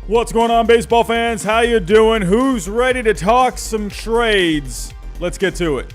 What's going on, baseball fans? How you doing? Who's ready to talk some trades? Let's get to it.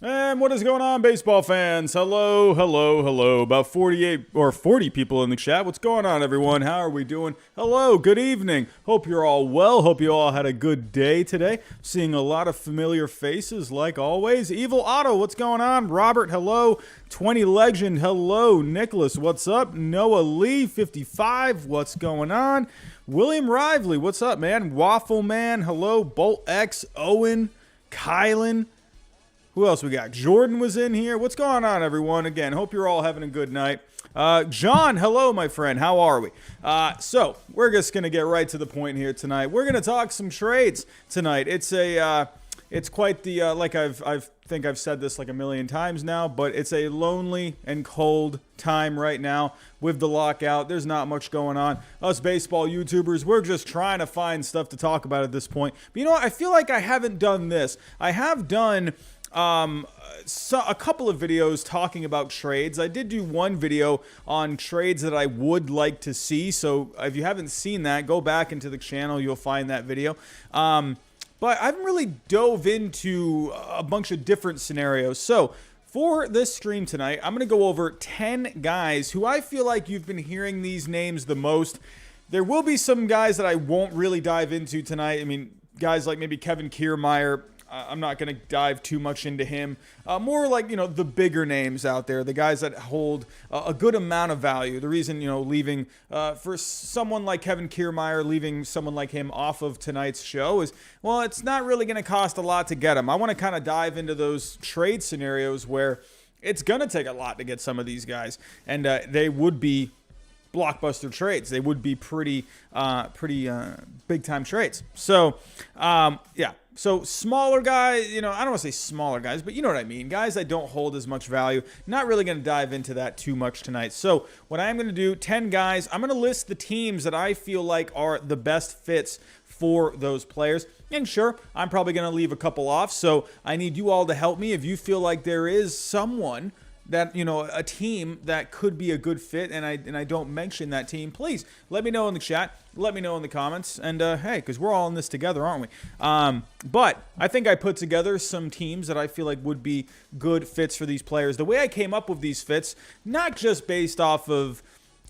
And what is going on, baseball fans? Hello. About 48 or 40 people in the chat. What's going on, everyone? How are we doing? Hello, good evening. Hope you're all well. Hope you all had a good day today. Seeing a lot of familiar faces, like always. Evil Otto, what's going on? Robert, hello. 20 Legend, hello. Nicholas, what's up? Noah Lee, 55, what's going on? William Rively, what's up, man? Waffle Man, hello. Bolt X, Owen, Kylan. Who else we got? Jordan was in here. What's going on, everyone? Again, hope you're all having a good night. John, hello, my friend. How are we? So we're just going to get right to the point here tonight. We're going to talk some trades tonight. It's quite the, like I think I've said this like a million times now, but it's a lonely and cold time right now with the lockout. There's not much going on. Us baseball YouTubers, we're just trying to find stuff to talk about at this point. But you know what? I feel like I haven't done this. I have done a couple of videos talking about trades. I did do one video on trades that I would like to see. So if you haven't seen that, go back into the channel. You'll find that video. But I haven't really dove into a bunch of different scenarios. So for this stream tonight, I'm going to go over 10 guys who I feel like you've been hearing these names the most. There will be some guys that I won't really dive into tonight. I mean, guys like maybe Kevin Kiermaier. I'm not going to dive too much into him. More like, the bigger names out there, the guys that hold a good amount of value. The reason, leaving for someone like Kevin Kiermaier, leaving someone like him off of tonight's show is, well, it's not really going to cost a lot to get him. I want to kind of dive into those trade scenarios where it's going to take a lot to get some of these guys. And they would be blockbuster trades. They would be pretty big time trades. So, yeah. So smaller guys, I don't want to say smaller guys, but you know what I mean. Guys that don't hold as much value. Not really going to dive into that too much tonight. So what I'm going to do, 10 guys, I'm going to list the teams that I feel like are the best fits for those players. And sure, I'm probably going to leave a couple off. So I need you all to help me. If you feel like there is someone that, a team that could be a good fit, and I don't mention that team, please let me know in the chat. Let me know in the comments. And, hey, because we're all in this together, aren't we? But I think I put together some teams that I feel like would be good fits for these players. The way I came up with these fits, not just based off of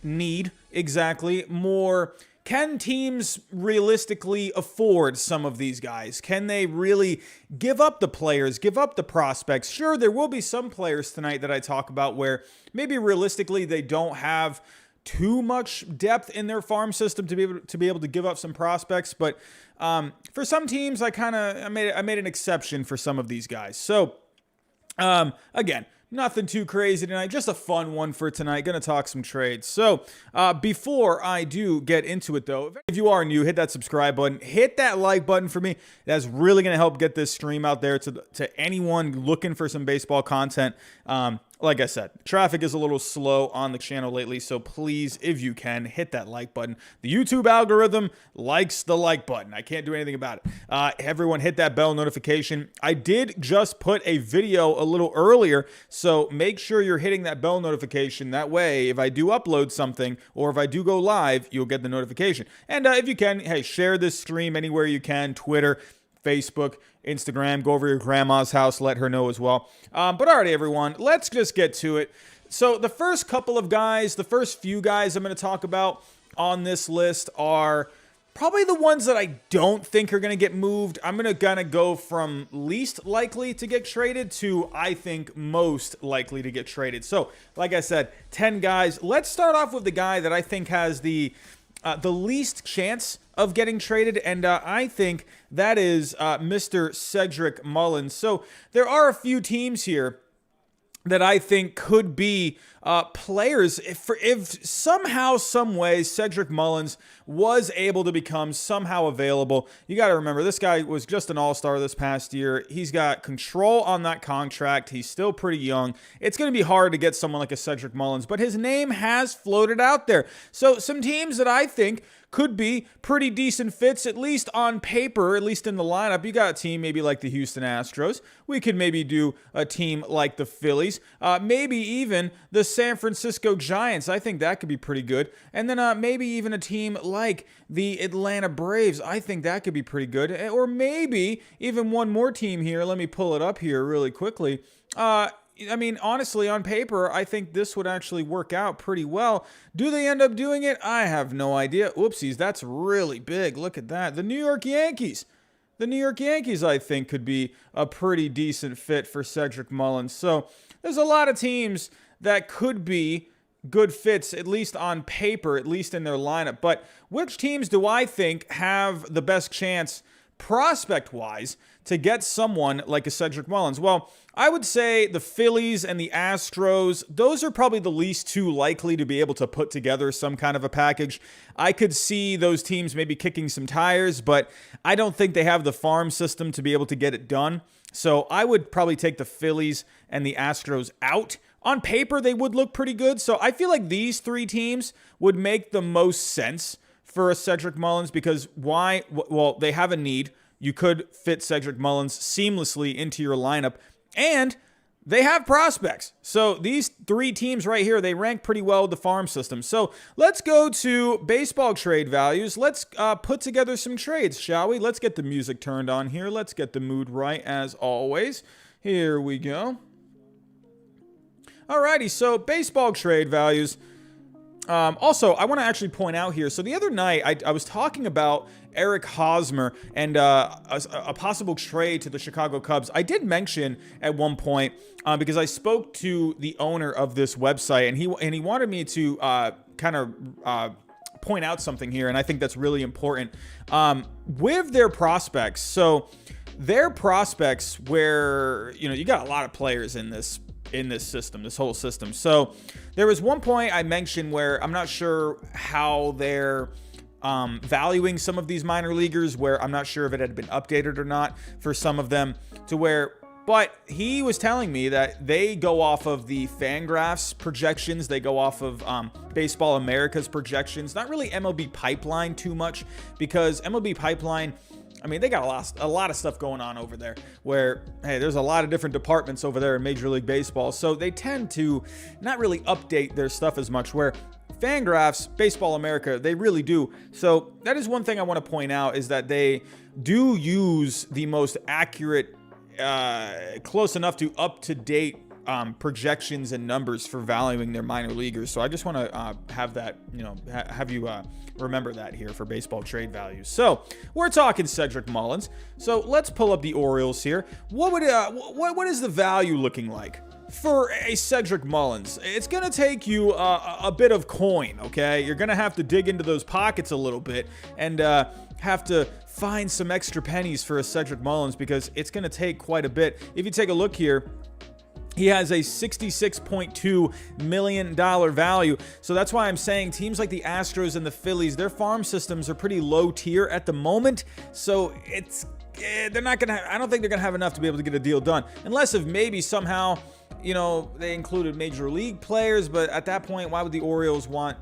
need exactly, more, can teams realistically afford some of these guys? Can they really give up the players, give up the prospects? Sure, there will be some players tonight that I talk about where maybe realistically they don't have too much depth in their farm system to be able to give up some prospects. But for some teams, I made an exception for some of these guys. So again, nothing too crazy tonight, just a fun one for tonight. Gonna talk some trades. So before I do get into it though, if you are new, hit that subscribe button, hit that like button for me. That's really gonna help get this stream out there to anyone looking for some baseball content. Like I said, traffic is a little slow on the channel lately, so please, if you can, hit that like button. The YouTube algorithm likes the like button. I can't do anything about it. Everyone hit that bell notification. I did just put a video a little earlier, so make sure you're hitting that bell notification. That way, if I do upload something or if I do go live, you'll get the notification. And if you can, hey, share this stream anywhere you can, Twitter, Facebook, Instagram, go over to your grandma's house, let her know as well. But alrighty, everyone, let's just get to it. So the first couple of guys, the first few guys I'm going to talk about on this list are Probably the ones that I don't think are going to get moved. I'm going to kind of go from least likely to get traded to I think most likely to get traded. So, like I said, 10 guys. Let's start off with the guy that I think has the least chance of getting traded, and I think that is Mr. Cedric Mullins. So, there are a few teams here that I think could be players if somehow, some way, Cedric Mullins was able to become somehow available. You got to remember, this guy was just an all-star this past year. He's got control on that contract. He's still pretty young. It's going to be hard to get someone like a Cedric Mullins, but his name has floated out there. So some teams that I think could be pretty decent fits, at least on paper, at least in the lineup. You got a team maybe like the Houston Astros. We could maybe do a team like the Phillies. Maybe even the San Francisco Giants. I think that could be pretty good. And then maybe even a team like the Atlanta Braves. I think that could be pretty good. Or maybe even one more team here. Let me pull it up here really quickly. I mean, honestly, on paper, I think this would actually work out pretty well. Do they end up doing it? I have no idea. Oopsies, that's really big. Look at that. The New York Yankees. The New York Yankees, I think, could be a pretty decent fit for Cedric Mullins. So there's a lot of teams that could be good fits, at least on paper, at least in their lineup. But which teams do I think have the best chance prospect-wise to get someone like a Cedric Mullins? Well, I would say the Phillies and the Astros, those are probably the least two likely to be able to put together some kind of a package. I could see those teams maybe kicking some tires, but I don't think they have the farm system to be able to get it done. So I would probably take the Phillies and the Astros out. On paper, they would look pretty good. So I feel like these three teams would make the most sense for a Cedric Mullins, because why? Well, they have a need. You could fit Cedric Mullins seamlessly into your lineup, and they have prospects. So these three teams right here, they rank pretty well with the farm system. So let's go to baseball trade values. Let's put together some trades, shall we? Let's get the music turned on here. Let's get the mood right as always. Here we go. Alrighty, so baseball trade values. Also, I want to actually point out here, so the other night I was talking about Eric Hosmer and a possible trade to the Chicago Cubs. I did mention at one point, because I spoke to the owner of this website, and he wanted me to kind of point out something here, and I think that's really important. With their prospects, so their prospects where, you got a lot of players in this system, this whole system. So there was one point I mentioned where I'm not sure how they're valuing some of these minor leaguers, where I'm not sure if it had been updated or not for some of them, but he was telling me that they go off of the Fangraphs projections. They go off of Baseball America's projections, not really MLB Pipeline too much, because MLB Pipeline, I mean, they got a lot of stuff going on over there where, hey, there's a lot of different departments over there in Major League Baseball. So they tend to not really update their stuff as much, where Fangraphs, Baseball America, they really do. So that is one thing I want to point out, is that they do use the most accurate, close enough to up-to-date projections and numbers for valuing their minor leaguers. So I just want to have that, have you remember that here for baseball trade values. So we're talking Cedric Mullins. So let's pull up the Orioles here. What is the value looking like for a Cedric Mullins? It's going to take you a bit of coin, okay? You're going to have to dig into those pockets a little bit and have to find some extra pennies for a Cedric Mullins, because it's going to take quite a bit. If you take a look here, he has a $66.2 million value. So that's why I'm saying teams like the Astros and the Phillies, their farm systems are pretty low tier at the moment. So they're not going to, I don't think they're going to have enough to be able to get a deal done. Unless if maybe somehow, they included major league players. But at that point, why would the Orioles want,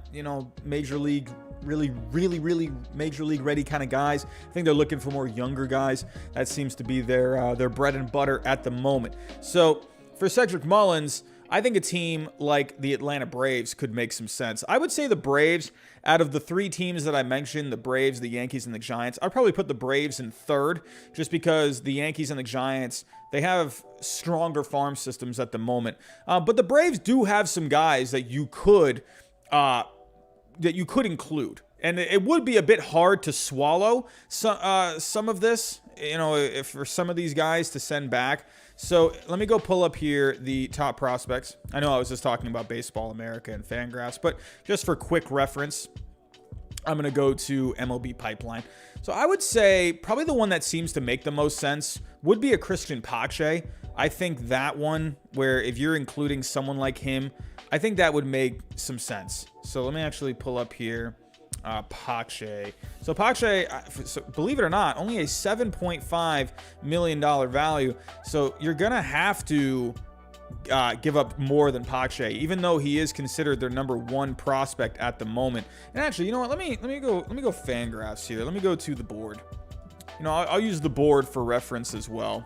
major league, really major league ready kind of guys? I think they're looking for more younger guys. That seems to be their bread and butter at the moment. So for Cedric Mullins, I think a team like the Atlanta Braves could make some sense. I would say the Braves, out of the three teams that I mentioned, the Braves, the Yankees, and the Giants, I'd probably put the Braves in third, just because the Yankees and the Giants, they have stronger farm systems at the moment. But the Braves do have some guys that you could include And it would be a bit hard to swallow some of this, if for some of these guys to send back. So let me go pull up here the top prospects. I know I was just talking about Baseball America and Fangraphs, but just for quick reference, I'm going to go to MLB Pipeline. So I would say probably the one that seems to make the most sense would be a Christian Pache. I think that one, where if you're including someone like him, I think that would make some sense. So let me actually pull up here. Pache. So Pache, believe it or not, only a $7.5 million value. So you're going to have to give up more than Pache, even though he is considered their number one prospect at the moment. And actually, you know what? Let me go Fangraphs here. Let me go to the board. I'll use the board for reference as well,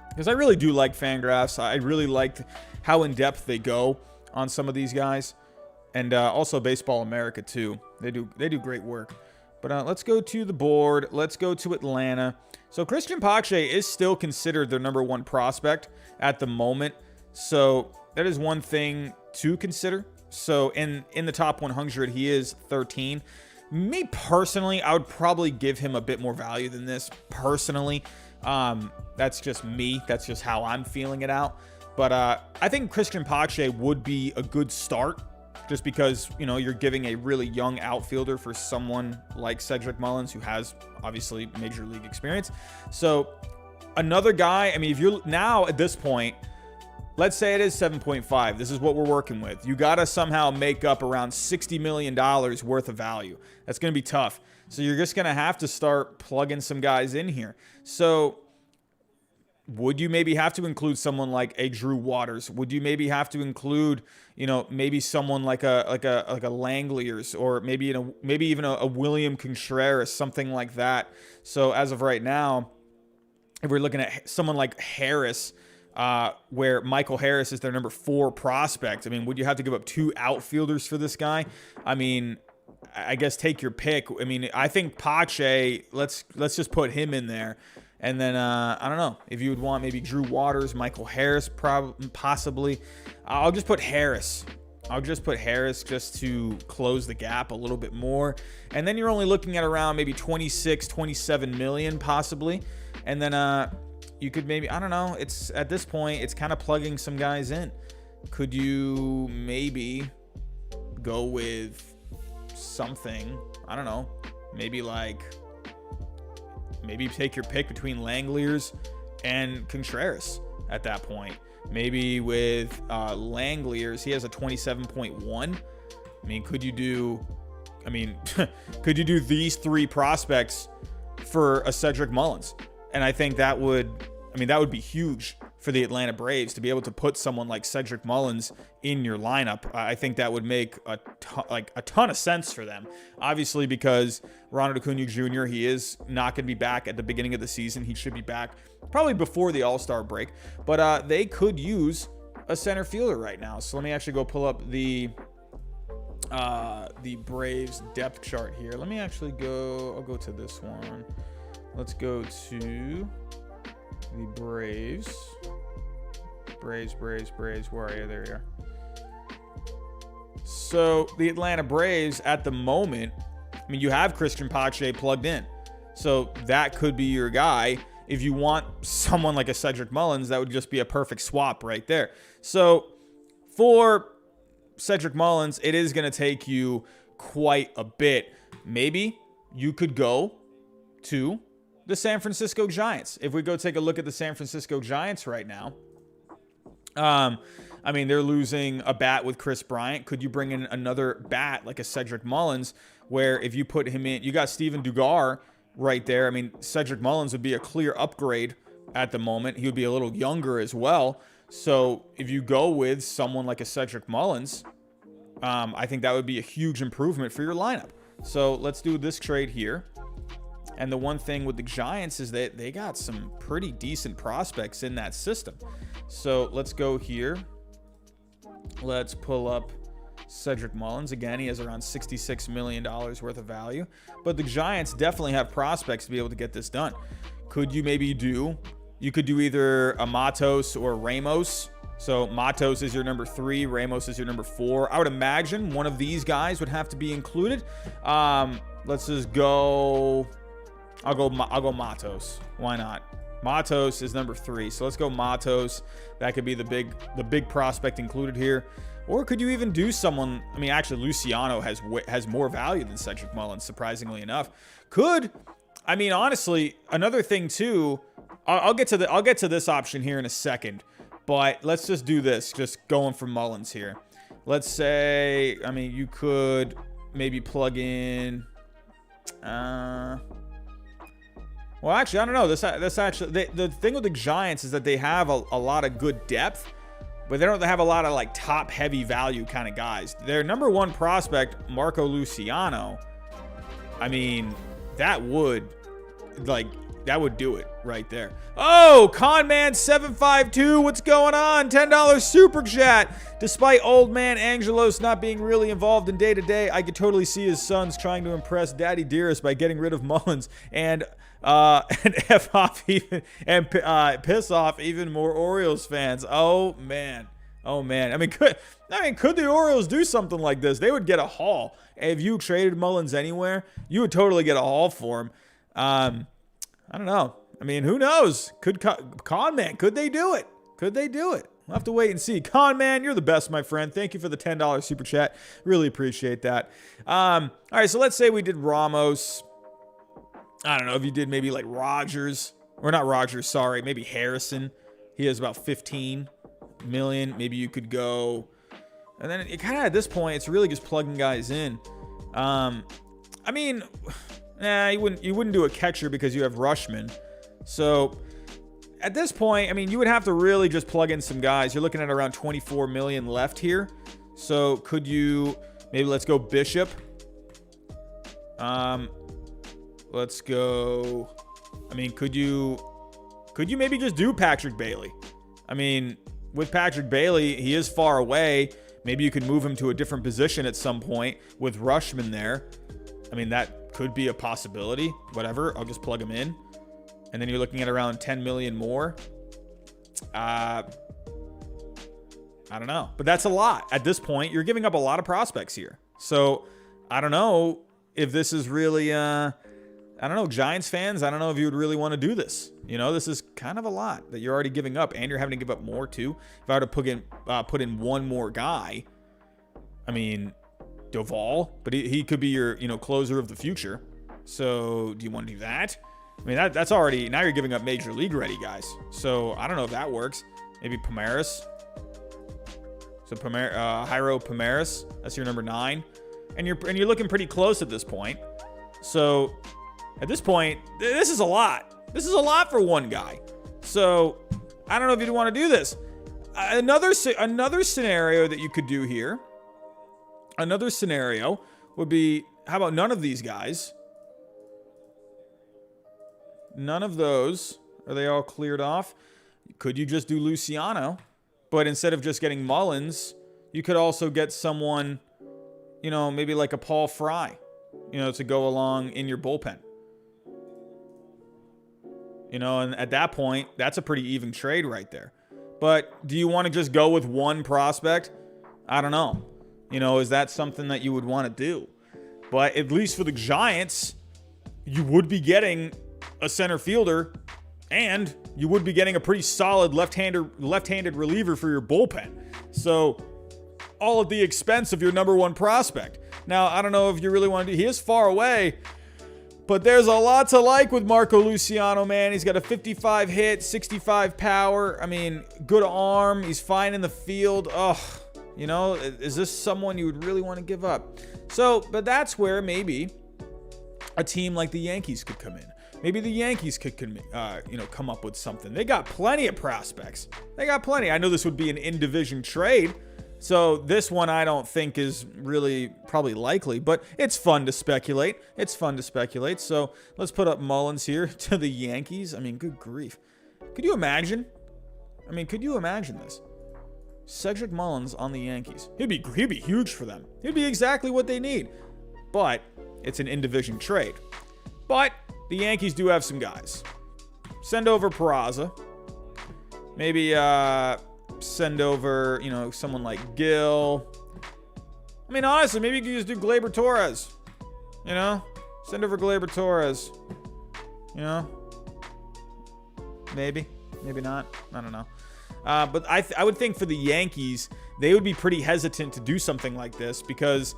because I really do like Fangraphs. I really liked how in depth they go on some of these guys, and also Baseball America too. They do great work. But let's go to the board. Let's go to Atlanta. So Christian Pache is still considered their number one prospect at the moment. So that is one thing to consider. So in the top 100, he is 13. Me personally, I would probably give him a bit more value than this personally. That's just me. That's just how I'm feeling it out. But I think Christian Pache would be a good start, just because, you're giving a really young outfielder for someone like Cedric Mullins, who has obviously major league experience. So another guy, if you're now at this point, let's say it is 7.5. This is what we're working with. You got to somehow make up around $60 million worth of value. That's going to be tough. So you're just going to have to start plugging some guys in here. So would you maybe have to include someone like a Drew Waters? Would you maybe have to include, maybe someone like a Langliers, or maybe even a William Contreras, something like that? So as of right now, if we're looking at someone like Harris, where Michael Harris is their number 4 prospect, would you have to give up 2 outfielders for this guy? I guess take your pick. I think Pache, let's just put him in there. And then, I don't know, if you would want maybe Drew Waters, Michael Harris, possibly. I'll just put Harris. Just to close the gap a little bit more. And then you're only looking at around maybe 26, 27 million possibly. And then you could maybe, I don't know, it's at this point, it's kind of plugging some guys in. Could you maybe go with something, I don't know, maybe take your pick between Langliers and Contreras at that point. Maybe with Langliers, he has a 27.1. Could you do these 3 prospects for a Cedric Mullins? And I think that would be huge for the Atlanta Braves to be able to put someone like Cedric Mullins in your lineup. I think that would make a ton of sense for them. Obviously, because Ronald Acuna Jr., he is not going to be back at the beginning of the season. He should be back probably before the All-Star break. But they could use a center fielder right now. So let me actually go pull up the Braves depth chart here. Let me actually I'll go to this one. Let's go to the Braves. Braves. Where are you? There you are. So the Atlanta Braves at the moment, you have Christian Pache plugged in. So that could be your guy. If you want someone like a Cedric Mullins, that would just be a perfect swap right there. So for Cedric Mullins, it is going to take you quite a bit. Maybe you could go to the San Francisco Giants. If we go take a look at the San Francisco Giants right now, they're losing a bat with Chris Bryant. Could you bring in another bat like a Cedric Mullins, where if you put him in, you got Steven Dugar right there. Cedric Mullins would be a clear upgrade at the moment. He would be a little younger as well. So if you go with someone like a Cedric Mullins, I think that would be a huge improvement for your lineup. So let's do this trade here. And the one thing with the Giants is that they got some pretty decent prospects in that system. So let's go here. Let's pull up Cedric Mullins. Again, he has around $66 million worth of value. But the Giants definitely have prospects to be able to get this done. Could you maybe you could do either a Matos or Ramos So Matos is your number 3. Ramos is your number 4. I would imagine one of these guys would have to be included. Let's just go. I'll go Matos. Why not? Matos is number 3. So let's go Matos. That could be the big prospect included here. Or could you even do someone? I mean, actually, Luciano has more value than Cedric Mullins, surprisingly enough. I mean, honestly, another thing too. I'll get to this option here in a second, but let's just do this. Just going for Mullins here. Let's say, I mean, you could maybe plug in. Well, actually, I don't know. This actually, the thing with the Giants is that they have a lot of good depth, but they don't have a lot of like top heavy value kind of guys. Their number 1 prospect, Marco Luciano, I mean, that would do it right there. Oh, Conman752, what's going on? $10 super chat. Despite old man Angelos not being really involved in day-to-day, I could totally see his sons trying to impress Daddy Dearest by getting rid of Mullins and F off even and piss off even more Orioles fans. Oh man. I mean, could the Orioles do something like this? They would get a haul. If you traded Mullins anywhere, you would totally get a haul for him. I don't know. I mean, who knows? Could Conman? Could they do it? We'll have to wait and see. Conman, you're the best, my friend. Thank you for the $10 super chat. Really appreciate that. All right, so let's say we did Ramos. I don't know if you did maybe like Rogers, or not Rogers, sorry, maybe Harrison. He has about 15 million. Maybe you could go, and then it kind of at this point, it's really just plugging guys in. I mean, you wouldn't do a catcher because you have Rushman. So at this point, I mean, you would have to really just plug in some guys. You're looking at around 24 million left here. So could you maybe let's go Bishop. Let's go. I mean, could you maybe just do Patrick Bailey? I mean, with Patrick Bailey, he is far away. Maybe you could move him to a different position at some point with Rushman there. I mean, that could be a possibility. Whatever, I'll just plug him in. And then you're looking at around 10 million more. I don't know. But that's a lot. At this point, you're giving up a lot of prospects here. So, I don't know if this is really... I don't know, Giants fans, I don't know if you would really want to do this. You know, this is kind of a lot that you're already giving up, and you're having to give up more too. If I were to put in one more guy, I mean, Doval, but he could be your, closer of the future. So do you want to do that? I mean, that's already, now you're giving up major league ready guys. So I don't know if that works. Maybe Pomeris. So Jairo Pomeris, that's your number 9. And you're looking pretty close at this point. So at this point, this is a lot. This is a lot for one guy. So I don't know if you'd want to do this. Another scenario that you could do here. Another scenario would be, how about none of these guys? None of those. Are they all cleared off? Could you just do Luciano? But instead of just getting Mullins, you could also get someone, maybe like a Paul Fry, to go along in your bullpen. And at that point, that's a pretty even trade right there. But do you want to just go with one prospect? I don't know. Is that something that you would want to do? But at least for the Giants, you would be getting a center fielder, and you would be getting a pretty solid left-handed reliever for your bullpen. So all at the expense of your number 1 prospect. Now, I don't know if you really want to do, he is far away, but there's a lot to like with Marco Luciano, man. He's got a 55 hit, 65 power. I mean, good arm. He's fine in the field. Is this someone you would really want to give up? So, but that's where maybe a team like the Yankees could come in. Maybe the Yankees could, come up with something. They got plenty of prospects. They got plenty. I know this would be an in-division trade, so this one I don't think is really probably likely, but it's fun to speculate. So let's put up Mullins here to the Yankees. I mean, good grief. Could you imagine? Could you imagine this? Cedric Mullins on the Yankees. He'd be huge for them. He'd be exactly what they need. But it's an in-division trade. But the Yankees do have some guys. Send over Peraza. Maybe send over, someone like Gill. I mean, honestly, maybe you could just do Gleyber Torres. Send over Gleyber Torres. Maybe not. I don't know. But I would think for the Yankees, they would be pretty hesitant to do something like this because,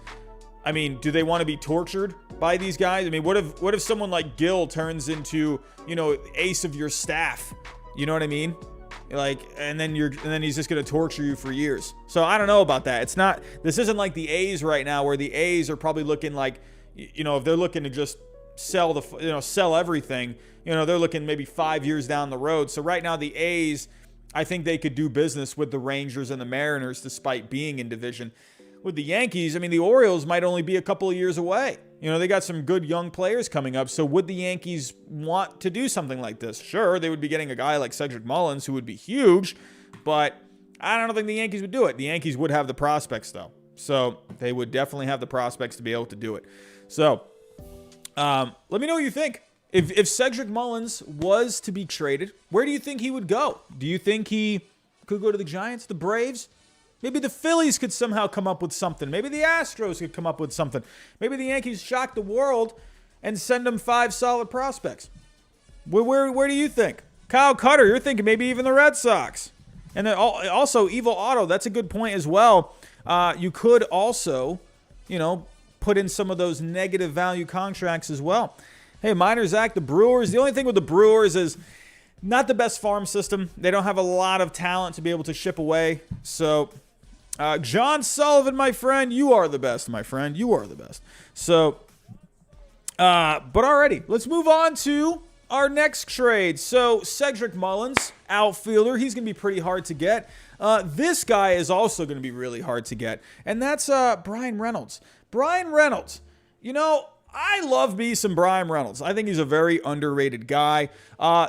I mean, do they want to be tortured by these guys? I mean, what if someone like Gill turns into, ace of your staff? You know what I mean? And then he's just going to torture you for years. So I don't know about that. This isn't like the A's right now, where the A's are probably looking like, if they're looking to just sell everything, they're looking maybe 5 years down the road. So right now the A's, I think they could do business with the Rangers and the Mariners despite being in division. With the Yankees, I mean, the Orioles might only be a couple of years away. They got some good young players coming up. So would the Yankees want to do something like this? Sure, they would be getting a guy like Cedric Mullins, who would be huge, but I don't think the Yankees would do it. The Yankees would have the prospects, though. So they would definitely have the prospects to be able to do it. So let me know what you think. If Cedric Mullins was to be traded, where do you think he would go? Do you think he could go to the Giants, the Braves? Maybe the Phillies could somehow come up with something. Maybe the Astros could come up with something. Maybe the Yankees shock the world and send them 5 solid prospects. Where do you think? Kyle Cutter, you're thinking maybe even the Red Sox. And then also Evil Otto, that's a good point as well. You could also, put in some of those negative value contracts as well. Hey, Minor Zach, the Brewers. The only thing with the Brewers is not the best farm system. They don't have a lot of talent to be able to ship away. So, John Sullivan, my friend, you are the best, my friend. You are the best. So, but alrighty, let's move on to our next trade. So, Cedric Mullins, outfielder. He's going to be pretty hard to get. This guy is also going to be really hard to get. And that's Brian Reynolds. Brian Reynolds, I love me some Brian Reynolds. I think he's a very underrated guy.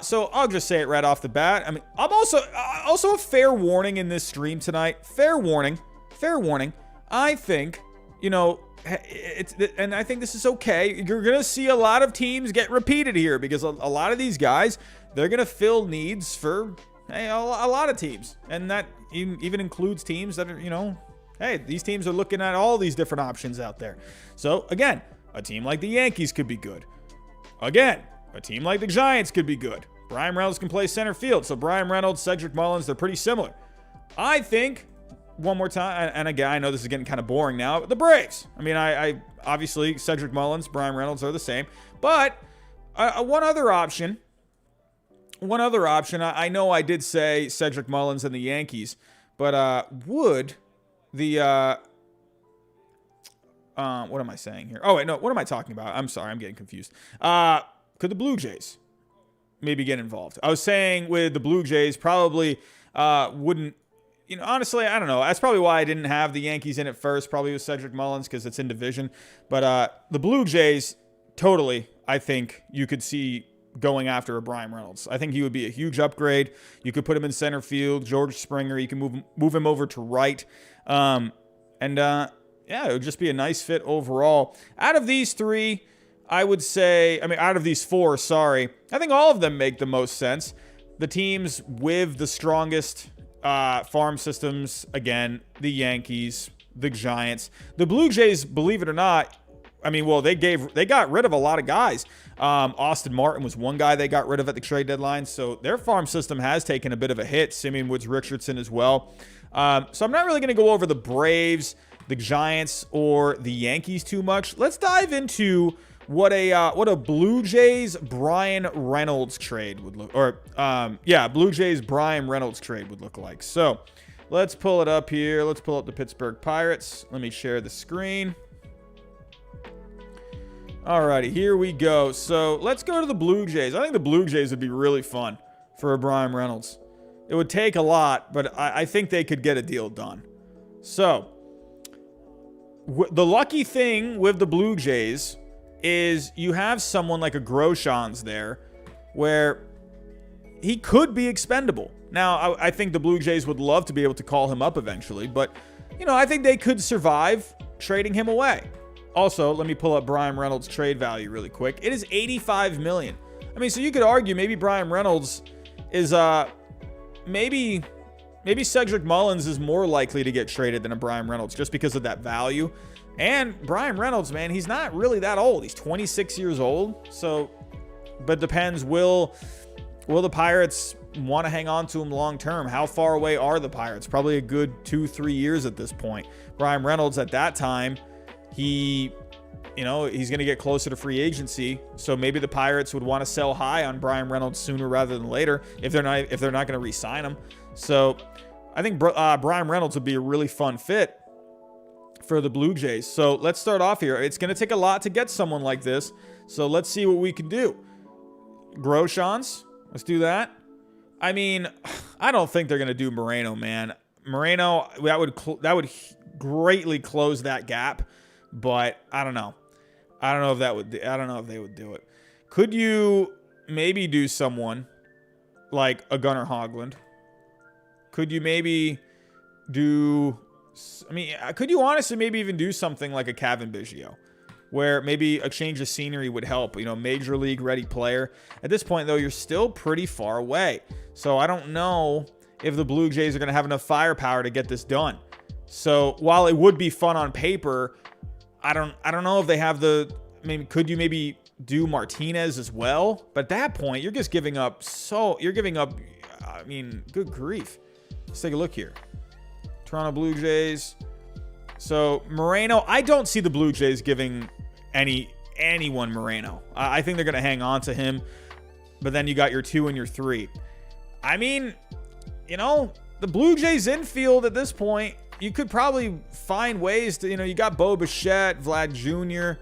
So I'll just say it right off the bat. I mean, I'm also a fair warning in this stream tonight. Fair warning. I think, and I think this is okay. You're going to see a lot of teams get repeated here because a lot of these guys, they're going to fill needs for a lot of teams. And that even includes teams that are, hey, these teams are looking at all these different options out there. So again, a team like the Yankees could be good. Again, a team like the Giants could be good. Brian Reynolds can play center field. So Brian Reynolds, Cedric Mullins, they're pretty similar. I think, one more time, and again, I know this is getting kind of boring now, but the Braves. I mean, I obviously, Cedric Mullins, Brian Reynolds are the same. But one other option, I know I did say Cedric Mullins and the Yankees, but would the... what am I saying here? Oh, wait, no. What am I talking about? I'm sorry. I'm getting confused. Could the Blue Jays maybe get involved? I was saying with the Blue Jays probably wouldn't, honestly, I don't know. That's probably why I didn't have the Yankees in it first, probably with Cedric Mullins because it's in division. But the Blue Jays, totally, I think you could see going after a Brian Reynolds. I think he would be a huge upgrade. You could put him in center field, George Springer. You can move him over to right. Yeah, it would just be a nice fit overall. Out of these three, I would say, out of these four, I think all of them make the most sense. The teams with the strongest farm systems, again, the Yankees, the Giants. The Blue Jays, believe it or not, they got rid of a lot of guys. Austin Martin was one guy they got rid of at the trade deadline, so their farm system has taken a bit of a hit. Simeon Woods Richardson as well. So I'm not really going to go over the Braves, the Giants, or the Yankees too much. Let's dive into what a Blue Jays Brian Reynolds trade would look, Blue Jays Brian Reynolds trade would look like. So let's pull it up here. Let's pull up the Pittsburgh Pirates. Let me share the screen. Alrighty, here we go. So let's go to the Blue Jays. I think the Blue Jays would be really fun for a Brian Reynolds. It would take a lot, but I think they could get a deal done. So the lucky thing with the Blue Jays is you have someone like a Groshans there where he could be expendable. Now, I think the Blue Jays would love to be able to call him up eventually, but, I think they could survive trading him away. Also, let me pull up Brian Reynolds' trade value really quick. It is $85 million. So you could argue maybe Brian Reynolds is maybe maybe Cedric Mullins is more likely to get traded than a Brian Reynolds just because of that value. And Brian Reynolds, man, he's not really that old. He's 26 years old. So, but depends, will the Pirates want to hang on to him long term? How far away are the Pirates? Probably a good 2-3 years at this point. Brian Reynolds at that time, he's going to get closer to free agency. So maybe the Pirates would want to sell high on Brian Reynolds sooner rather than later if they're not going to re-sign him. So I think Brian Reynolds would be a really fun fit for the Blue Jays. So let's start off here. It's going to take a lot to get someone like this. So let's see what we can do. Groshans, let's do that. I mean, I don't think they're going to do Moreno, man. Moreno, that would greatly close that gap, but I don't know. I don't know if they would do it. Could you maybe do someone like a Gunnar Hoglund? Could you maybe do, could you honestly maybe even do something like a Kevin Biggio, where maybe a change of scenery would help, major league ready player. At this point, though, you're still pretty far away. So I don't know if the Blue Jays are going to have enough firepower to get this done. So while it would be fun on paper, I don't know if they have could you maybe do Martinez as well? But at that point, you're just giving up, good grief. Let's take a look here. Toronto Blue Jays. So Moreno, I don't see the Blue Jays giving anyone Moreno. I think they're going to hang on to him. But then you got your 2 and your 3. The Blue Jays infield at this point, you could probably find ways to, you got Bo Bichette, Vlad Jr.,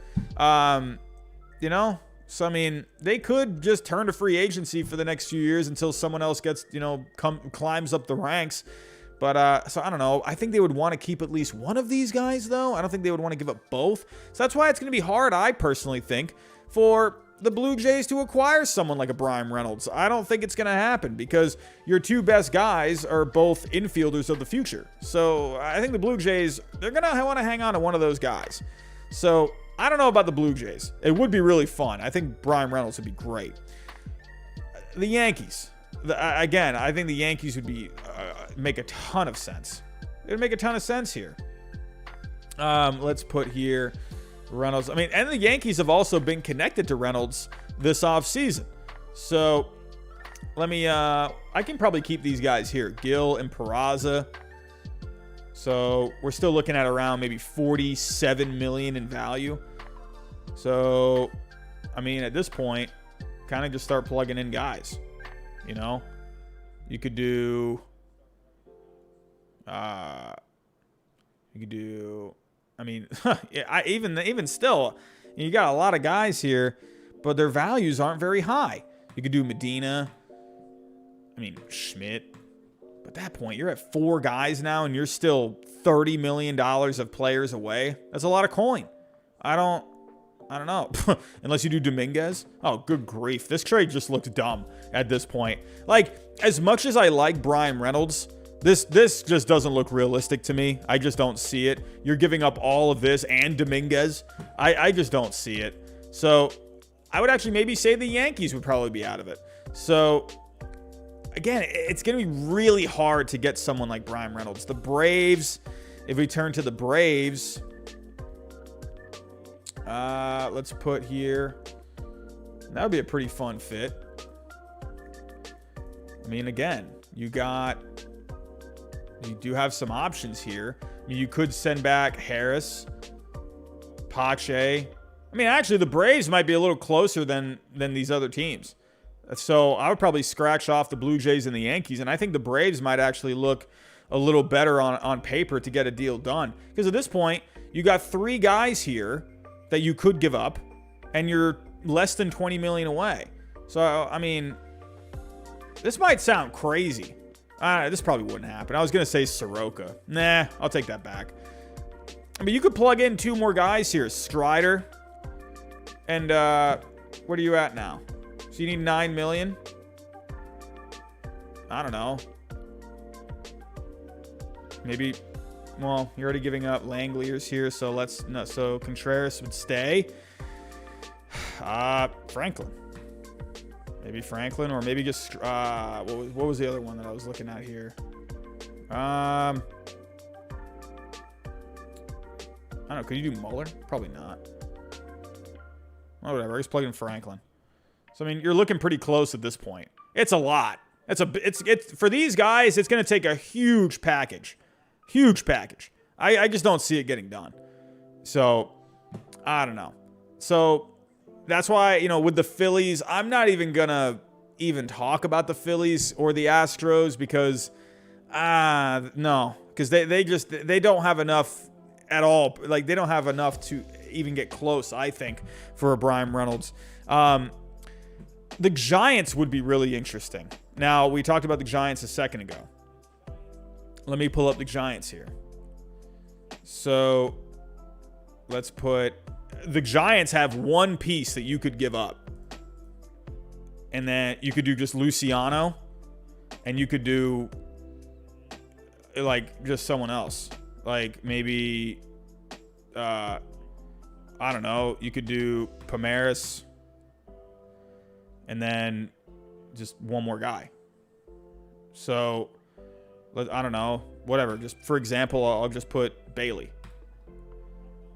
So, they could just turn to free agency for the next few years until someone else gets, climbs up the ranks. But, so I don't know. I think they would want to keep at least one of these guys, though. I don't think they would want to give up both. So that's why it's going to be hard, I personally think, for the Blue Jays to acquire someone like a Brian Reynolds. I don't think it's going to happen because your 2 best guys are both infielders of the future. So I think the Blue Jays, they're going to want to hang on to one of those guys. So I don't know about the Blue Jays. It would be really fun. I think Brian Reynolds would be great. The Yankees. Again, I think the Yankees would make a ton of sense. It would make a ton of sense here. Let's put here Reynolds. And the Yankees have also been connected to Reynolds this offseason. So let me, I can probably keep these guys here. Gill and Peraza. So we're still looking at around maybe $47 million in value. So, at this point, kind of just start plugging in guys. You could do, even still, you got a lot of guys here, but their values aren't very high. You could do Medina, Schmidt. But at that point, you're at 4 guys now, and you're still $30 million of players away. That's a lot of coin. I don't know. Unless you do Dominguez. Oh, good grief. This trade just looked dumb at this point. As much as I like Brian Reynolds, this just doesn't look realistic to me. I just don't see it. You're giving up all of this and Dominguez. I just don't see it. So I would actually maybe say the Yankees would probably be out of it. So again, it's going to be really hard to get someone like Brian Reynolds. The Braves, if we turn to the Braves, let's put here, that would be a pretty fun fit. Again, you do have some options here. You could send back Harris, Pache. Actually, the Braves might be a little closer than these other teams. So I would probably scratch off the Blue Jays and the Yankees, and I think the Braves might actually look a little better on paper to get a deal done. Because at this point, you got 3 guys here that you could give up, and you're less than $20 million away. So, this might sound crazy. This probably wouldn't happen. I was going to say Soroka. Nah, I'll take that back. You could plug in 2 more guys here. Strider. And, what are you at now? So you need $9 million? I don't know. Maybe, well, you're already giving up Langley's here, so so Contreras would stay. Franklin. Maybe Franklin, or maybe just, what was the other one that I was looking at here? I don't know. Could you do Muller? Probably not. Oh, whatever. He's plugging Franklin. So, I mean, you're looking pretty close at this point. It's a lot. It's for these guys, it's going to take a huge package. Huge package. I just don't see it getting done. So, I don't know. So, that's why, you know, with the Phillies, I'm not even going to even talk about the Phillies or the Astros because, no. Because they don't have enough at all. Like, they don't have enough to even get close, I think, for a Brian Reynolds. The Giants would be really interesting. Now, we talked about the Giants a second ago. Let me pull up the Giants here. So, let's put... The Giants have one piece that you could give up. And then you could do just Luciano. And you could do, like, just someone else. Like, maybe... I don't know. You could do Ramirez. And then just one more guy. So, I don't know. Whatever. Just for example, I'll just put Bailey.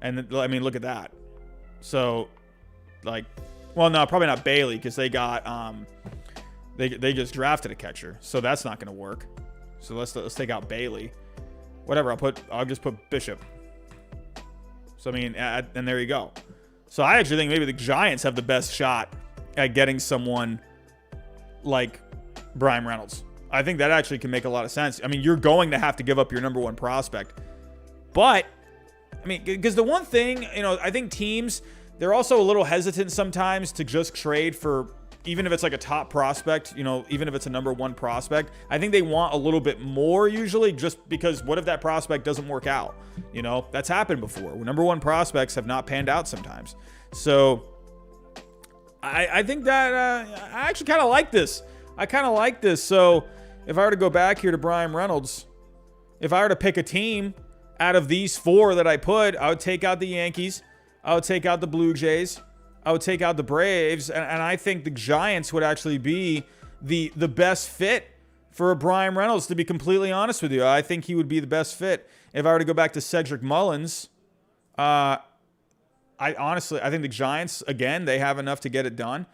And I mean, look at that. So, like, well, no, probably not Bailey because they got they just drafted a catcher, so that's not going to work. So let's take out Bailey. Whatever. I'll just put Bishop. So I mean, and there you go. So I actually think maybe the Giants have the best shot at getting someone like Brian Reynolds. I think that actually can make a lot of sense. I mean, you're going to have to give up your number one prospect. But, I mean, because the one thing, you know, I think teams, they're also a little hesitant sometimes to just trade for, even if it's like a top prospect, you know, even if it's a number one prospect. I think they want a little bit more usually just because what if that prospect doesn't work out? You know, that's happened before. Number one prospects have not panned out sometimes. So, I think that I actually kind of like this. So if I were to go back here to Brian Reynolds, if I were to pick a team out of these four that I put, I would take out the Yankees. I would take out the Blue Jays. I would take out the Braves. And I think the Giants would actually be the best fit for a Brian Reynolds, to be completely honest with you. I think he would be the best fit. If I were to go back to Cedric Mullins, I think the Giants, again, they have enough to get it done.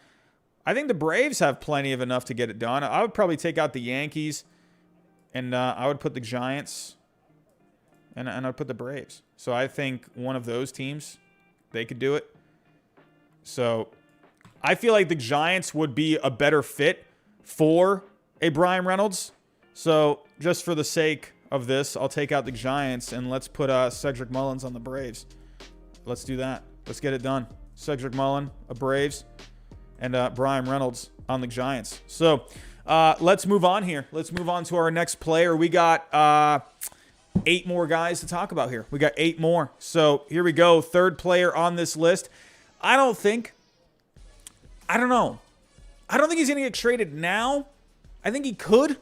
I think the Braves have plenty of enough to get it done. I would probably take out the Yankees, and I would put the Giants, and I'd put the Braves. So I think one of those teams, they could do it. So I feel like the Giants would be a better fit for a Brian Reynolds. So just for the sake of this, I'll take out the Giants, and let's put Cedric Mullins on the Braves. Let's do that. Let's get it done. Cedric Mullins, a Braves, and Brian Reynolds on the Giants. So let's move on here. Let's move on to our next player. We got 8 more guys to talk about here. We got 8 more. So here we go. Third player on this list. I don't think he's going to get traded now. I think he could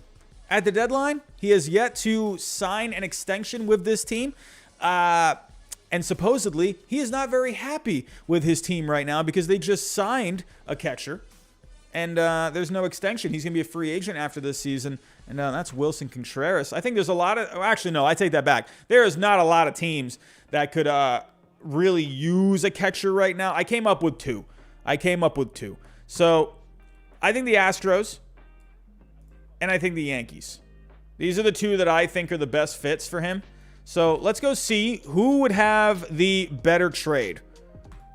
at the deadline. He has yet to sign an extension with this team. And supposedly, he is not very happy with his team right now because they just signed a catcher. And there's no extension. He's going to be a free agent after this season. And that's Willson Contreras. I think there's a lot of... Actually, no, I take that back. There is not a lot of teams that could really use a catcher right now. I came up with 2. So, I think the Astros and I think the Yankees. These are the 2 that I think are the best fits for him. So let's go see who would have the better trade.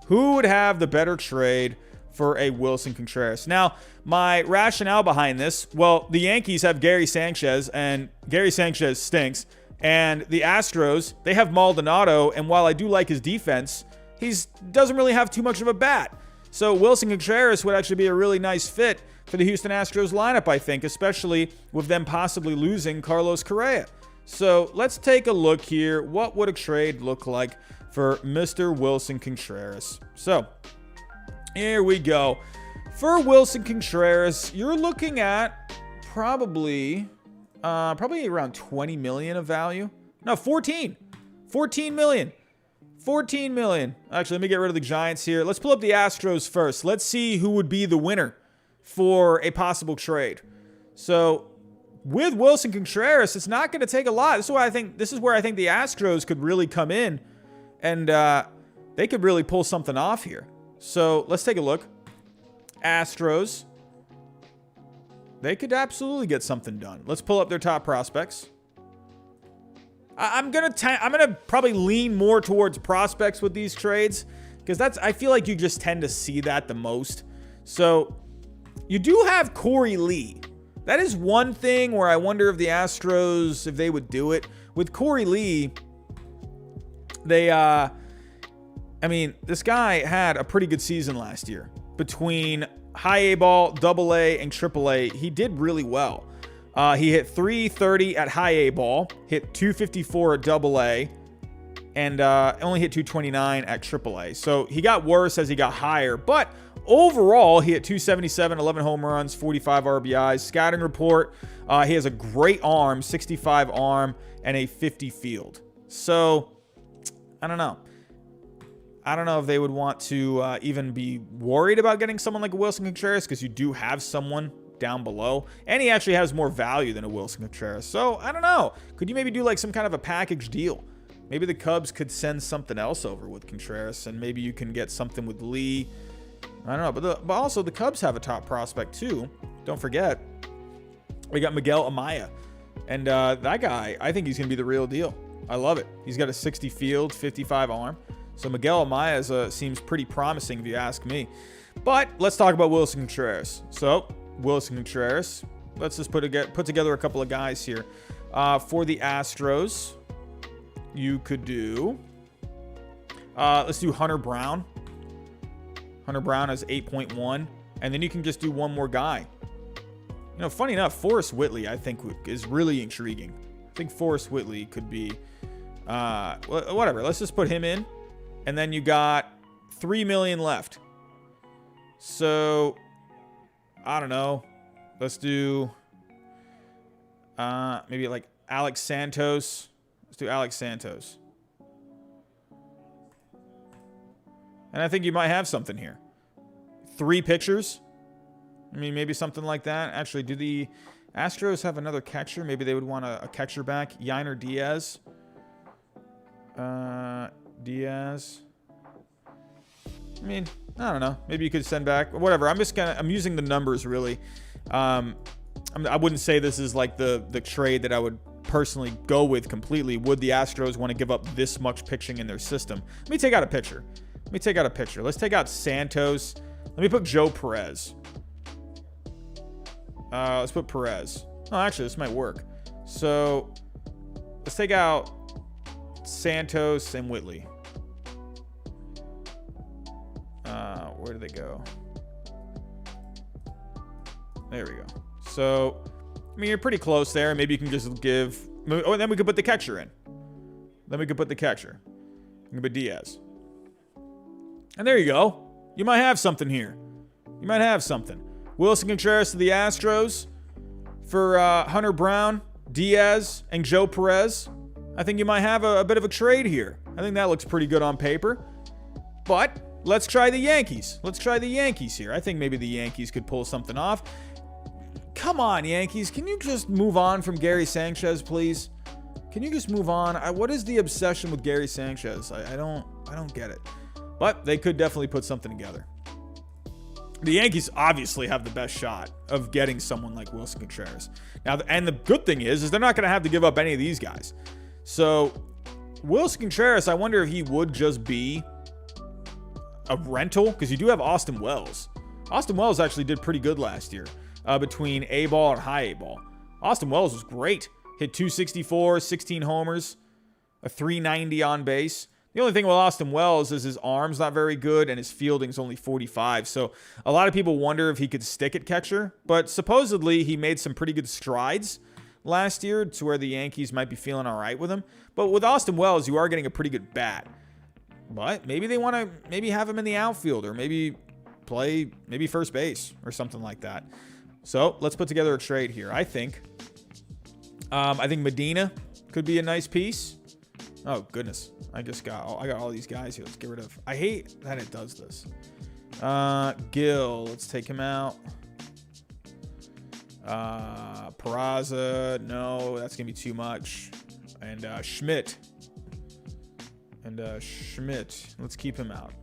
Who would have the better trade for a Willson Contreras? Now, my rationale behind this, well, the Yankees have Gary Sanchez, and Gary Sanchez stinks. And the Astros, they have Maldonado, and while I do like his defense, he doesn't really have too much of a bat. So Willson Contreras would actually be a really nice fit for the Houston Astros lineup, I think, especially with them possibly losing Carlos Correa. So let's take a look here. What would a trade look like for Mr. Willson Contreras? So here we go. For Willson Contreras, you're looking at probably around 20 million of value. No, 14 million. 14 million. Actually, let me get rid of the Giants here. Let's pull up the Astros first. Let's see who would be the winner for a possible trade. So with Wilson Contreras, it's not going to take a lot. This is where I think the Astros could really come in, and they could really pull something off here. So let's take a look. Astros. They could absolutely get something done. Let's pull up their top prospects. I'm gonna probably lean more towards prospects with these trades, because I feel like you just tend to see that the most. So you do have Corey Lee. That is one thing where I wonder if the Astros, if they would do it. With Corey Lee, this guy had a pretty good season last year. Between high A ball, double A, and triple A, he did really well. He hit 330 at high A ball, hit 254 at double A, and only hit 229 at triple A. So he got worse as he got higher, but overall, he hit 277, 11 home runs, 45 RBIs. Scouting report, he has a great arm, 65 arm, and a 50 field. So, I don't know. I don't know if they would want to even be worried about getting someone like a Wilson Contreras, because you do have someone down below, and he actually has more value than a Wilson Contreras. So, I don't know. Could you maybe do like some kind of a package deal? Maybe the Cubs could send something else over with Contreras, and maybe you can get something with Lee. I don't know, but also the Cubs have a top prospect too. Don't forget, we got Miguel Amaya, and that guy, I think he's gonna be the real deal. I love it. He's got a 60 field, 55 arm. So Miguel Amaya seems pretty promising if you ask me. But let's talk about Wilson Contreras. So Wilson Contreras, let's just put together a couple of guys here. For the Astros, you could do, let's do Hunter Brown. Hunter Brown has 8.1, and then you can just do one more guy. You know, funny enough, Forrest Whitley, I think, is really intriguing. I think Forrest Whitley could be, whatever. Let's just put him in, and then you got $3 million left. So, I don't know. Let's do, maybe like Alex Santos. Let's do Alex Santos. And I think you might have something here. 3 pitchers. I mean, maybe something like that. Actually, do the Astros have another catcher? Maybe they would want a catcher back. Yiner Diaz. Diaz. I mean, I don't know. Maybe you could send back. Whatever. I'm using the numbers, really. I wouldn't say this is like the trade that I would personally go with completely. Would the Astros want to give up this much pitching in their system? Let me take out a pitcher. Let's take out Santos. Let me put Joe Perez. Let's put Perez. Oh, actually, this might work. So, let's take out Santos and Whitley. Where do they go? There we go. So, I mean, you're pretty close there. Maybe you can just give... Oh, and then we could put the catcher in. We can put Diaz. And there you go. You might have something here. Wilson Contreras to the Astros for Hunter Brown, Diaz, and Joe Perez. I think you might have a bit of a trade here. I think that looks pretty good on paper. But let's try the Yankees. Here. I think maybe the Yankees could pull something off. Come on, Yankees. Can you just move on from Gary Sanchez, please? Can you just move on? What is the obsession with Gary Sanchez? I don't get it. But they could definitely put something together. The Yankees obviously have the best shot of getting someone like Wilson Contreras. Now, and the good thing is they're not going to have to give up any of these guys. So, Wilson Contreras, I wonder if he would just be a rental, because you do have Austin Wells. Austin Wells actually did pretty good last year between A ball and high A ball. Austin Wells was great. Hit 264, 16 homers, a 390 on base. The only thing with Austin Wells is his arm's not very good and his fielding's only 45. So a lot of people wonder if he could stick at catcher. But supposedly he made some pretty good strides last year to where the Yankees might be feeling all right with him. But with Austin Wells, you are getting a pretty good bat. But maybe they want to have him in the outfield or maybe play first base or something like that. So let's put together a trade here. I think Medina could be a nice piece. Oh, goodness. I got all these guys here. Let's get rid of. I hate that it does this. Gil, let's take him out. Peraza, no, that's going to be too much. And Schmidt. Let's keep him out.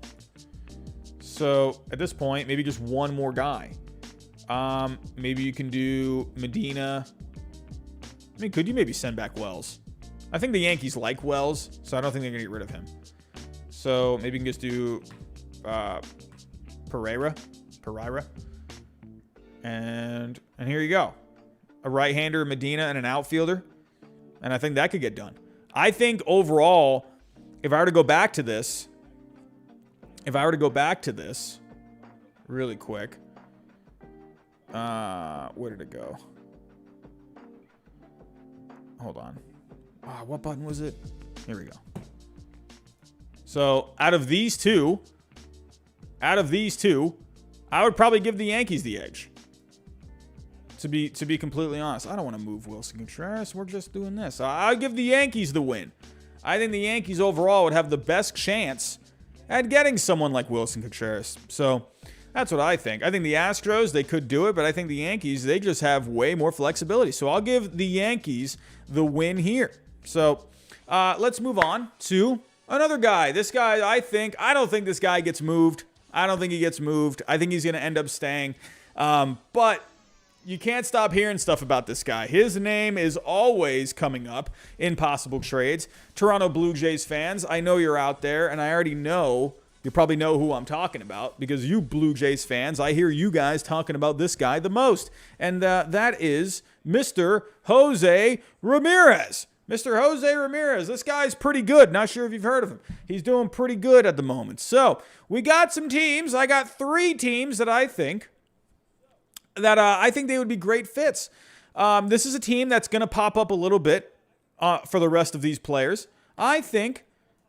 So at this point, maybe just one more guy. Maybe you can do Medina. I mean, could you maybe send back Wells? I think the Yankees like Wells, so I don't think they're going to get rid of him. So maybe you can just do Pereira. And here you go. A right-hander, Medina, and an outfielder. And I think that could get done. I think overall, if I were to go back to this really quick, where did it go? Hold on. What button was it? Here we go. So out of these two, I would probably give the Yankees the edge. To be completely honest, I don't want to move Wilson Contreras. We're just doing this. I'll give the Yankees the win. I think the Yankees overall would have the best chance at getting someone like Wilson Contreras. So that's what I think. I think the Astros, they could do it, but I think the Yankees, they just have way more flexibility. So I'll give the Yankees the win here. So let's move on to another guy. This guy, I don't think this guy gets moved. I don't think he gets moved. I think he's going to end up staying. But you can't stop hearing stuff about this guy. His name is always coming up in possible trades. Toronto Blue Jays fans, I know you're out there, and I already know, you probably know who I'm talking about, because you Blue Jays fans, I hear you guys talking about this guy the most. And that is Mr. Jose Ramirez. Mr. Jose Ramirez. This guy's pretty good. Not sure if you've heard of him. He's doing pretty good at the moment. So we got some teams. I got 3 teams that I think they would be great fits. This is a team that's going to pop up a little bit for the rest of these players. I think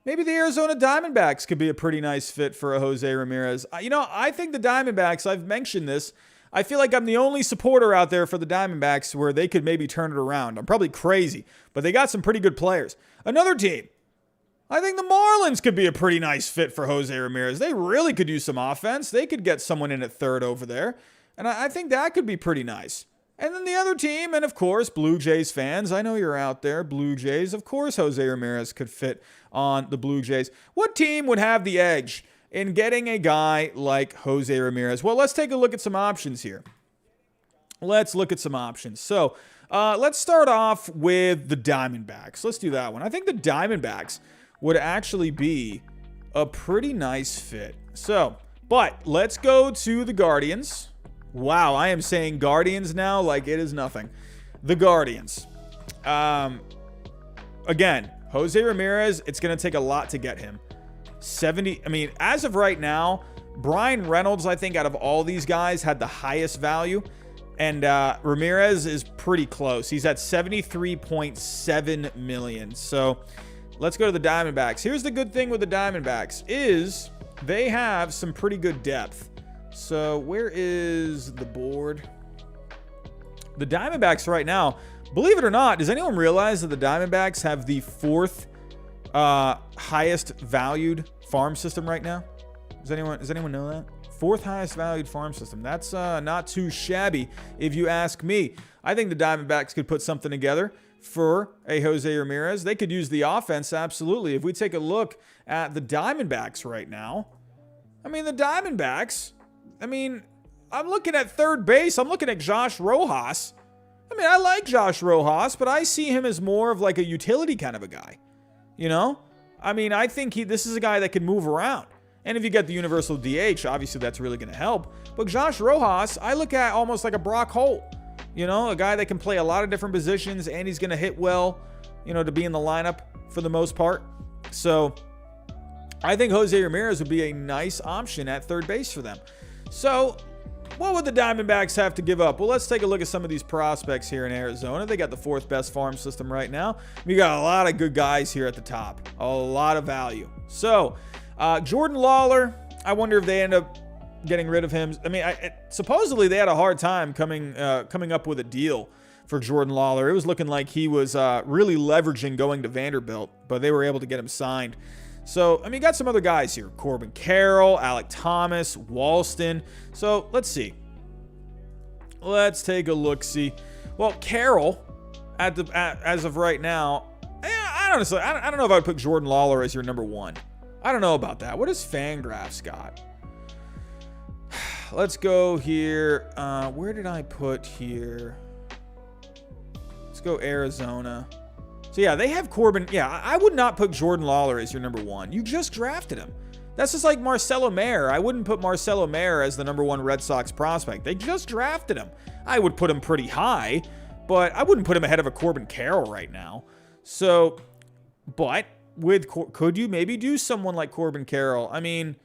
maybe the Arizona Diamondbacks could be a pretty nice fit for a Jose Ramirez. I think the Diamondbacks, I've mentioned this, I feel like I'm the only supporter out there for the Diamondbacks where they could maybe turn it around. I'm probably crazy, but they got some pretty good players. Another team, I think the Marlins could be a pretty nice fit for Jose Ramirez. They really could use some offense. They could get someone in at third over there. And I think that could be pretty nice. And then the other team, and of course, Blue Jays fans. I know you're out there, Blue Jays. Of course, Jose Ramirez could fit on the Blue Jays. What team would have the edge in getting a guy like Jose Ramirez? Well, let's take a look at some options here. Let's look at some options. So let's start off with the Diamondbacks. Let's do that one. I think the Diamondbacks would actually be a pretty nice fit. So, but let's go to the Guardians. Wow, I am saying Guardians now like it is nothing. The Guardians. Again, Jose Ramirez, it's going to take a lot to get him. As of right now, Brian Reynolds, I think, out of all these guys, had the highest value. And Ramirez is pretty close. He's at $73.7 million. So let's go to the Diamondbacks. Here's the good thing with the Diamondbacks is they have some pretty good depth. So where is the board? The Diamondbacks right now, believe it or not, does anyone realize that the Diamondbacks have the 4th highest valued farm system right now? Does anyone know that? 4th highest valued farm system. That's not too shabby if you ask me. I think the Diamondbacks could put something together for a Jose Ramirez. They could use the offense, absolutely. If we take a look at the Diamondbacks right now, the Diamondbacks, I'm looking at third base. I'm looking at Josh Rojas. I like Josh Rojas, but I see him as more of like a utility kind of a guy. I think this is a guy that can move around. And if you get the universal DH, obviously that's really going to help. But Josh Rojas, I look at almost like a Brock Holt. A guy that can play a lot of different positions and he's going to hit well, to be in the lineup for the most part. So I think Jose Ramirez would be a nice option at third base for them. So what would the Diamondbacks have to give up? Well, let's take a look at some of these prospects here in Arizona. They got the 4th best farm system right now. We got a lot of good guys here at the top. A lot of value. So Jordan Lawler, I wonder if they end up getting rid of him. Supposedly they had a hard time coming up with a deal for Jordan Lawler. It was looking like he was really leveraging going to Vanderbilt, but they were able to get him signed. So, you got some other guys here. Corbin Carroll, Alec Thomas, Walston. So, let's see. let's take a look-see. Well, Carroll, as of right now, I don't know if I would put Jordan Lawler as your number one. I don't know about that. What does Fangraphs got? Let's go here. Where did I put here? Let's go Arizona. So, yeah, they have Corbin. Yeah, I would not put Jordan Lawler as your number one. You just drafted him. That's just like Marcelo Mayer. I wouldn't put Marcelo Mayer as the number one Red Sox prospect. They just drafted him. I would put him pretty high, but I wouldn't put him ahead of a Corbin Carroll right now. So, but could you maybe do someone like Corbin Carroll? I mean,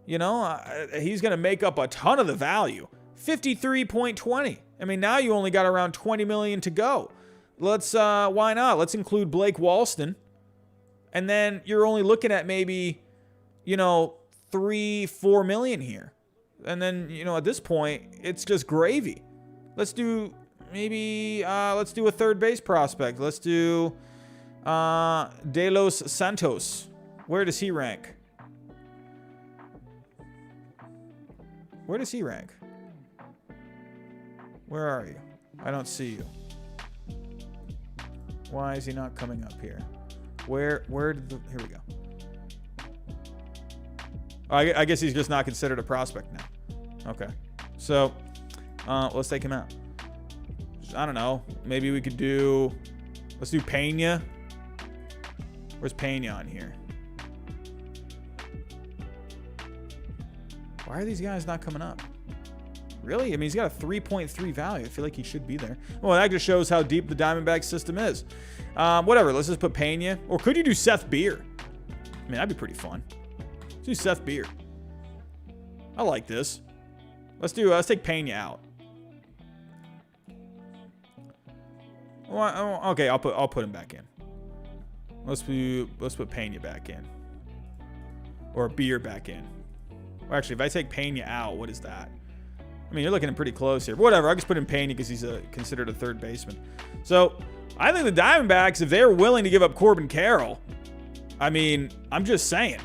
you know, he's going to make up a ton of the value. 53.20. I mean, now you only got around 20 million to go. Why not? Let's include Blake Walston. And then you're only looking at maybe, you know, 3-4 million here. And then, you know, at this point, it's just gravy. Let's do a third base prospect. Let's do De Los Santos. Where does he rank? Where does he rank? Where are you? I don't see you. Why is he not coming up here? Here we go. I guess he's just not considered a prospect now. Okay. So, let's take him out. I don't know. Maybe we could let's do Pena. Where's Pena on here? Why are these guys not coming up? Really? I mean, he's got a 3.3 value. I feel like he should be there. Well, that just shows how deep the Diamondbacks system is. Whatever. Let's just put Pena. Or could you do Seth Beer? I mean, that'd be pretty fun. Let's do Seth Beer. I like this. Let's take Pena out. Well, okay, I'll put him back in. Let's put Pena back in. Or Beer back in. Well, actually, if I take Pena out, what is that? I mean, you're looking pretty close here. But whatever, I'll just put in Pena because he's considered a third baseman. So, I think the Diamondbacks, if they're willing to give up Corbin Carroll, I mean, I'm just saying,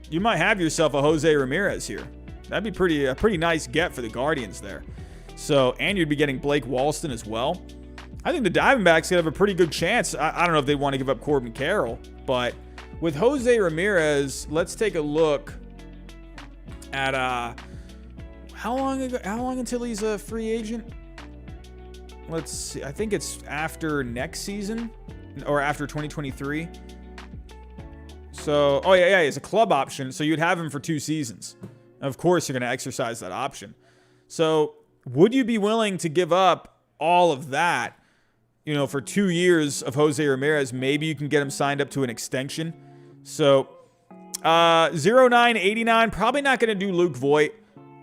you might have yourself a Jose Ramirez here. That'd be a pretty nice get for the Guardians there. So, and you'd be getting Blake Walston as well. I think the Diamondbacks could have a pretty good chance. I don't know if they want to give up Corbin Carroll, but with Jose Ramirez, let's take a look at how long until he's a free agent? Let's see. I think it's after next season or after 2023. So, yeah, it's a club option. So you'd have him for 2 seasons. Of course, you're going to exercise that option. So would you be willing to give up all of that, you know, for 2 years of Jose Ramirez? Maybe you can get him signed up to an extension. So 0989, probably not going to do Luke Voit.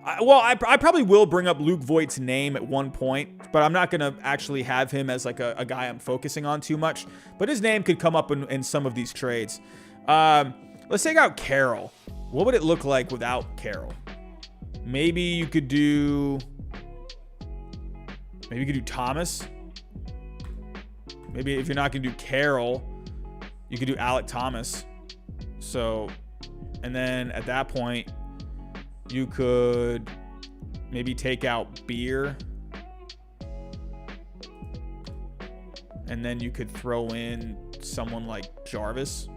I probably will bring up Luke Voigt's name at one point, but I'm not going to actually have him as like a guy I'm focusing on too much. But his name could come up in some of these trades. Let's take out Carroll. What would it look like without Carroll? Maybe you could do Thomas. Maybe if you're not going to do Carroll, you could do Alec Thomas. So, and then at that point, you could maybe take out Beer. And then you could throw in someone like Jarvis.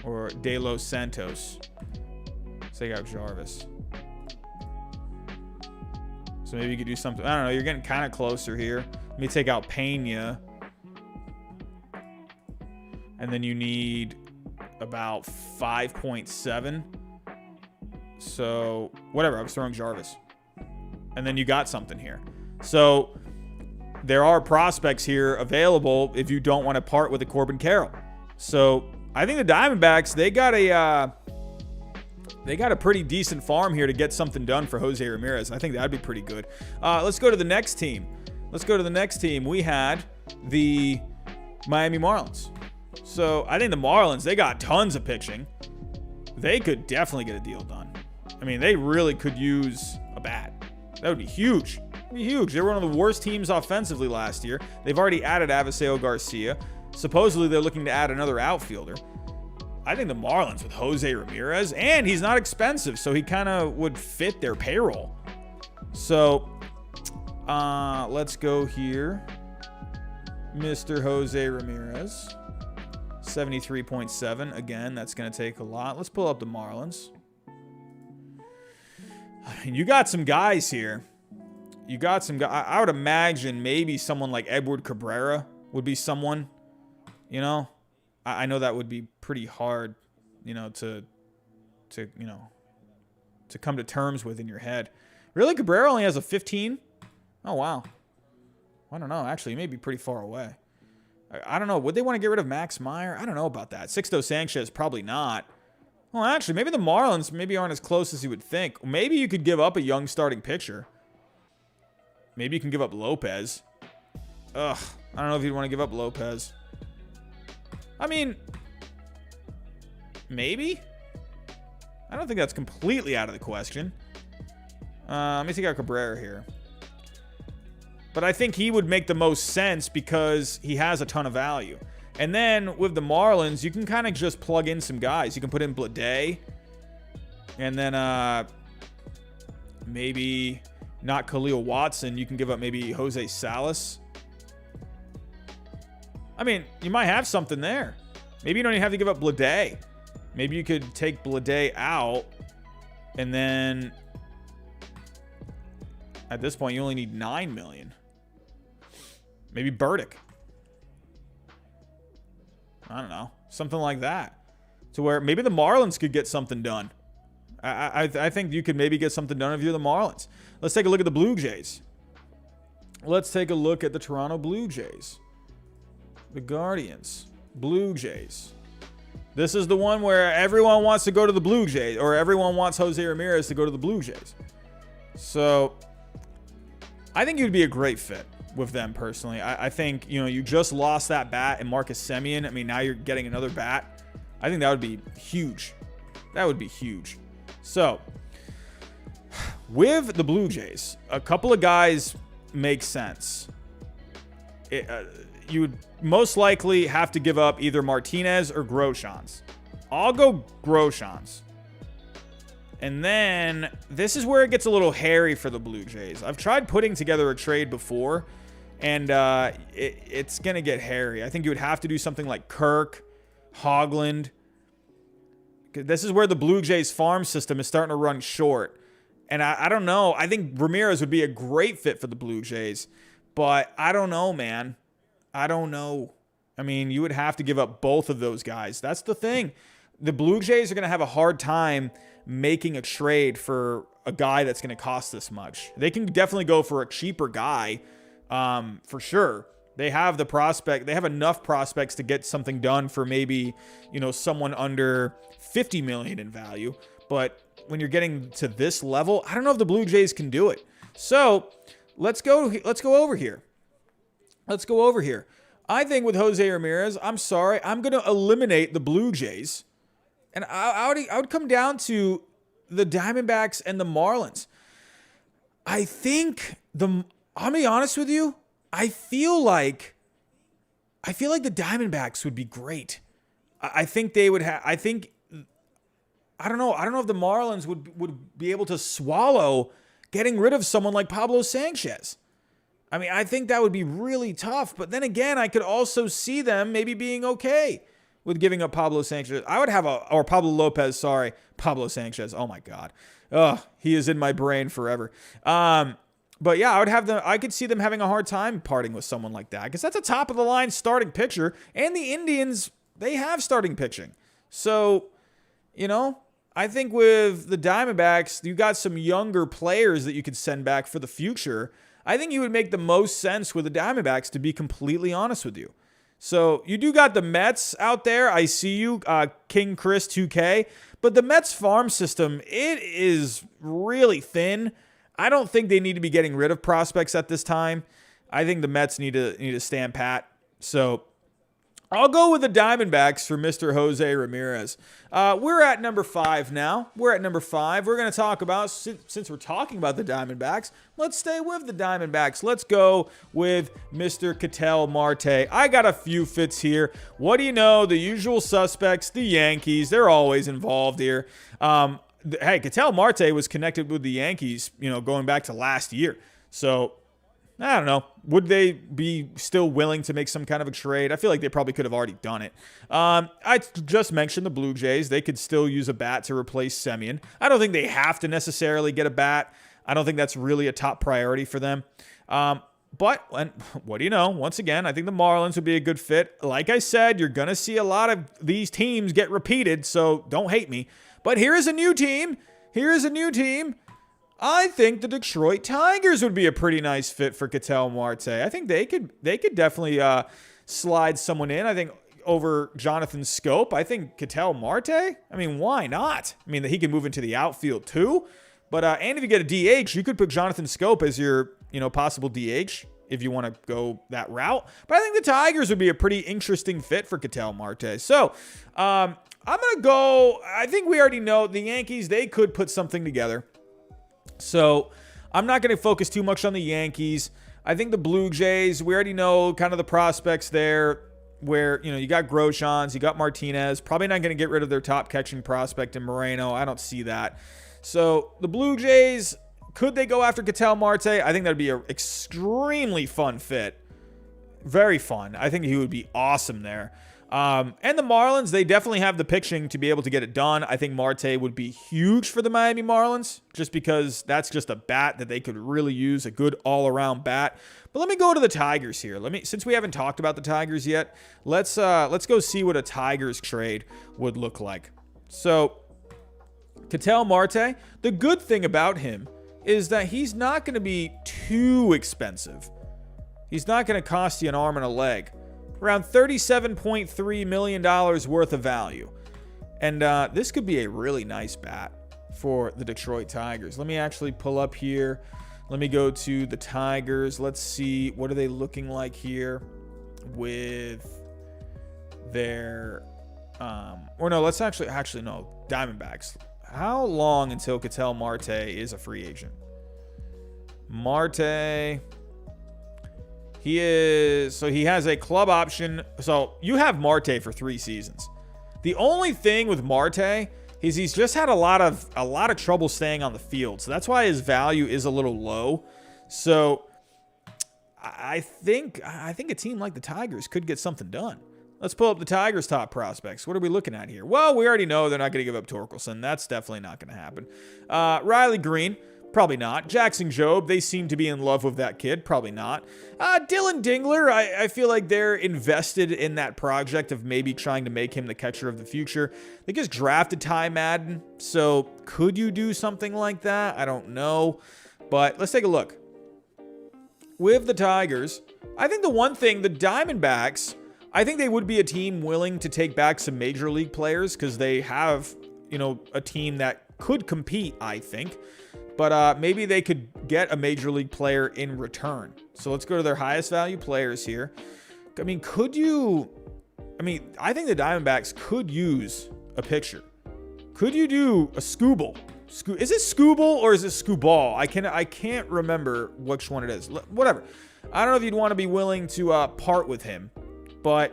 Or De Los Santos. Let's take out Jarvis. So maybe you could do something. I don't know. You're getting kind of closer here. Let me take out Pena. And then you need about 5.7. So whatever. I was throwing Jarvis. And then you got something here. So there are prospects here available if you don't want to part with a Corbin Carroll. So I think the Diamondbacks, they got a pretty decent farm here to get something done for Jose Ramirez. I think that'd be pretty good. Let's go to the next team. We had the Miami Marlins. So I think the Marlins, they got tons of pitching. They could definitely get a deal done. I mean, they really could use a bat. That would be huge. They were one of the worst teams offensively last year. They've already added Aviseo Garcia. Supposedly, they're looking to add another outfielder. I think the Marlins with Jose Ramirez, and he's not expensive, so he kind of would fit their payroll. So let's go here. Mr. Jose Ramirez, 73.7. Again, that's going to take a lot. Let's pull up the Marlins. You got some guys here. You got some guys. I would imagine maybe someone like Edward Cabrera would be someone, you know. I know that would be pretty hard, you know, to come to terms with in your head. Really? Cabrera only has a 15? Oh, wow. I don't know. Actually, he may be pretty far away. I don't know. Would they want to get rid of Max Meyer? I don't know about that. Sixto Sanchez, probably not. Well, actually, maybe the Marlins maybe aren't as close as you would think. Maybe you could give up a young starting pitcher. Maybe you can give up Lopez. Ugh. I don't know if you'd want to give up Lopez. I mean, maybe. I don't think that's completely out of the question. Let me take out Cabrera here. But I think he would make the most sense because he has a ton of value. And then with the Marlins, you can kind of just plug in some guys. You can put in Blade. And then maybe not Khalil Watson. You can give up maybe Jose Salas. I mean, you might have something there. Maybe you don't even have to give up Blade. Maybe you could take Blade out. And then at this point, you only need $9 million. Maybe Burdick. I don't know. Something like that. To where maybe the Marlins could get something done. I think you could maybe get something done if you're the Marlins. Let's take a look at the Blue Jays. Let's take a look at the Toronto Blue Jays. The Guardians. Blue Jays. This is the one where everyone wants to go to the Blue Jays. Or everyone wants Jose Ramirez to go to the Blue Jays. So, I think you'd be a great fit with them personally. I think, you know, you just lost that bat and Marcus Semien. I mean, now you're getting another bat. I think that would be huge. That would be huge. So, with the Blue Jays, a couple of guys make sense. You would most likely have to give up either Martinez or Groshans. I'll go Groshans. And then this is where it gets a little hairy for the Blue Jays. I've tried putting together a trade before, and it's going to get hairy. I think you would have to do something like Kirk, Hoagland. This is where the Blue Jays farm system is starting to run short. And I don't know. I think Ramirez would be a great fit for the Blue Jays. But I don't know, man. I don't know. I mean, you would have to give up both of those guys. That's the thing. The Blue Jays are going to have a hard time making a trade for a guy that's going to cost this much. They can definitely go for a cheaper guy, for sure. They have the prospect. They have enough prospects to get something done for maybe, you know, someone under $50 million in value. But when you're getting to this level, I don't know if the Blue Jays can do it. So let's go over here. Let's go over here. I think with Jose Ramirez, I'm sorry, I'm going to eliminate the Blue Jays. And I would come down to the Diamondbacks and the Marlins. I'll be honest with you, I feel like the Diamondbacks would be great. I think they would have. I don't know if the Marlins would be able to swallow getting rid of someone like Pablo Sanchez. I mean, I think that would be really tough. But then again, I could also see them maybe being okay with giving up Pablo Sanchez. I would have Pablo Lopez, sorry. Pablo Sanchez. Oh my God. He is in my brain forever. But yeah, I could see them having a hard time parting with someone like that. Because that's a top of the line starting pitcher. And the Indians, they have starting pitching. So, you know, I think with the Diamondbacks, you got some younger players that you could send back for the future. I think you would make the most sense with the Diamondbacks, to be completely honest with you. So you do got the Mets out there. I see you, King Chris 2K. But the Mets farm system, it is really thin. I don't think they need to be getting rid of prospects at this time. I think the Mets need to stand pat. So I'll go with the Diamondbacks for Mr. Jose Ramirez. We're at number 5 now. We're going to talk about, since we're talking about the Diamondbacks, let's stay with the Diamondbacks. Let's go with Mr. Ketel Marte. I got a few fits here. What do you know? The usual suspects, the Yankees, they're always involved here. Hey, Ketel Marte was connected with the Yankees, going back to last year. So, I don't know. Would they be still willing to make some kind of a trade? I feel like they probably could have already done it. I just mentioned the Blue Jays. They could still use a bat to replace Semien. I don't think they have to necessarily get a bat. I don't think that's really a top priority for them. But what do you know? Once again, I think the Marlins would be a good fit. Like I said, you're going to see a lot of these teams get repeated, so don't hate me. But here is a new team. I think the Detroit Tigers would be a pretty nice fit for Ketel Marte. I think they could definitely slide someone in. I think over Jonathan Scope. I think Ketel Marte. I mean, why not? I mean, he can move into the outfield too. But and if you get a DH, you could put Jonathan Scope as your possible DH if you want to go that route. But I think the Tigers would be a pretty interesting fit for Ketel Marte. So I'm gonna go. I think we already know the Yankees. They could put something together. So I'm not going to focus too much on the Yankees. I think the Blue Jays, we already know kind of the prospects there where, you got Groshans, you got Martinez. Probably not going to get rid of their top catching prospect in Moreno. I don't see that. So the Blue Jays, could they go after Ketel Marte? I think that would be an extremely fun fit. Very fun. I think he would be awesome there. And the Marlins, they definitely have the pitching to be able to get it done. I think Marte would be huge for the Miami Marlins just because that's just a bat that they could really use, a good all-around bat. But let me go to the Tigers here. Since we haven't talked about the Tigers yet, let's go see what a Tigers trade would look like. So, Ketel Marte, the good thing about him is that he's not going to be too expensive. He's not going to cost you an arm and a leg. Around $37.3 million worth of value. And this could be a really nice bat for the Detroit Tigers. Let me actually pull up here. Let me go to the Tigers. Let's see, what are they looking like here with their... let's actually no, Diamondbacks. How long until Ketel Marte is a free agent? Marte... He has a club option. So you have Marte for 3 seasons. The only thing with Marte is he's just had a lot of trouble staying on the field. So that's why his value is a little low. So I think a team like the Tigers could get something done. Let's pull up the Tigers' top prospects. What are we looking at here? Well, we already know they're not going to give up Torkelson. That's definitely not going to happen. Riley Green. Probably not. Jackson Jobe, they seem to be in love with that kid. Probably not. Dylan Dingler, I feel like they're invested in that project of maybe trying to make him the catcher of the future. They just drafted Ty Madden, so could you do something like that? I don't know. But let's take a look. With the Tigers, I think the one thing, the Diamondbacks, I think they would be a team willing to take back some major league players because they have, a team that could compete, I think. But maybe they could get a major league player in return. So let's go to their highest value players here. I mean, I think the Diamondbacks could use a pitcher. Could you do a Skubal? Is it Skubal or is it Skubal? I can't remember which one it is. Whatever. I don't know if you'd want to be willing to part with him. But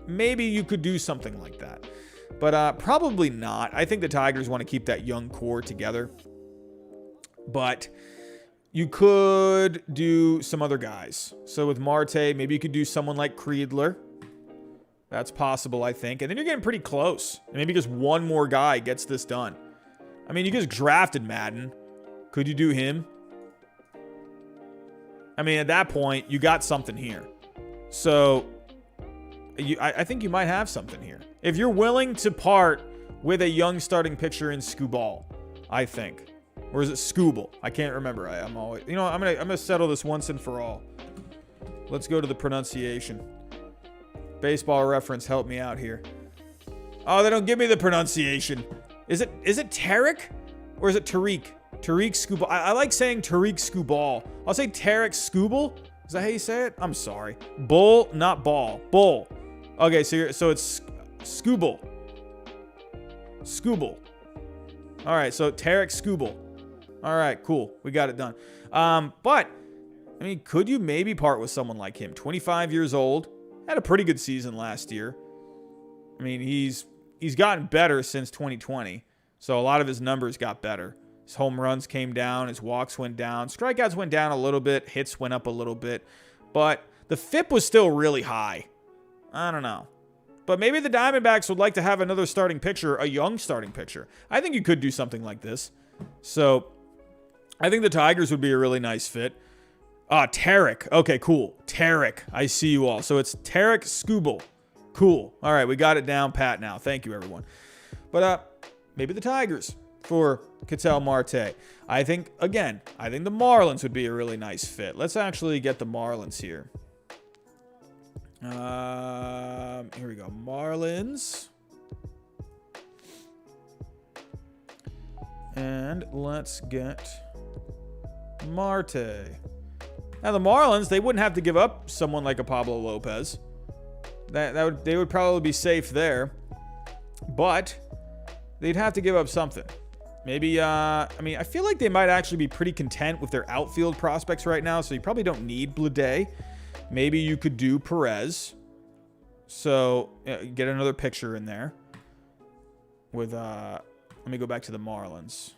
maybe you could do something like that. But probably not. I think the Tigers want to keep that young core together. But you could do some other guys. So with Marte, maybe you could do someone like Creedler. That's possible, I think. And then you're getting pretty close. And maybe just one more guy gets this done. I mean, you just drafted Madden. Could you do him? I mean, at that point, you got something here. So I think you might have something here. If you're willing to part with a young starting pitcher in Skubal, I think. Or is it Skubal? I can't remember. I'm always, I'm gonna settle this once and for all. Let's go to the pronunciation. Baseball Reference, help me out here. Oh, they don't give me the pronunciation. Is it Tarek or is it Tariq? Tariq Skubal. I like saying Tariq Skubal. I'll say Tarek Skubal. Is that how you say it? I'm sorry. Bull, not ball. Bull. Okay, so it's Skubal. All right, so Tarek Skubal. All right, cool. We got it done. But, I mean, could you maybe part with someone like him? 25 years old. Had a pretty good season last year. I mean, he's gotten better since 2020. So a lot of his numbers got better. His home runs came down. His walks went down. Strikeouts went down a little bit. Hits went up a little bit. But the FIP was still really high. I don't know. But maybe the Diamondbacks would like to have another starting pitcher, a young starting pitcher. I think you could do something like this. So I think the Tigers would be a really nice fit. Tarek. Okay, cool. Tarek. I see you all. So it's Tarek Skubal. Cool. All right, we got it down pat now. Thank you, everyone. But maybe the Tigers for Ketel Marte. I think the Marlins would be a really nice fit. Let's actually get the Marlins here. Here we go. Marlins. And let's get Marte. Now the Marlins, they wouldn't have to give up someone like a Pablo Lopez. They would probably be safe there. But they'd have to give up something. Maybe, I feel like they might actually be pretty content with their outfield prospects right now, so you probably don't need Bleday. Maybe you could do Perez. So, get another picture in there. With, let me go back to the Marlins.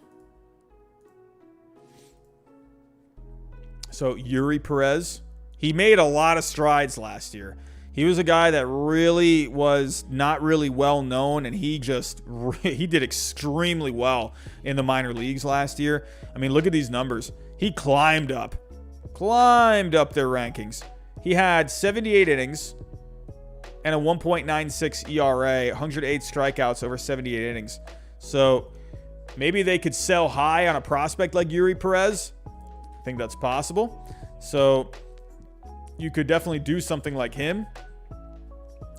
So, Yuri Perez. He made a lot of strides last year. He was a guy that really was not really well known, and he did extremely well in the minor leagues last year. I mean, look at these numbers. He climbed up their rankings. He had 78 innings and a 1.96 ERA, 108 strikeouts over 78 innings. So maybe they could sell high on a prospect like Yuri Perez. I think that's possible. So you could definitely do something like him.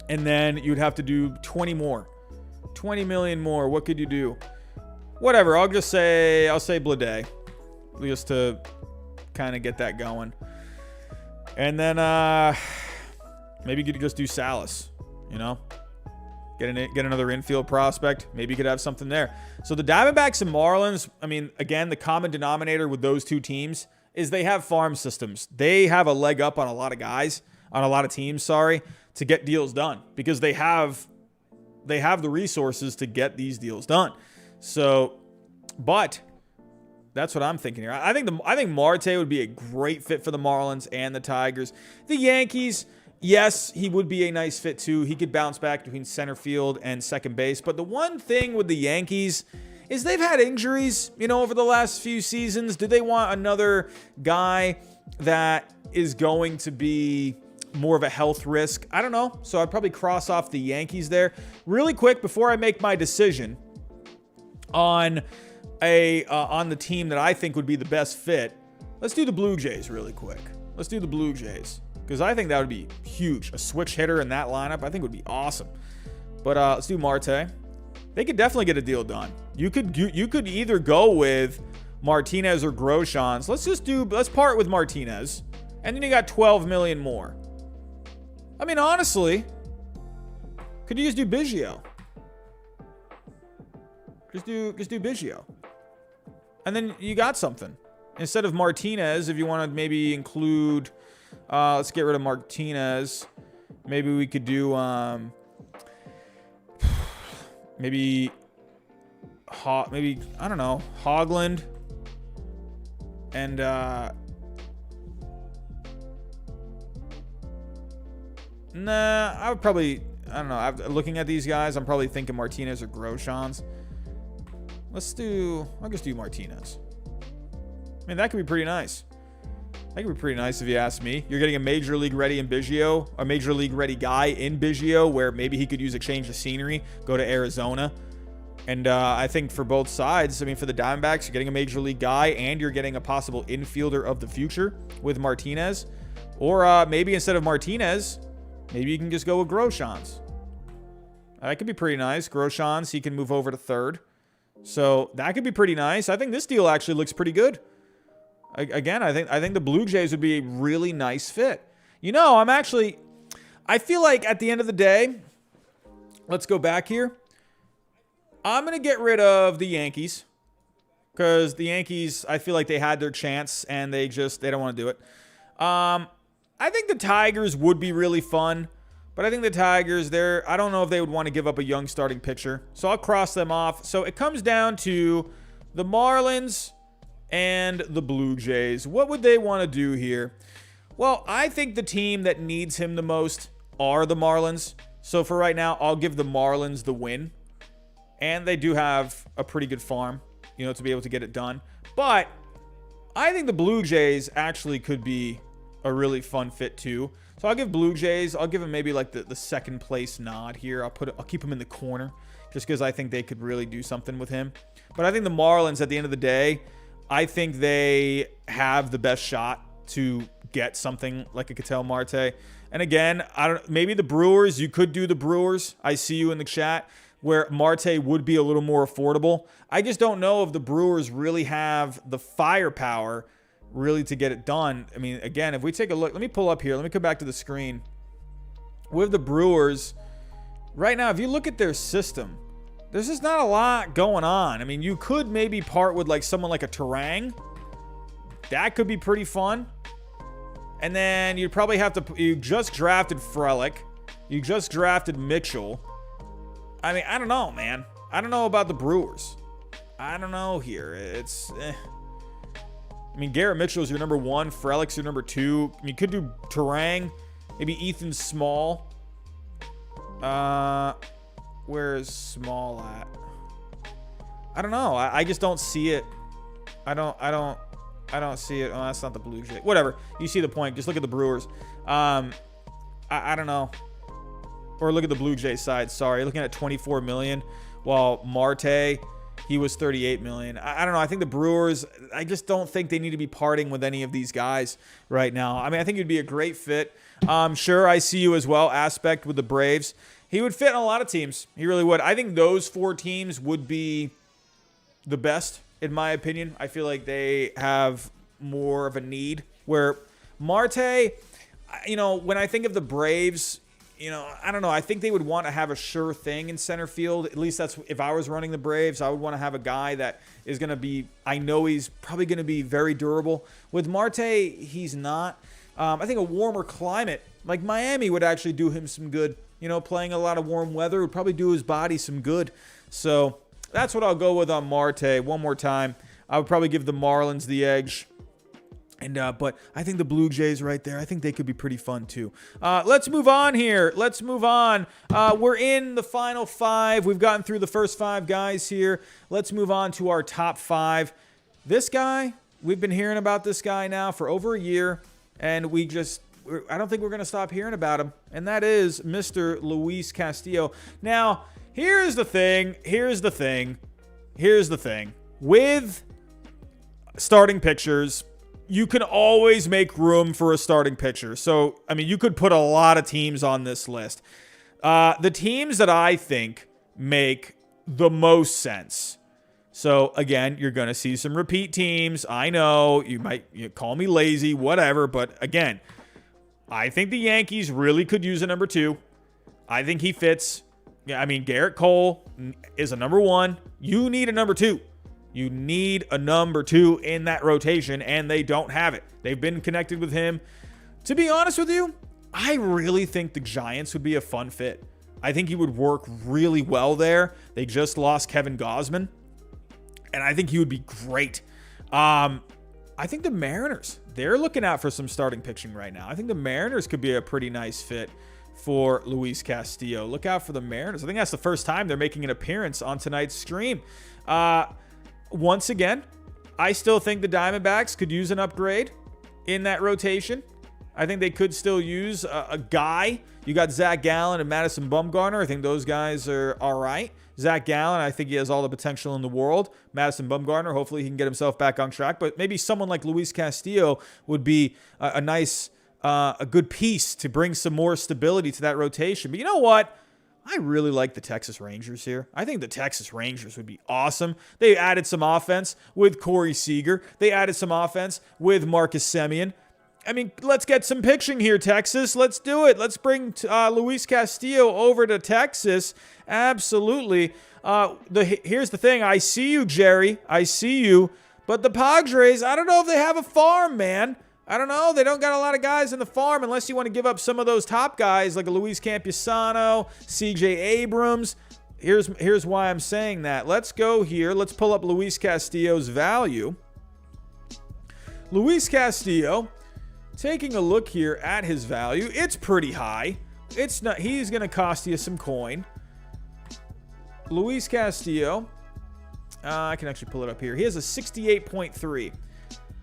And then you'd have to do 20 million more. What could you do? Whatever. I'll say Bleday, just to kind of get that going. And then maybe you could just do Salas, get another infield prospect. Maybe you could have something there. So the Diamondbacks and Marlins, I mean, again, the common denominator with those two teams is they have farm systems. They have a leg up on a lot of teams, to get deals done, because they have the resources to get these deals done. So, but that's what I'm thinking here. I think Marte would be a great fit for the Marlins and the Tigers. The Yankees, yes, he would be a nice fit too. He could bounce back between center field and second base. But the one thing with the Yankees is they've had injuries, over the last few seasons. Do they want another guy that is going to be more of a health risk? I don't know. So I'd probably cross off the Yankees there. Really quick, before I make my decision on the team that I think would be the best fit, let's do the Blue Jays really quick. Let's do the Blue Jays, because I think that would be huge. A switch hitter in that lineup, I think would be awesome. But let's do Marte. They could definitely get a deal done. You could either go with Martinez or Groshans. Let's part with Martinez, and then you got 12 million more. I mean, honestly, could you just do Biggio? Just do Biggio. And then you got something. Instead of Martinez, if you want to maybe include, let's get rid of Martinez. Maybe we could do, maybe, I don't know, Hoagland. And, I would probably, I don't know. Looking at these guys, I'm probably thinking Martinez or Groshans. I'll just do Martinez. I mean, that could be pretty nice. That could be pretty nice if you ask me. You're getting a major league ready in Biggio, a major league ready guy in Biggio, where maybe he could use a change of scenery, go to Arizona. And I think for both sides, for the Diamondbacks, you're getting a major league guy and you're getting a possible infielder of the future with Martinez. Or maybe instead of Martinez, maybe you can just go with Groshans. That could be pretty nice. Groshans, he can move over to third. So that could be pretty nice. I think this deal actually looks pretty good. Again, I think the Blue Jays would be a really nice fit. I feel like at the end of the day, let's go back here. I'm going to get rid of the Yankees because the Yankees, I feel like they had their chance and they don't want to do it. I think the Tigers would be really fun, but I think the Tigers, I don't know if they would want to give up a young starting pitcher. So I'll cross them off. So it comes down to the Marlins and the Blue Jays. What would they want to do here? Well, I think the team that needs him the most are the Marlins. So for right now, I'll give the Marlins the win. And they do have a pretty good farm, to be able to get it done. But I think the Blue Jays actually could be a really fun fit too. So I'll give Blue Jays, I'll give them maybe like the second place nod here. I'll keep him in the corner just because I think they could really do something with him. But I think the Marlins, at the end of the day, I think they have the best shot to get something like a Ketel Marte. And again, maybe the Brewers, you could do the Brewers. I see you in the chat, where Marte would be a little more affordable. I just don't know if the Brewers really have the firepower really to get it done. I mean, again, if we take a look, let me pull up here. Let me come back to the screen. With the Brewers, right now, if you look at their system, there's just not a lot going on. I mean, you could maybe part with like someone like a Turang. That could be pretty fun. And then you'd probably have to, you just drafted Frelick. You just drafted Mitchell. I mean, I don't know, man. I don't know about the Brewers. I don't know here. I mean, Garrett Mitchell is your number 1. Frelick's your number 2. I mean, you could do Turang. Maybe Ethan Small. Where is Small at? I don't know. I just don't see it. I don't see it. Oh, that's not the Blue Jays. Whatever. You see the point. Just look at the Brewers. I don't know. Or look at the Blue Jays side. Sorry. Looking at 24 million. While Marte, he was 38 million. I don't know. I think the Brewers, I just don't think they need to be parting with any of these guys right now. I mean, I think it'd be a great fit. Sure, I see you as well. Aspect with the Braves. He would fit in a lot of teams. He really would. I think those 4 teams would be the best, in my opinion. I feel like they have more of a need. Where Marte, when I think of the Braves, I don't know. I think they would want to have a sure thing in center field. At least that's if I was running the Braves. I would want to have a guy that is going to be, I know he's probably going to be very durable. With Marte, he's not. I think a warmer climate like Miami would actually do him some good. Playing a lot of warm weather would probably do his body some good. So that's what I'll go with on Marte. One more time, I would probably give the Marlins the edge. But I think the Blue Jays right there, I think they could be pretty fun too. Let's move on here. Let's move on. We're in the final 5. We've gotten through the first 5 guys here. Let's move on to our top 5. This guy, we've been hearing about this guy now for over a year, and I don't think we're going to stop hearing about him, and that is Mr. Luis Castillo. Now, here's the thing. With starting pitchers, you can always make room for a starting pitcher. So, I mean, you could put a lot of teams on this list. The teams that I think make the most sense. So, again, you're going to see some repeat teams. I know you might call me lazy, whatever. But, again, I think the Yankees really could use a number 2. I think he fits. Yeah, I mean, Garrett Cole is a number 1. You need a number 2. You need a number 2 in that rotation, and they don't have it. They've been connected with him. To be honest with you, I really think the Giants would be a fun fit. I think he would work really well there. They just lost Kevin Gausman, and I think he would be great. I think the Mariners, they're looking out for some starting pitching right now. I think the Mariners could be a pretty nice fit for Luis Castillo. Look out for the Mariners. I think that's the first time they're making an appearance on tonight's stream. Once again, I still think the Diamondbacks could use an upgrade in that rotation. I think they could still use a guy. You got Zach Gallen and Madison Bumgarner. I think those guys are all right. Zach Gallen, I think he has all the potential in the world. Madison Bumgarner, hopefully he can get himself back on track. But maybe someone like Luis Castillo would be a nice, a good piece to bring some more stability to that rotation. But you know what? I really like the Texas Rangers here. I think the Texas Rangers would be awesome. They added some offense with Corey Seager. They added some offense with Marcus Semien. I mean, let's get some pitching here, Texas. Let's do it. Let's bring Luis Castillo over to Texas. Absolutely. Here's the thing. I see you, Jerry. I see you. But the Padres, I don't know if they have a farm, man. I don't know. They don't got a lot of guys in the farm unless you want to give up some of those top guys like a Luis Campusano, C.J. Abrams. Here's why I'm saying that. Let's go here. Let's pull up Luis Castillo's value. Luis Castillo, taking a look here at his value, it's pretty high. It's not. He's going to cost you some coin. Luis Castillo, I can actually pull it up here. He has a 68.3.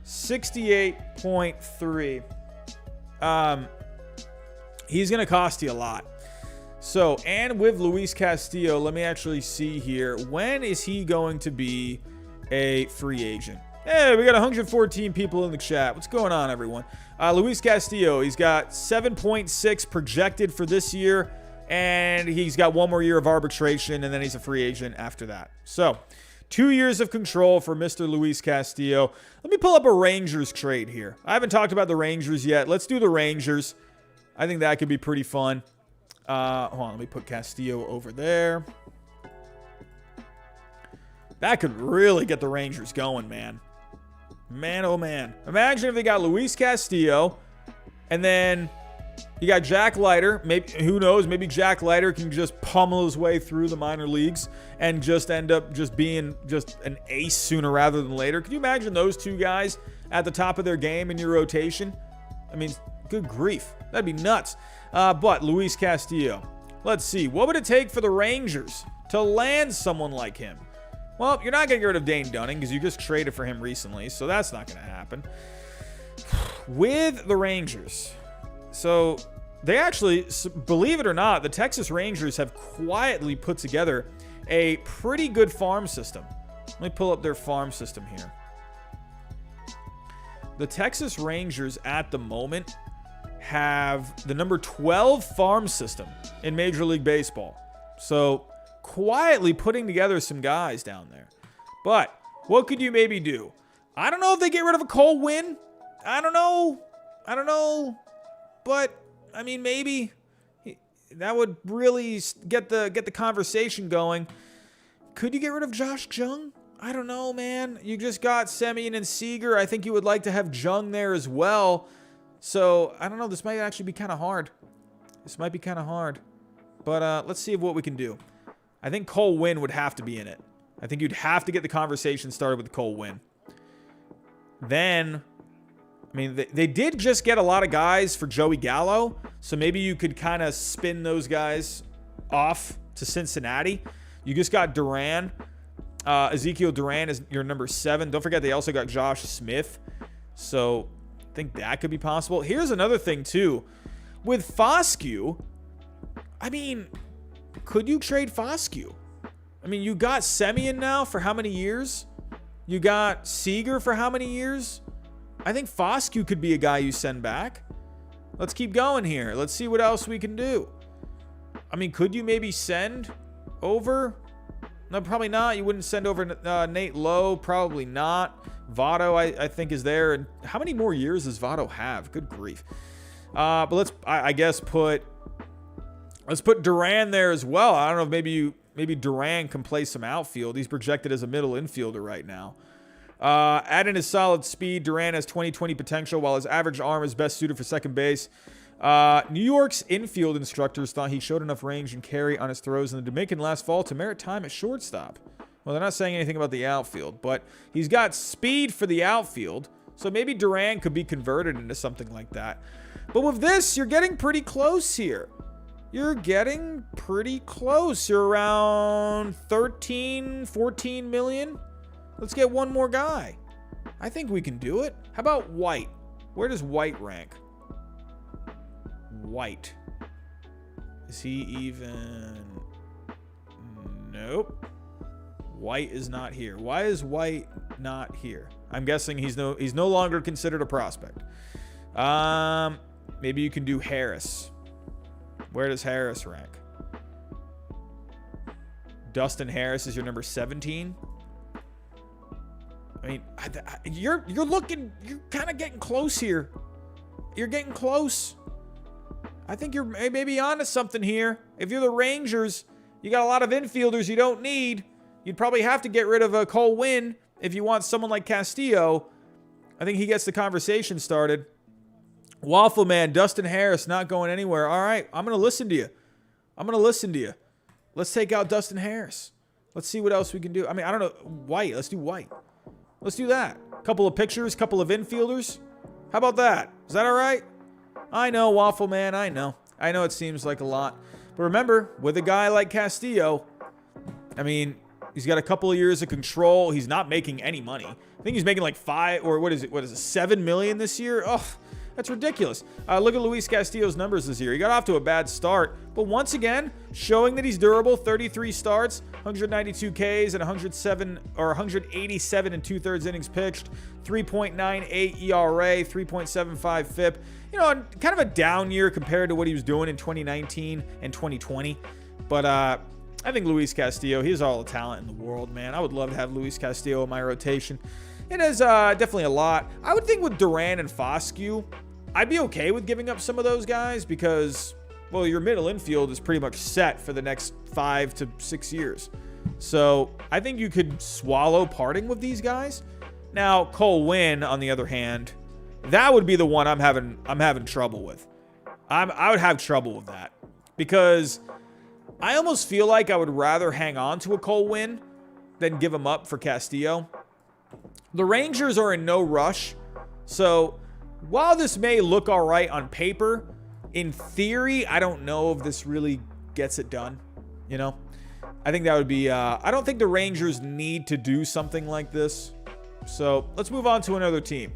68.3. He's going to cost you a lot. So, and with Luis Castillo, let me actually see here. When is he going to be a free agent? Hey, we got 114 people in the chat. What's going on, everyone? Luis Castillo, he's got 7.6 projected for this year, and he's got one more year of arbitration, and then he's a free agent after that. So, 2 years of control for Mr. Luis Castillo. Let me pull up a Rangers trade here. I haven't talked about the Rangers yet. Let's do the Rangers. I think that could be pretty fun. Hold on, let me put Castillo over there. That could really get the Rangers going, man. Man, oh man. Imagine if they got Luis Castillo, and then you got Jack Leiter. Maybe, who knows, maybe Jack Leiter can just pummel his way through the minor leagues and just end up just being just an ace sooner rather than later. Could you imagine those two guys at the top of their game in your rotation? I mean, good grief. That'd be nuts. But Luis Castillo, let's see. What would it take for the Rangers to land someone like him? Well, you're not going to get rid of Dane Dunning because you just traded for him recently, so that's not going to happen. With the Rangers, so they actually, believe it or not, the Texas Rangers have quietly put together a pretty good farm system. Let me pull up their farm system here. The Texas Rangers at the moment have the number 12 farm system in Major League Baseball. So quietly putting together some guys down there. But what could you maybe do? I don't know if they get rid of a Cole Winn. I don't know. But I mean, maybe that would really get the conversation going. Could you get rid of Josh Jung? I don't know, man. You just got Semien and Seager. I think you would like to have Jung there as well. So I don't know. This might actually be kind of hard. But let's see what we can do. I think Cole Winn would have to be in it. I think you'd have to get the conversation started with Cole Winn. Then, I mean, they did just get a lot of guys for Joey Gallo. So maybe you could kind of spin those guys off to Cincinnati. You just got Duran. Ezekiel Duran is your number 7. Don't forget they also got Josh Smith. So I think that could be possible. Here's another thing, too. With Foscue, I mean, could you trade Foscue? I mean, you got Semien now for how many years? You got Seager for how many years? I think Foscue could be a guy you send back. Let's keep going here. Let's see what else we can do. I mean, could you maybe send over? No, probably not. You wouldn't send over Nate Lowe. Probably not. Votto, I think, is there. And how many more years does Votto have? Good grief. But let's put Duran there as well. I don't know if maybe Duran can play some outfield. He's projected as a middle infielder right now. Add in his solid speed. Duran has 20-20 potential, while his average arm is best suited for second base. New York's infield instructors thought he showed enough range and carry on his throws in the Dominican last fall to merit time at shortstop. Well, they're not saying anything about the outfield, but he's got speed for the outfield, so maybe Duran could be converted into something like that. But with this, you're getting pretty close here. You're getting pretty close. You're around 13, 14 million. Let's get one more guy. I think we can do it. How about White? Where does White rank? White. Is he even... Nope. White is not here. Why is White not here? I'm guessing he's no longer considered a prospect. Maybe you can do Harris. Where does Harris rank? Dustin Harris is your number 17. I mean, you're kind of getting close here. you're getting close. I think you're maybe onto something here. If you're the Rangers, you got a lot of infielders you don't need. You'd probably have to get rid of a Cole Winn if you want someone like Castillo. I think he gets the conversation started. Waffle Man, Dustin Harris not going anywhere. All right, I'm going to listen to you. Let's take out Dustin Harris. Let's see what else we can do. I mean, I don't know. White. Let's do White. Let's do that. Couple of pitchers, couple of infielders. How about that? Is that all right? I know, Waffle Man. I know it seems like a lot. But remember, with a guy like Castillo, I mean, he's got a couple of years of control. He's not making any money. I think he's making like $7 million this year? Oh, that's ridiculous. Look at Luis Castillo's numbers this year. He got off to a bad start, but once again, showing that he's durable. 33 starts, 192 Ks, and 187 and 2/3 innings pitched, 3.98 ERA, 3.75 FIP. You know, kind of a down year compared to what he was doing in 2019 and 2020. But I think Luis Castillo, he has all the talent in the world, man. I would love to have Luis Castillo in my rotation. It is definitely a lot. I would think with Duran and Foscue, I'd be okay with giving up some of those guys because, well, your middle infield is pretty much set for the next 5 to 6 years. So I think you could swallow parting with these guys. Now, Cole Winn, on the other hand, that would be the one I'm having trouble with. I would have trouble with that because I almost feel like I would rather hang on to a Cole Winn than give him up for Castillo. The Rangers are in no rush, so while this may look all right on paper, in theory, I don't know if this really gets it done. You know, I think that would be. I don't think the Rangers need to do something like this. So let's move on to another team.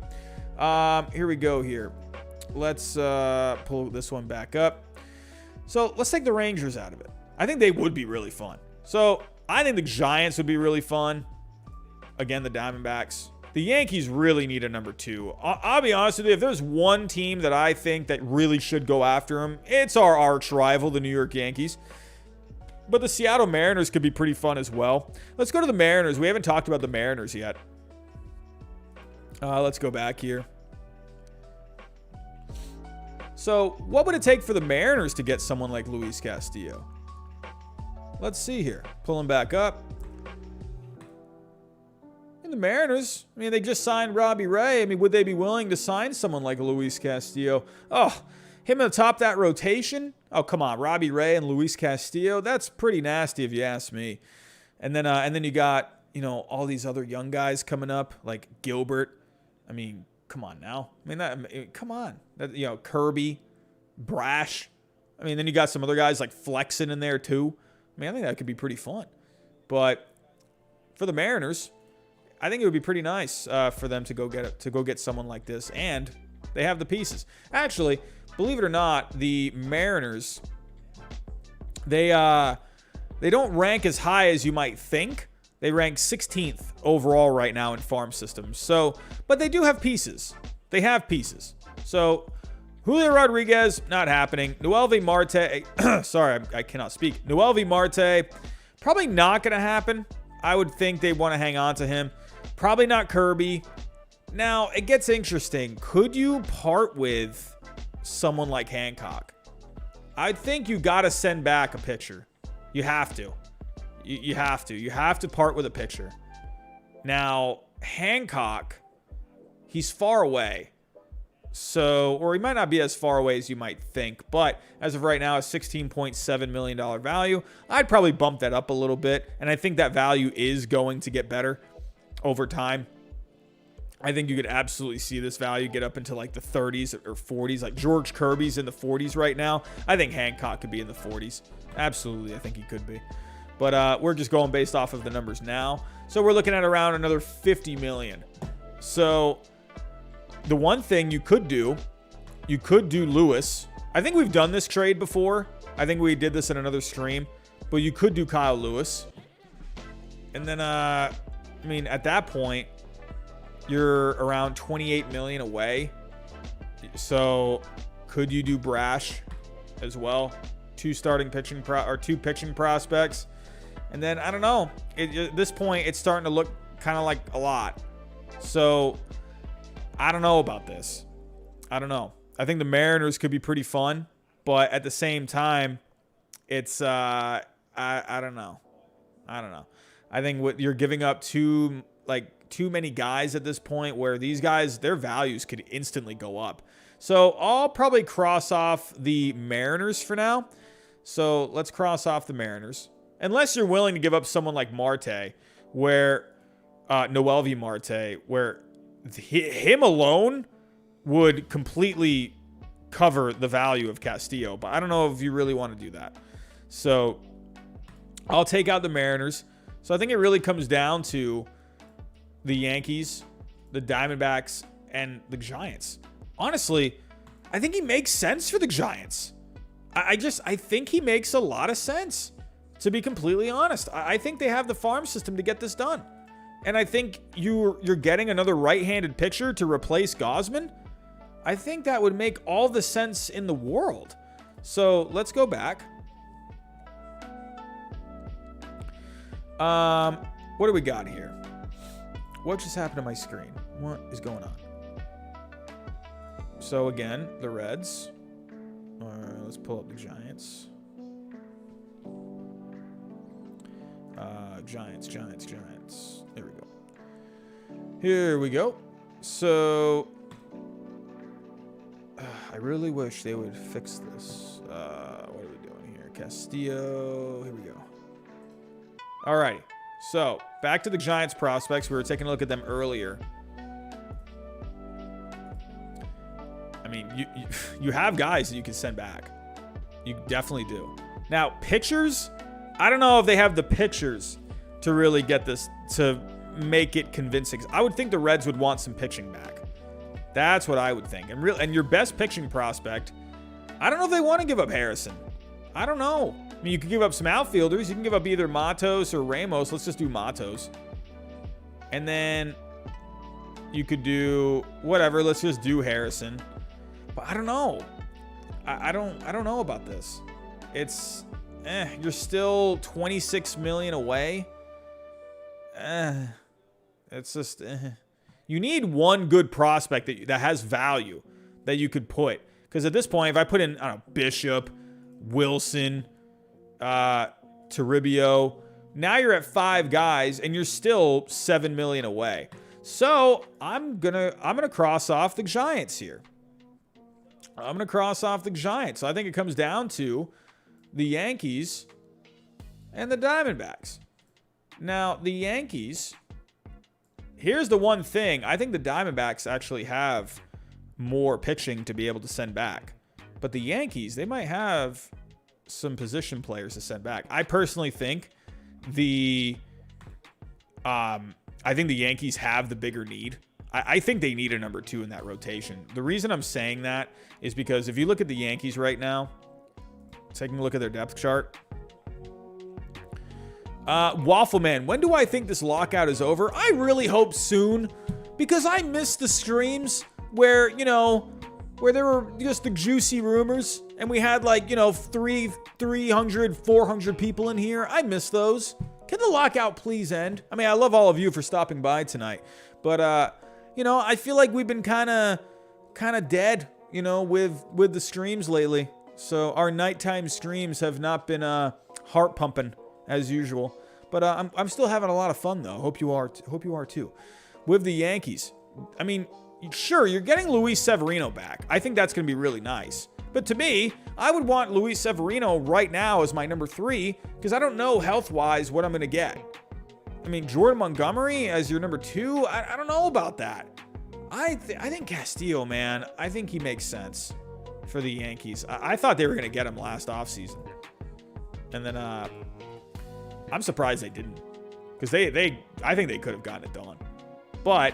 Here we go. Here, let's pull this one back up. So let's take the Rangers out of it. I think they would be really fun. So I think the Giants would be really fun. Again, the Diamondbacks. The Yankees really need a number 2. I'll be honest with you. If there's one team that I think that really should go after him, it's our arch rival, the New York Yankees. But the Seattle Mariners could be pretty fun as well. Let's go to the Mariners. We haven't talked about the Mariners yet. Let's go back here. So what would it take for the Mariners to get someone like Luis Castillo? Let's see here. Pulling back up. And the Mariners, I mean, they just signed Robbie Ray. I mean, would they be willing to sign someone like Luis Castillo? Oh, him atop that rotation? Oh, come on. Robbie Ray and Luis Castillo? That's pretty nasty if you ask me. And then you got, you know, all these other young guys coming up, like Gilbert. I mean, come on now. Come on. You know, Kirby, Brash. I mean, then you got some other guys like Flexen in there too. I mean, I think that could be pretty fun. But for the Mariners, I think it would be pretty nice for them to go get someone like this, and they have the pieces. Actually, believe it or not, the Mariners they don't rank as high as you might think. They rank 16th overall right now in farm systems. So, but they do have pieces. They have pieces. So, Julio Rodriguez, not happening. Noelvi Marte, sorry, I cannot speak. Noelvi Marte, probably not going to happen. I would think they want to hang on to him. Probably not Kirby. Now, it gets interesting. Could you part with someone like Hancock? I think you got to send back a pitcher. You have to. You have to. You have to part with a pitcher. Now, Hancock, he's far away. So, or he might not be as far away as you might think, but as of right now, a $16.7 million value. I'd probably bump that up a little bit, and I think that value is going to get better over time. I think you could absolutely see this value get up into like the 30s or 40s. Like George Kirby's in the 40s right now. I think Hancock could be in the 40s. Absolutely, I think he could be. But we're just going based off of the numbers now. So we're looking at around another $50 million. So the one thing you could do Lewis. I think we've done this trade before. I think we did this in another stream. But you could do Kyle Lewis. And then, I mean, at that point, you're around $28 million away. So could you do Brash as well? Two pitching prospects. And then, I don't know. At this point, it's starting to look kind of like a lot. So I don't know about this. I don't know. I think the Mariners could be pretty fun, but at the same time, it's I don't know. I think you're giving up too many guys at this point where these guys, their values could instantly go up. So I'll probably cross off the Mariners for now. So let's cross off the Mariners. Unless you're willing to give up someone like Marte, where Noelvi Marte, where him alone would completely cover the value of Castillo. But I don't know if you really want to do that. So I'll take out the Mariners. So I think it really comes down to the Yankees, the Diamondbacks, and the Giants. Honestly, I think he makes sense for the Giants. I think he makes a lot of sense, to be completely honest. I think they have the farm system to get this done. And I think you're getting another right-handed pitcher to replace Gausman. I think that would make all the sense in the world. So let's go back. What do we got here? What just happened to my screen? What is going on? So again, the Reds. Let's pull up the Giants. Giants. Here we go. So I really wish they would fix this. What are we doing here? Castillo. Here we go. Alrighty. So back to the Giants prospects. We were taking a look at them earlier. I mean, you have guys that you can send back. You definitely do. Now, pitchers, I don't know if they have the pitchers to really get this, to make it convincing. I would think the Reds would want some pitching back. That's what I would think. And your best pitching prospect, I don't know if they want to give up Harrison. I don't know. I mean, you could give up some outfielders. You can give up either Matos or Ramos. Let's just do Matos. And then you could do whatever. Let's just do Harrison. But I don't know. I don't know about this. It's you're still $26 million away. It's just you need one good prospect that has value that you could put. Because at this point, if I put in, I don't know, Bishop, Wilson, Toribio, now you're at 5 guys and you're still $7 million away. So I'm gonna cross off the Giants here. I'm going to cross off the Giants. So I think it comes down to the Yankees and the Diamondbacks. Now, the Yankees, here's the one thing. I think the Diamondbacks actually have more pitching to be able to send back. But the Yankees, they might have some position players to send back. I personally think the Yankees have the bigger need. I think they need a number 2 in that rotation. The reason I'm saying that is because if you look at the Yankees right now, taking a look at their depth chart. Waffle Man, when do I think this lockout is over? I really hope soon, because I miss the streams where there were just the juicy rumors and we had 300, 400 people in here. I miss those. Can the lockout please end? I mean, I love all of you for stopping by tonight, but I feel like we've been kind of dead, with the streams lately. So our nighttime streams have not been heart pumping as usual. But I'm still having a lot of fun though. Hope you are too. With the Yankees, I mean, sure, you're getting Luis Severino back. I think that's going to be really nice. But to me, I would want Luis Severino right now as my number 3 because I don't know health-wise what I'm going to get. I mean, Jordan Montgomery as your number 2, I don't know about that. I think Castillo, man, I think he makes sense for the Yankees. I thought they were going to get him last offseason. And then I'm surprised they didn't. Because I think they could have gotten it done. But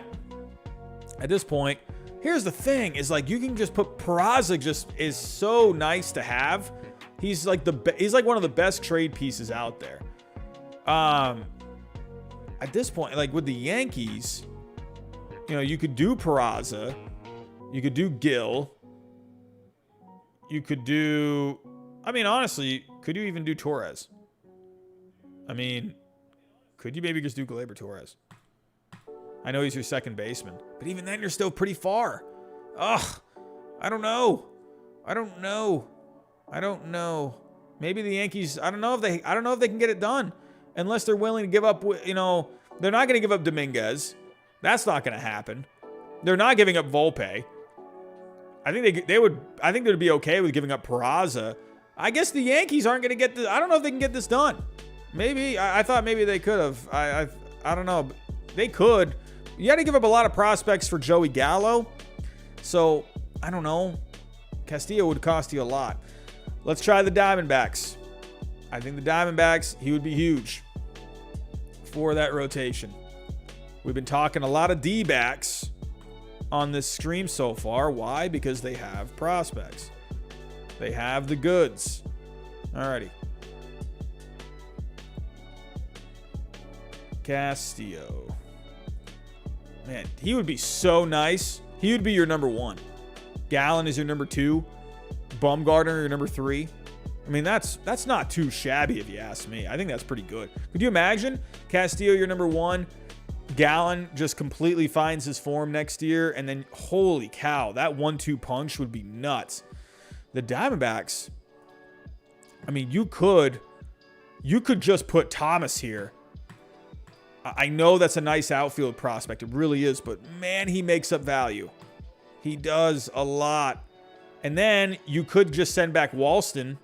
at this point, here's the thing, is you can just put Peraza, just is so nice to have. He's like one of the best trade pieces out there. At this point, with the Yankees, you could do Peraza, you could do Gil, you could do, honestly, could you even do Torres? Could you maybe just do Gleyber Torres? I know he's your second baseman, but even then you're still pretty far. Ugh. I don't know. Maybe the Yankees, I don't know if they can get it done unless they're willing to give up, they're not going to give up Dominguez. That's not going to happen. They're not giving up Volpe. I think they would be okay with giving up Peraza. I guess the Yankees aren't going to get this. I don't know if they can get this done. Maybe. I thought maybe they could have. I don't know. They could. You had to give up a lot of prospects for Joey Gallo. So, I don't know. Castillo would cost you a lot. Let's try the Diamondbacks. I think the Diamondbacks, he would be huge for that rotation. We've been talking a lot of D-backs on this stream so far. Why? Because they have prospects. They have the goods. Alrighty. Castillo. Man, he would be so nice. He would be your number 1. Gallen is your number 2. Bumgarner your number 3. I mean, that's not too shabby if you ask me. I think that's pretty good. Could you imagine Castillo your number 1? Gallen just completely finds his form next year, and then holy cow, that 1-2 punch would be nuts. The Diamondbacks, I mean, you could just put Thomas here. I know that's a nice outfield prospect. It really is, but man, he makes up value. He does a lot. And then you could just send back Walston,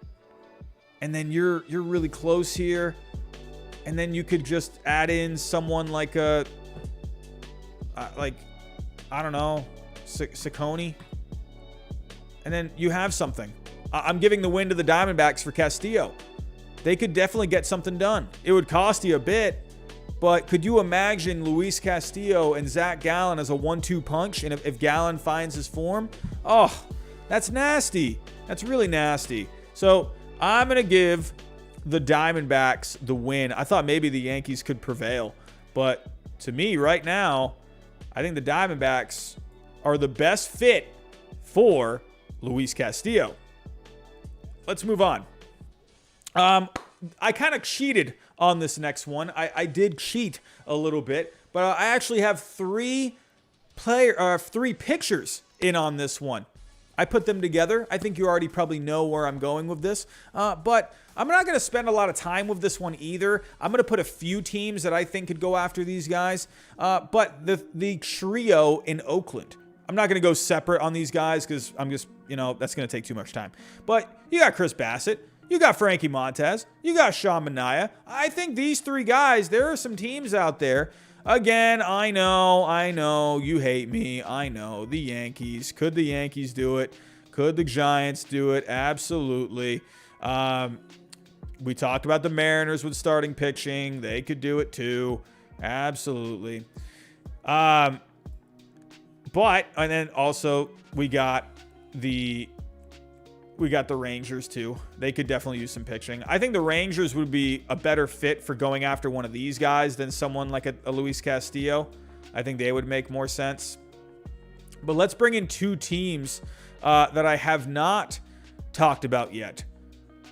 and then you're really close here. And then you could just add in someone like I don't know, Ciccone. And then you have something. I'm giving the win to the Diamondbacks for Castillo. They could definitely get something done. It would cost you a bit, but could you imagine Luis Castillo and Zach Gallen as a 1-2 punch? And if Gallen finds his form, oh, that's nasty. That's really nasty. So I'm going to give the Diamondbacks the win. I thought maybe the Yankees could prevail, but to me right now, I think the Diamondbacks are the best fit for Luis Castillo. Let's move on. I kind of cheated on this next one. I did cheat a little bit, but I actually have three pictures in on this one. I put them together. I think you already probably know where I'm going with this, but I'm not going to spend a lot of time with this one either. I'm going to put a few teams that I think could go after these guys, but the trio in Oakland. I'm not going to go separate on these guys because I'm just, that's going to take too much time. But you got Chris Bassett. You got Frankie Montez. You got Sean Manaea. I think these three guys, there are some teams out there. Again, I know, you hate me. I know. The Yankees. Could the Yankees do it? Could the Giants do it? Absolutely. We talked about the Mariners with starting pitching. They could do it too. Absolutely. And then also we got the Rangers too. They could definitely use some pitching. I think the Rangers would be a better fit for going after one of these guys than someone like a Luis Castillo. I think they would make more sense. But let's bring in two teams that I have not talked about yet.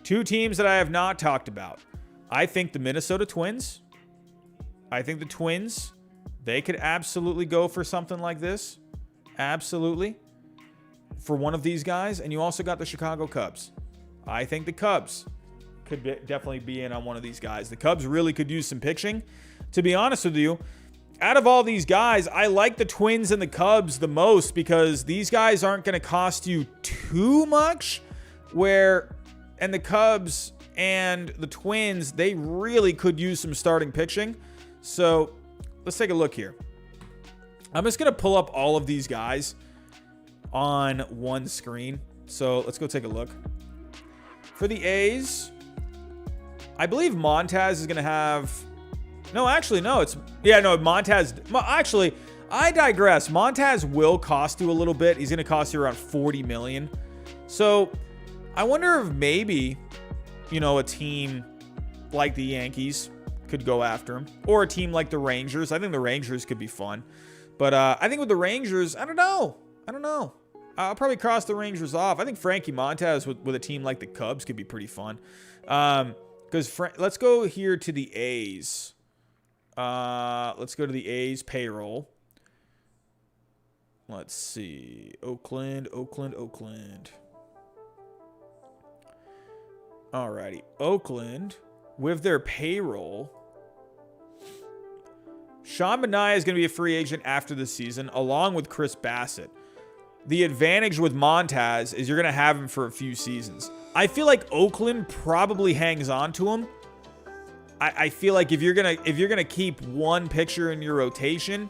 Two teams that I have not talked about. I think the Minnesota Twins. I think the Twins, they could absolutely go for something like this. Absolutely. For one of these guys. And you also got the Chicago Cubs. I think the Cubs could definitely be in on one of these guys. The Cubs really could use some pitching. To be honest with you, out of all these guys, I like the Twins and the Cubs the most because these guys aren't going to cost you too much. And the Cubs and the Twins, they really could use some starting pitching. So let's take a look here. I'm just going to pull up all of these guys on one screen. So let's go take a look. For the A's, I believe Montez is going to have... Montez... Actually, I digress. Montez will cost you a little bit. He's going to cost you around $40 million. So I wonder if maybe, a team like the Yankees could go after him. Or a team like the Rangers. I think the Rangers could be fun. But I think with the Rangers, I don't know. I'll probably cross the Rangers off. I think Frankie Montez with a team like the Cubs could be pretty fun. Let's go here to the A's. Let's go to the A's payroll. Let's see. Oakland. Alrighty. Oakland, with their payroll, Sean Manaea is going to be a free agent after the season, along with Chris Bassett. The advantage with Montaz is you're going to have him for a few seasons. I feel like Oakland probably hangs on to him. I feel like if you're gonna keep one pitcher in your rotation,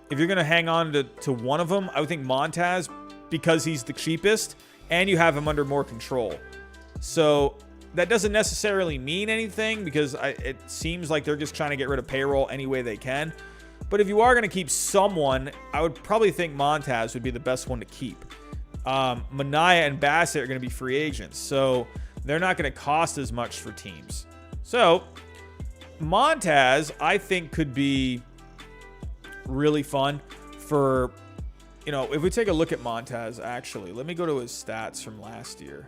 if you're gonna hang on to one of them, I would think Montaz, because he's the cheapest and you have him under more control. So that doesn't necessarily mean anything, because it seems like they're just trying to get rid of payroll any way they can. But if you are gonna keep someone, I would probably think Montaz would be the best one to keep. Manaea and Bassett are gonna be free agents, so they're not gonna cost as much for teams. So Montaz, I think, could be really fun for, if we take a look at Montaz, actually, let me go to his stats from last year.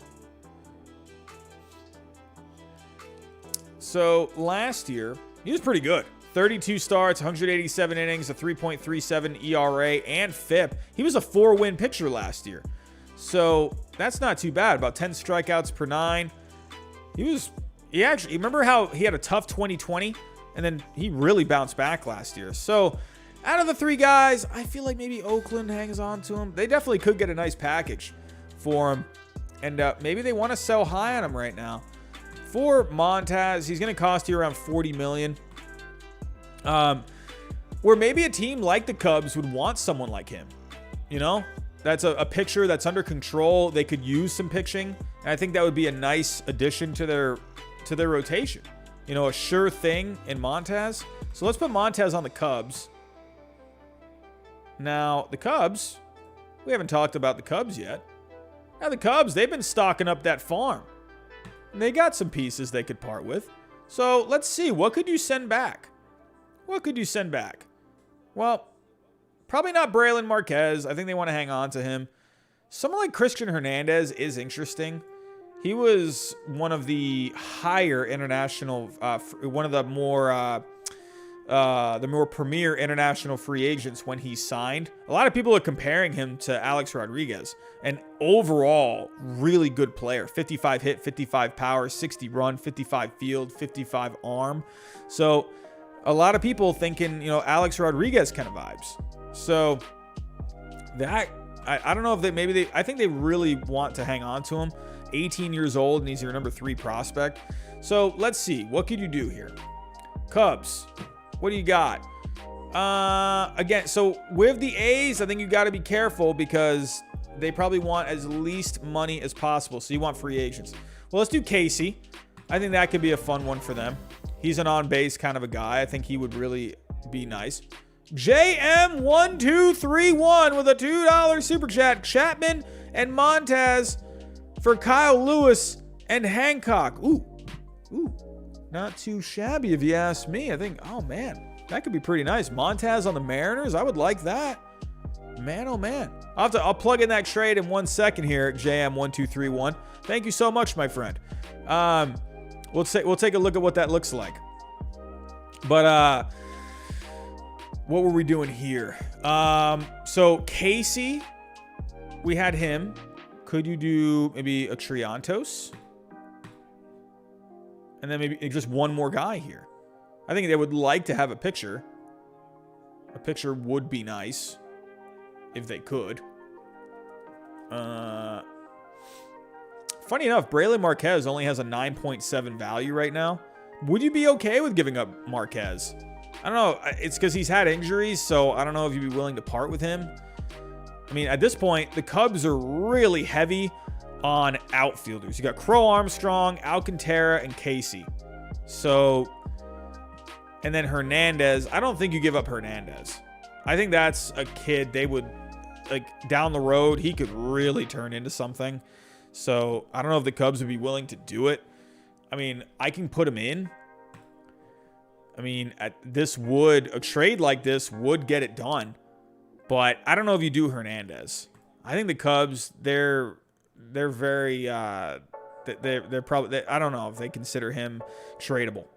So last year, he was pretty good. 32 starts, 187 innings, a 3.37 ERA, and FIP. He was a 4-win pitcher last year. So that's not too bad. About 10 strikeouts per 9. He actually, remember how he had a tough 2020 and then he really bounced back last year. So out of the 3 guys, I feel like maybe Oakland hangs on to him. They definitely could get a nice package for him. And maybe they want to sell high on him right now. For Montaz, he's going to cost you around $40 million. Where maybe a team like the Cubs would want someone like him. That's a pitcher that's under control. They could use some pitching. And I think that would be a nice addition to their rotation. A sure thing in Montaz. So let's put Montaz on the Cubs. Now, the Cubs, we haven't talked about the Cubs yet. Now, the Cubs, they've been stocking up that farm. And they got some pieces they could part with. So let's see. What could you send back? Well, probably not Braylon Marquez. I think they want to hang on to him. Someone like Christian Hernandez is interesting. He was one of the higher international, one of the more premier international free agents when he signed. A lot of people are comparing him to Alex Rodriguez. An overall really good player. 55 hit, 55 power, 60 run, 55 field, 55 arm. So a lot of people thinking, Alex Rodriguez kind of vibes. So that, I don't know if I think they really want to hang on to him. 18 years old, and he's your number 3 prospect. So let's see. What could you do here? Cubs, what do you got? Again, so with the A's, I think you got to be careful because they probably want as least money as possible. So you want free agents. Well, let's do Casey. I think that could be a fun one for them. He's an on-base kind of a guy. I think he would really be nice. JM1231 with a $2 super chat. Chapman and Montaz for Kyle Lewis and Hancock. Ooh, not too shabby if you ask me. I think, oh man, that could be pretty nice. Montaz on the Mariners, I would like that. Man, oh man. I'll plug in that trade in 1 second here, JM1231. Thank you so much, my friend. We'll take a look at what that looks like. But what were we doing here? So Casey, we had him. Could you do maybe a Triantos? And then maybe just one more guy here. I think they would like to have a pitcher. A pitcher would be nice if they could. Funny enough, Braylon Marquez only has a 9.7 value right now. Would you be okay with giving up Marquez? I don't know. It's because he's had injuries, so I don't know if you'd be willing to part with him. I mean, at this point, the Cubs are really heavy on outfielders. You got Crow Armstrong, Alcantara, and Casey. So, and then Hernandez. I don't think you give up Hernandez. I think that's a kid they would, down the road, he could really turn into something. So, I don't know if the Cubs would be willing to do it. I mean, I can put him in. I mean, a trade like this would get it done. But I don't know if you do Hernandez. I think the Cubs, they're very, they're probably, I don't know if they consider him tradable.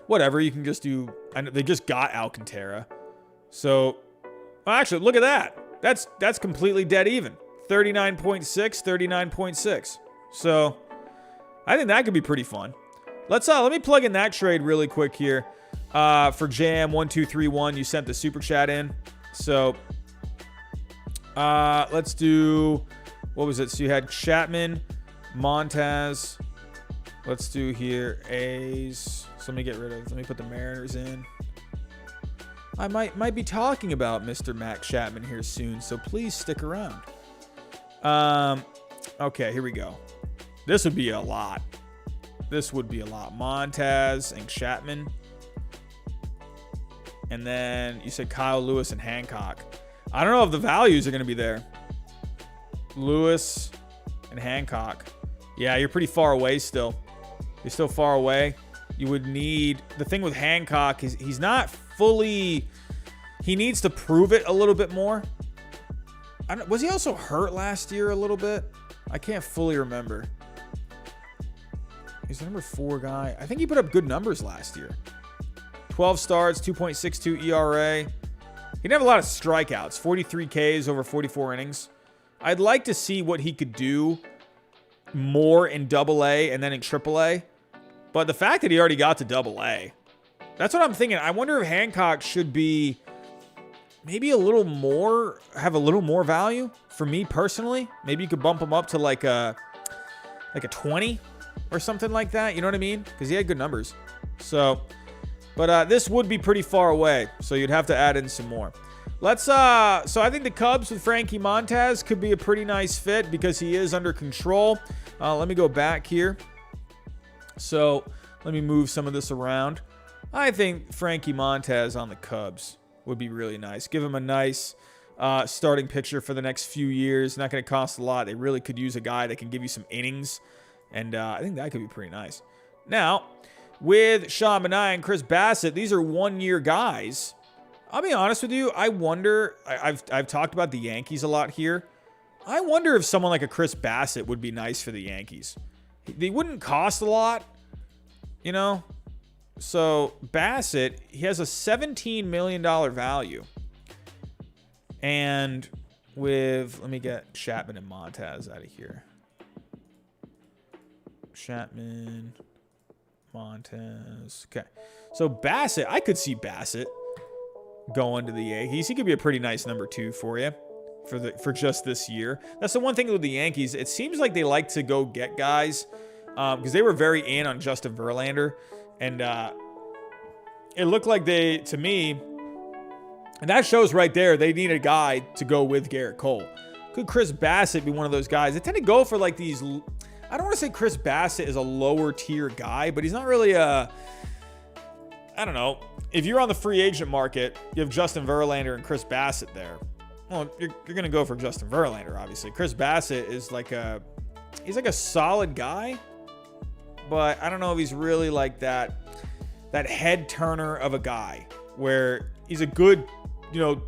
Whatever, you can just do, they just got Alcantara. So Well, actually, look at that. That's completely dead even. 39.6, 39.6. So I think that could be pretty fun. Let me plug in that trade really quick here. For Jam1231, you sent the super chat in. So let's do, what was it? So you had Chapman, Montez. Let's do here A's. So let me put the Mariners in. I might be talking about Mr. Matt Chapman here soon, so please stick around. Okay, here we go. This would be a lot. Montez and Chapman. And then you said Kyle Lewis and Hancock. I don't know if the values are going to be there. Lewis and Hancock. Yeah, you're pretty far away still. You're still far away. You would need... The thing with Hancock is he's not fully... He needs to prove it a little bit more. Was he also hurt last year a little bit? I can't fully remember. He's the number 4 guy. I think he put up good numbers last year. 12 starts, 2.62 ERA. He didn't have a lot of strikeouts. 43 Ks over 44 innings. I'd like to see what he could do more in AA and then in AAA. But the fact that he already got to AA, that's what I'm thinking. I wonder if Hancock should be maybe have a little more value for me personally. Maybe you could bump him up to like a 20 or something like that. You know what I mean? Because he had good numbers. So, but this would be pretty far away. So you'd have to add in some more. So I think the Cubs with Frankie Montez could be a pretty nice fit because he is under control. Let me go back here. So let me move some of this around. I think Frankie Montez on the Cubs would be really nice. Give him a nice starting pitcher for the next few years. Not going to cost a lot. They really could use a guy that can give you some innings. And I think that could be pretty nice. Now, with Sean Manaea and Chris Bassett, these are one-year guys. I'll be honest with you. I wonder, I've talked about the Yankees a lot here. I wonder if someone like a Chris Bassett would be nice for the Yankees. They wouldn't cost a lot, you know? So Bassett, he has a $17 million value. And let me get Chapman and Montez out of here. Chapman, Montez. Okay. So Bassett, I could see Bassett going to the Yankees. He could be a pretty nice number 2 for you for just this year. That's the one thing with the Yankees. It seems like they like to go get guys because they were very in on Justin Verlander. And it looked like to me, and that shows right there, they need a guy to go with Garrett Cole. Could Chris Bassett be one of those guys? They tend to go for like these... I don't want to say Chris Bassett is a lower tier guy, but he's not really I don't know. If you're on the free agent market, you have Justin Verlander and Chris Bassett there. Well, you're going to go for Justin Verlander, obviously. Chris Bassett is he's like a solid guy, but I don't know if he's really like that head turner of a guy where he's a good,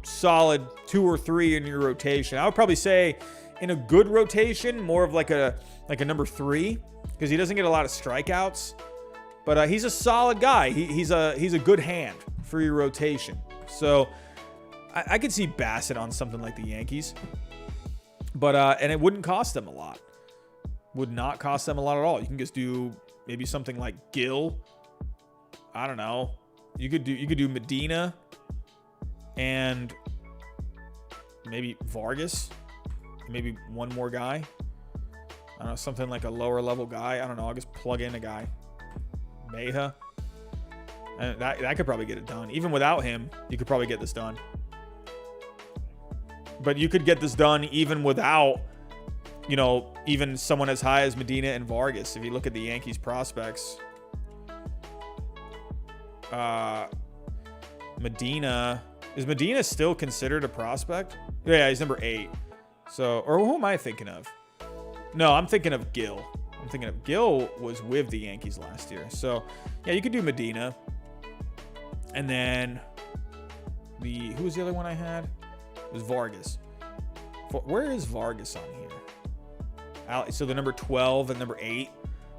solid 2 or 3 in your rotation. I would probably say in a good rotation, more of like a number 3 because he doesn't get a lot of strikeouts, but he's a solid guy. He's a good hand for your rotation. So I could see Bassett on something like the Yankees, but and it wouldn't cost them a lot. Would not cost them a lot at all. You can just do maybe something like Gill. I don't know. You could do Medina and maybe Vargas. Maybe one more guy. I don't know, something like a lower level guy. I don't know. I'll just plug in a guy. Meja. And that could probably get it done. Even without him, you could probably get this done. But you could get this done even without, even someone as high as Medina and Vargas. If you look at the Yankees prospects. Medina. Is Medina still considered a prospect? Yeah, he's number 8. So, or who am I thinking of? No, I'm thinking of Gill. Gill was with the Yankees last year. So, yeah, you could do Medina. And then who was the other one I had? It was Vargas. Where is Vargas on here? So the number 12 and number 8.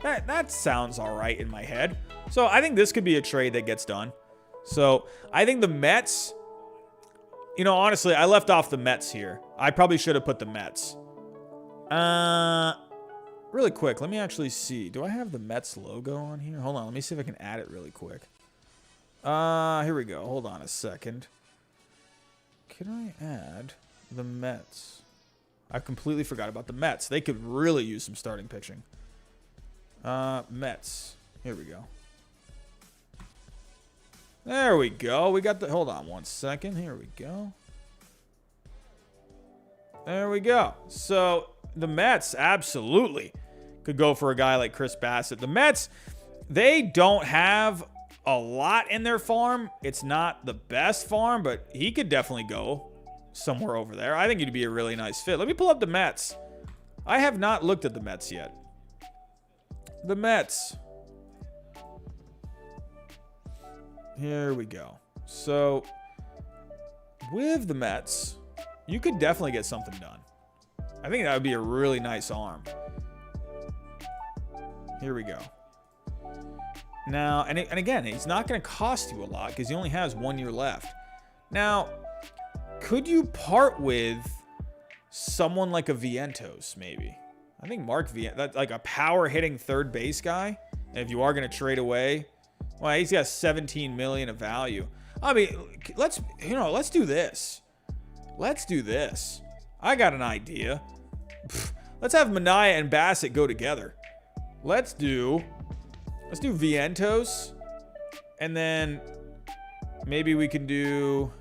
That sounds all right in my head. So I think this could be a trade that gets done. So I think the Mets, You know, honestly, I left off the Mets here. I probably should have put the Mets. Really quick, let me actually see. Do I have the Mets logo on here? Hold on, let me see if I can add it really quick. Here we go. Hold on a second. Can I add the Mets? I completely forgot about the Mets. They could really use some starting pitching. Mets. Here we go. There we go. We got the... Hold on one second. Here we go. There we go. So, the Mets absolutely could go for a guy like Chris Bassett. The Mets, they don't have a lot in their farm. It's not the best farm, but he could definitely go somewhere over there. I think he'd be a really nice fit. Let me pull up the Mets. I have not looked at the Mets yet. The Mets. Here we go. So, with the Mets, you could definitely get something done. I think that would be a really nice arm. Here we go. Now, and again, he's not going to cost you a lot because he only has 1 year left. Now, could you part with someone like a Vientos, maybe? I think Mark Vientos, that's like a power-hitting third base guy. And if you are going to trade away, well, he's got $17 million of value. I mean, let's do this. Let's do this. I got an idea. Let's have Amaya and Bassett go together. Let's do Vientos, and then maybe we can do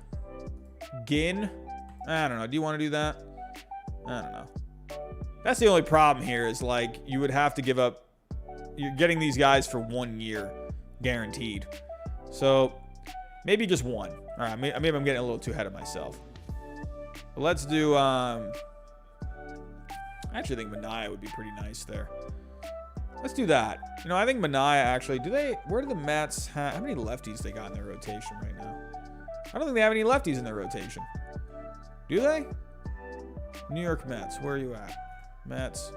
Ginn. I don't know. Do you want to do that? I don't know. That's the only problem here is like you would have to give up. You're getting these guys for 1 year guaranteed. So maybe just one. All right. Maybe I'm getting a little too ahead of myself. But let's do. I actually think Amaya would be pretty nice there. Let's do that. You know, I think Amaya actually. Where do the Mets have? How many lefties they got in their rotation right now? I don't think they have any lefties in their rotation. Do they? New York Mets. Where are you at? Mets.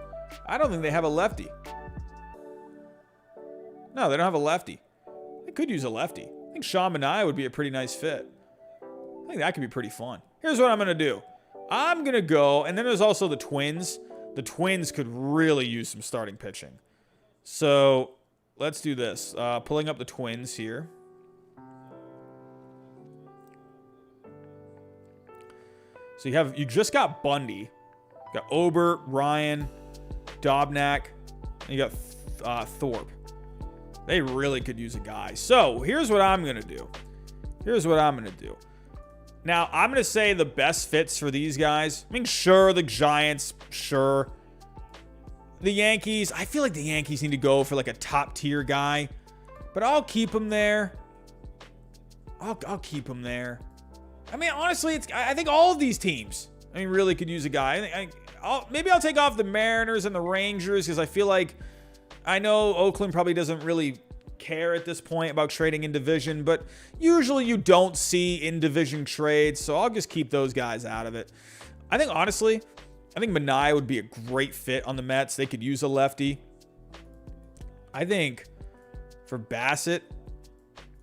I don't think they have a lefty. No, they don't have a lefty. They could use a lefty. I think Sean Manaea would be a pretty nice fit. I think that could be pretty fun. Here's what I'm going to do. I'm going to go, and then there's also the Twins. The Twins could really use some starting pitching. So let's do this. Pulling up the Twins here. So you just got Bundy. You got Ober, Ryan, Dobnak, and you got Thorpe. They really could use a guy. So here's what I'm going to do. Now, I'm going to say the best fits for these guys. I mean, sure, the Giants, sure. The Yankees, I feel like the Yankees need to go for like a top tier guy. But I'll keep him there. I'll keep him there. I mean, honestly, I think all of these teams, really could use a guy. Maybe I'll take off the Mariners and the Rangers because I feel like I know Oakland probably doesn't really care at this point about trading in division, but usually you don't see in division trades, so I'll just keep those guys out of it. I think Manaea would be a great fit on the Mets. They could use a lefty. I think for Bassett,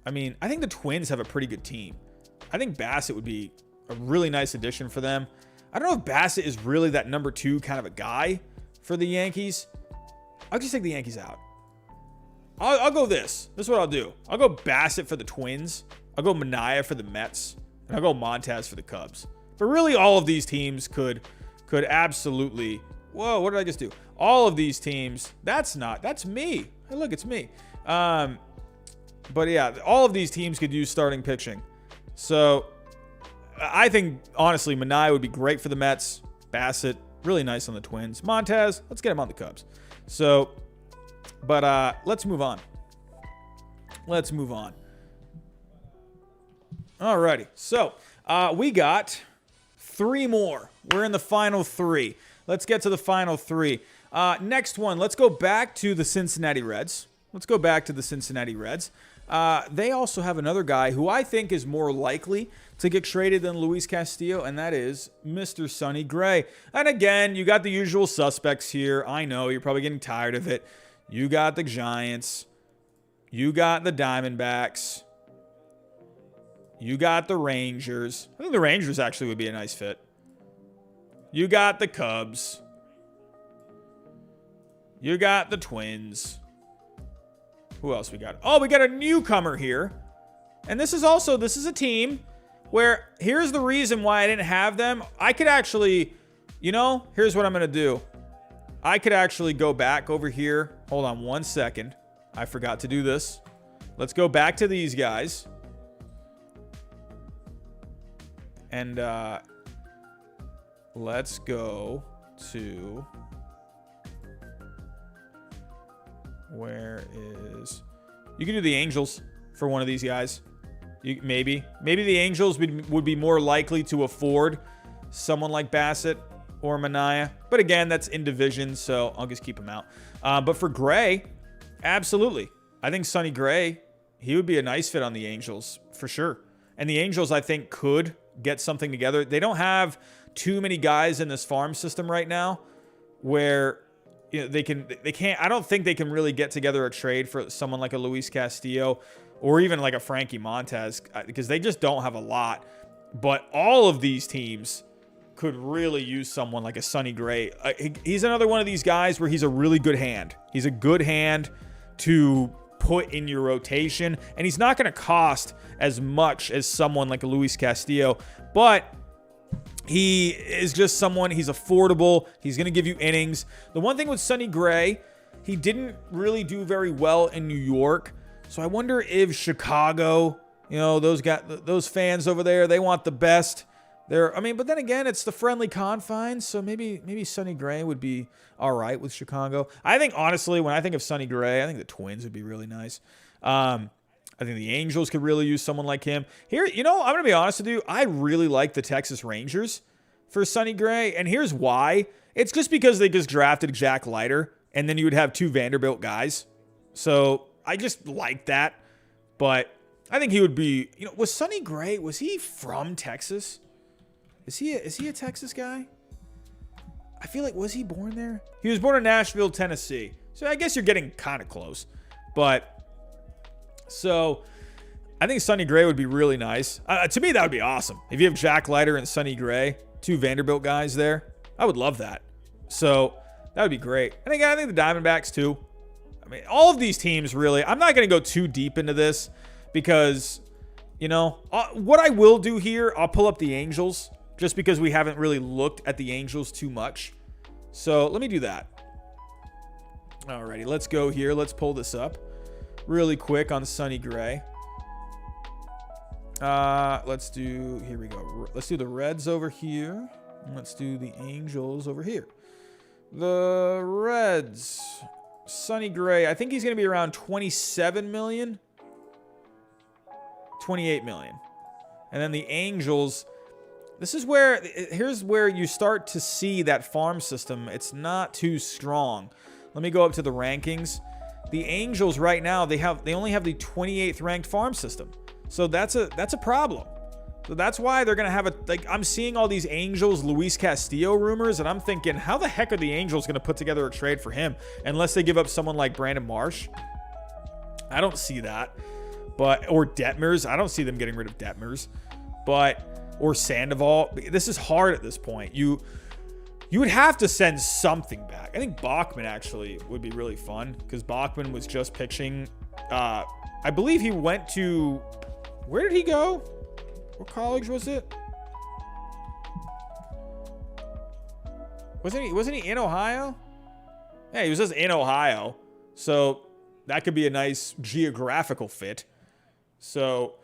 I think the Twins have a pretty good team. I think Bassett would be a really nice addition for them. I don't know if Bassett is really that number 2 kind of a guy for the Yankees. I'll just take the Yankees out. I'll go this. This is what I'll do. I'll go Bassett for the Twins. I'll go Manaea for the Mets. And I'll go Montez for the Cubs. But really, all of these teams could absolutely... Whoa, what did I just do? All of these teams... That's me. Hey, look, it's me. But yeah, all of these teams could use starting pitching. So, I think, honestly, Manaea would be great for the Mets. Bassett, really nice on the Twins. Montez, let's get him on the Cubs. So, but let's move on. Alrighty. So, we got 3 more. We're in the final 3. Let's get to the final 3. Next one, let's go back to the Cincinnati Reds. They also have another guy who I think is more likely to get traded than Luis Castillo, and that is Mr. Sonny Gray. And again, you got the usual suspects here. I know you're probably getting tired of it. You got the Giants. You got the Diamondbacks. You got the Rangers. I think the Rangers actually would be a nice fit. You got the Cubs. You got the Twins. Who else we got? Oh, we got a newcomer here. And this is a team where here's the reason why I didn't have them. I could actually, here's what I'm going to do. I could actually go back over here. Hold on 1 second. I forgot to do this. Let's go back to these guys. And let's go to... Where is... You can do the Angels for one of these guys. Maybe the Angels would be more likely to afford someone like Bassett or Amaya. But again, that's in division, so I'll just keep him out. But for Gray, absolutely. I think Sonny Gray, he would be a nice fit on the Angels for sure. And the Angels, I think, could get something together. They don't have too many guys in this farm system right now where they can't. I don't think they can really get together a trade for someone like a Luis Castillo or even like a Frankie Montez because they just don't have a lot. But all of these teams could really use someone like a Sonny Gray. He's another one of these guys where he's a really good hand. He's a good hand to put in your rotation, and he's not going to cost as much as someone like a Luis Castillo, but he is just someone, he's affordable. He's going to give you innings. The one thing with Sonny Gray, he didn't really do very well in New York. So I wonder if Chicago, those fans over there, they want the best. But then again, it's the friendly confines. So maybe Sonny Gray would be all right with Chicago. I think, honestly, when I think of Sonny Gray, I think the Twins would be really nice. I think the Angels could really use someone like him. Here, I'm going to be honest with you. I really like the Texas Rangers for Sonny Gray. And here's why. It's just because they just drafted Jack Leiter, and then you would have two Vanderbilt guys. So I just like that. But I think he would be, was Sonny Gray, was he from Texas? Is he a Texas guy? I feel like, was he born there? He was born in Nashville, Tennessee. So I guess you're getting kind of close. But so I think Sonny Gray would be really nice. To me, that would be awesome. If you have Jack Leiter and Sonny Gray, two Vanderbilt guys there, I would love that. So that would be great. And again, I think the Diamondbacks too. I mean, all of these teams really, I'm not going to go too deep into this because, what I will do here, I'll pull up the Angels just because we haven't really looked at the Angels too much. So let me do that. Alrighty, let's go here. Let's pull this up really quick on Sonny Gray. Here we go. Let's do the Reds over here. And let's do the Angels over here. The Reds, Sonny Gray, I think he's going to be around 27 million. 28 million. And then the Angels, here's where you start to see that farm system. It's not too strong. Let me go up to the rankings. The Angels right now, they only have the 28th ranked farm system. So that's a problem. So that's why they're going to have I'm seeing all these Angels Luis Castillo rumors, and I'm thinking, how the heck are the Angels going to put together a trade for him unless they give up someone like Brandon Marsh? I don't see that. Or Detmers. I don't see them getting rid of Detmers. Or Sandoval. This is hard at this point. You would have to send something back. I think Bachman actually would be really fun because Bachman was just pitching. I believe he went to... Where did he go? What college was it? Wasn't he in Ohio? Yeah, he was just in Ohio. So that could be a nice geographical fit. So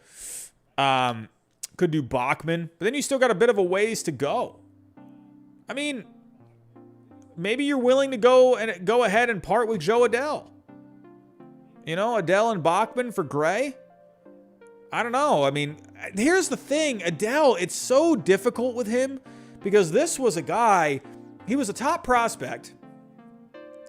could do Bachman, but then you still got a bit of a ways to go. I mean, maybe you're willing to go ahead and part with Joe Adell. Adell and Bachman for Gray. I don't know. I mean, here's the thing. Adell, it's so difficult with him because this was a guy, he was a top prospect.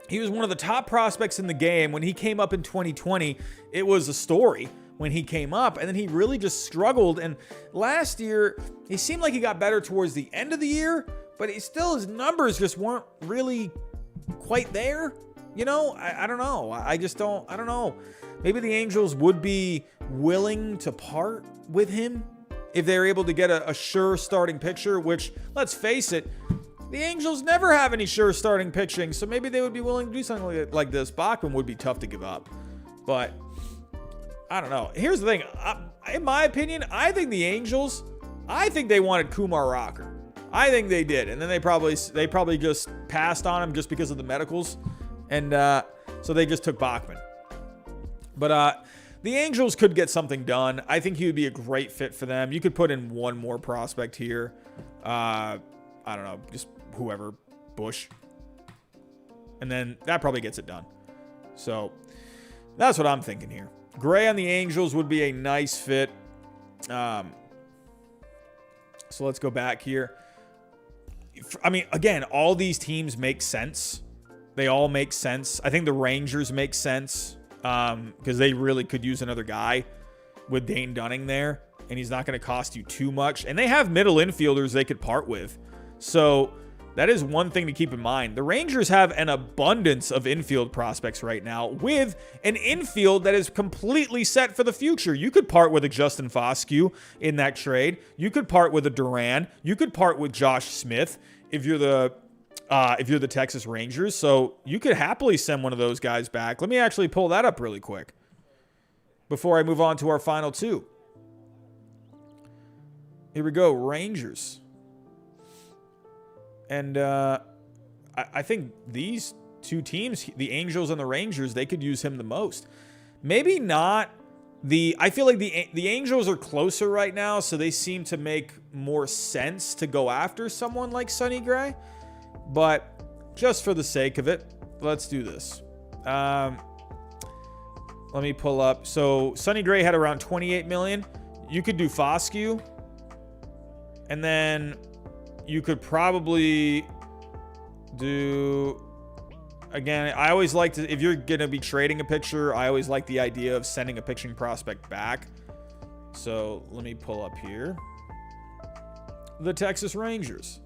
He was one of the top prospects in the game. When he came up in 2020, it was a story when he came up, and then he really just struggled. And last year, he seemed like he got better towards the end of the year, but his numbers just weren't really quite there. I don't know. I don't know. Maybe the Angels would be willing to part with him if they're able to get a sure starting pitcher, which, let's face it, the Angels never have any sure starting pitching, so maybe they would be willing to do something like this. Bachman would be tough to give up, but I don't know. Here's the thing. In my opinion, I think the Angels, they wanted Kumar Rocker. I think they did, and then they probably just passed on him just because of the medicals, and so they just took Bachman. But the Angels could get something done. I think he would be a great fit for them. You could put in one more prospect here. I don't know, just whoever, Bush. And then that probably gets it done. So that's what I'm thinking here. Gray on the Angels would be a nice fit. So let's go back here. I mean, again, all these teams make sense. They all make sense. I think the Rangers make sense because they really could use another guy with Dane Dunning there, and he's not going to cost you too much. And they have middle infielders they could part with. So that is one thing to keep in mind. The Rangers have an abundance of infield prospects right now with an infield that is completely set for the future. You could part with a Justin Foscue in that trade. You could part with a Duran. You could part with Josh Smith if you're the Texas Rangers. So you could happily send one of those guys back. Let me actually pull that up really quick before I move on to our final two. Here we go, Rangers. And I think these two teams, the Angels and the Rangers, they could use him the most. Maybe not I feel like the Angels are closer right now, so they seem to make more sense to go after someone like Sonny Gray. But just for the sake of it, let's do this. Let me pull up. So Sonny Gray had around $28 million. You could do Foscue. And then you could probably do, again, I always like to, if you're going to be trading a pitcher, I always like the idea of sending a pitching prospect back. So let me pull up here. The Texas Rangers.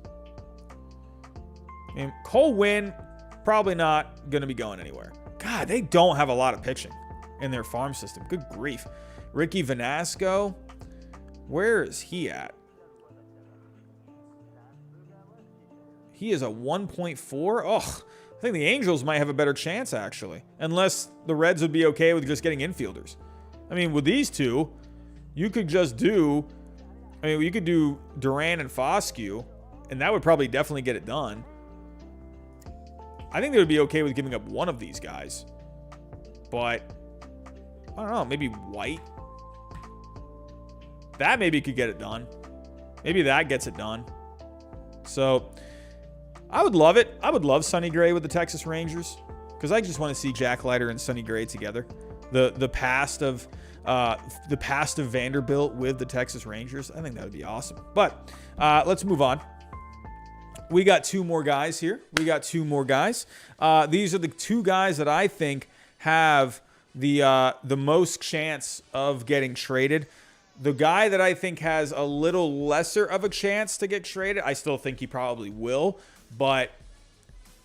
And Cole Winn, probably not going to be going anywhere. God, they don't have a lot of pitching in their farm system. Good grief. Ricky Vanasco, where is he at? He is a 1.4. Oh, I think the Angels might have a better chance, actually. Unless the Reds would be okay with just getting infielders. I mean, with these two, you could just do, you could do Duran and Foscue, and that would probably definitely get it done. I think they would be okay with giving up one of these guys. But, I don't know, maybe White. That maybe could get it done. Maybe that gets it done. So I would love it. I would love Sonny Gray with the Texas Rangers because I just want to see Jack Leiter and Sonny Gray together. The past of Vanderbilt with the Texas Rangers. I think that would be awesome. But let's move on. We got two more guys here. These are the two guys that I think have the most chance of getting traded. The guy that I think has a little lesser of a chance to get traded, I still think he probably will, but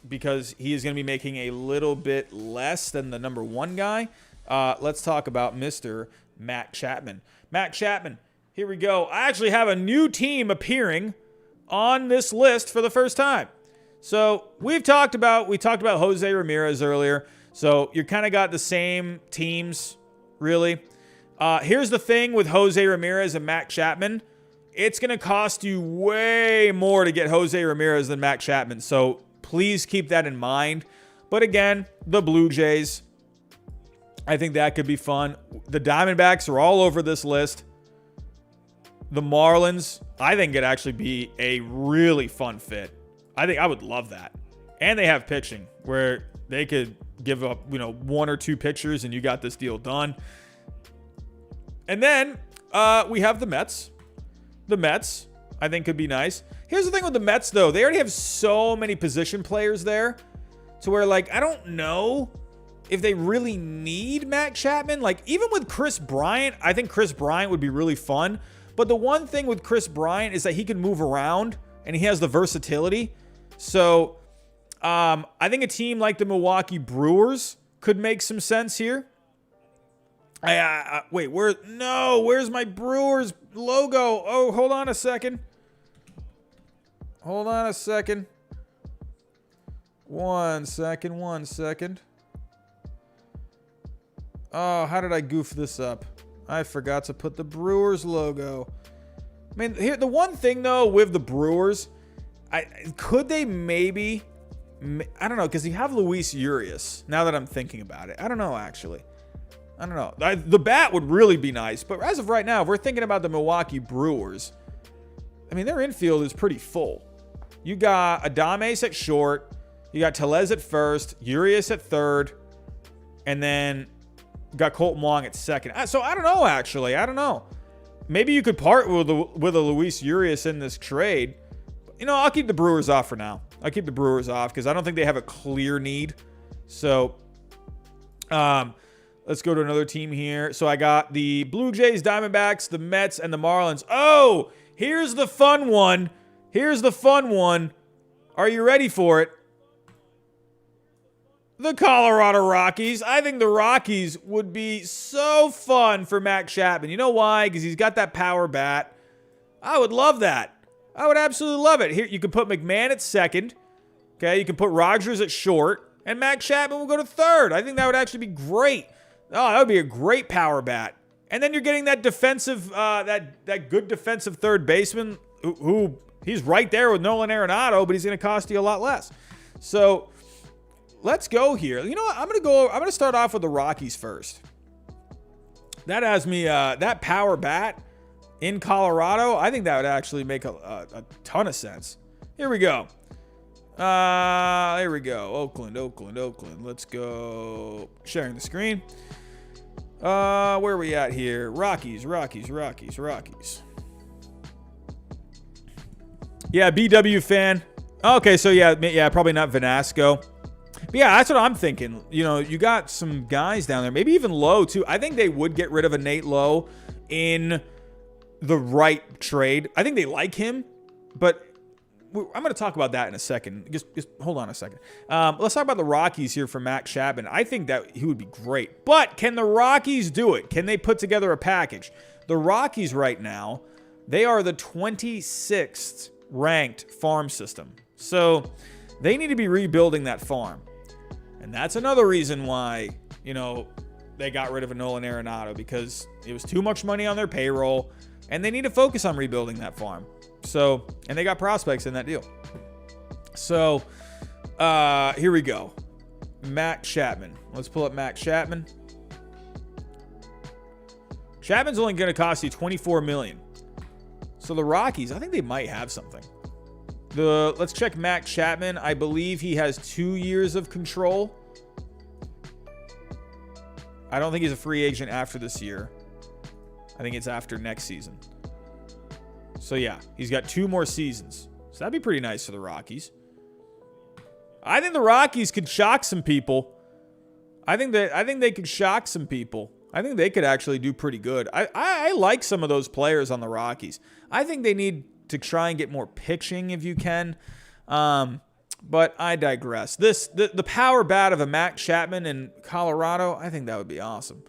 because he is going to be making a little bit less than the number one guy, let's talk about Mr. Matt Chapman. Matt Chapman, here we go. I actually have a new team appearing on this list for the first time. So we talked about Jose Ramirez earlier. So you kind of got the same teams, really. Here's the thing with Jose Ramirez and Matt Chapman. It's going to cost you way more to get Jose Ramirez than Matt Chapman. So please keep that in mind. But again, the Blue Jays, I think that could be fun. The Diamondbacks are all over this list. The Marlins, I think it'd actually be a really fun fit. I think I would love that. And they have pitching where they could give up, one or two pitchers and you got this deal done. And then we have the Mets. The Mets, I think, could be nice. Here's the thing with the Mets, though. They already have so many position players there to where, I don't know if they really need Matt Chapman. Even with Chris Bryant, I think Chris Bryant would be really fun. But the one thing with Chris Bryant is that he can move around and he has the versatility. So I think a team like the Milwaukee Brewers could make some sense here. Wait, where's my Brewers logo? Oh, hold on a second. One second. Oh, how did I goof this up? I forgot to put the Brewers logo. I mean, here the one thing though with the Brewers, could they maybe, I don't know, because you have Luis Urias. Now that I'm thinking about it, I don't know actually. I don't know. The bat would really be nice, but as of right now, if we're thinking about the Milwaukee Brewers, I mean, their infield is pretty full. You got Adames at short, you got Tellez at first, Urias at third, and then got Colton Wong at second. So I don't know, actually. I don't know. Maybe you could part with a Luis Urias in this trade. You know, I'll keep the Brewers off for now. I'll keep the Brewers off because I don't think they have a clear need. So, let's go to another team here. So I got the Blue Jays, Diamondbacks, the Mets, and the Marlins. Oh, here's the fun one. Are you ready for it? The Colorado Rockies. I think the Rockies would be so fun for Matt Chapman. You know why? Because he's got that power bat. I would love that. I would absolutely love it. Here, you can put McMahon at second. Okay, you can put Rogers at short. And Matt Chapman will go to third. I think that would actually be great. Oh, that would be a great power bat. And then you're getting that defensive, that good defensive third baseman who he's right there with Nolan Arenado, but he's going to cost you a lot less. So let's go here. You know what? I'm going to start off with the Rockies first. That has me, that power bat in Colorado. I think that would actually make a ton of sense. Here we go. Here we go. Oakland. Let's go. Sharing the screen. Where are we at here? Rockies. Yeah, BW fan. Okay, so yeah, probably not Vanasco. But yeah, that's what I'm thinking. You know, you got some guys down there, maybe even Lowe too. I think they would get rid of a Nate Lowe in the right trade. I think they like him, but I'm going to talk about that in a second. Just hold on a second. Let's talk about the Rockies here for Matt Chapman. I think that he would be great. But can the Rockies do it? Can they put together a package? The Rockies right now, they are the 26th ranked farm system. So they need to be rebuilding that farm. And that's another reason why, you know, they got rid of a Nolan Arenado, because it was too much money on their payroll, and they need to focus on rebuilding that farm. So, and they got prospects in that deal. So, here we go. Matt Chapman. Let's pull up Matt Chapman. Chapman's only going to cost you $24 million. So the Rockies, I think they might have something. Let's check Matt Chapman. I believe he has 2 years of control. I don't think he's a free agent after this year. I think it's after next season. So yeah, he's got 2 more seasons. So that'd be pretty nice for the Rockies. I think the Rockies could shock some people. I think they could shock some people. I think they could actually do pretty good. I like some of those players on the Rockies. I think they need to try and get more pitching if you can. But I digress. The power bat of a Matt Chapman in Colorado, I think that would be awesome.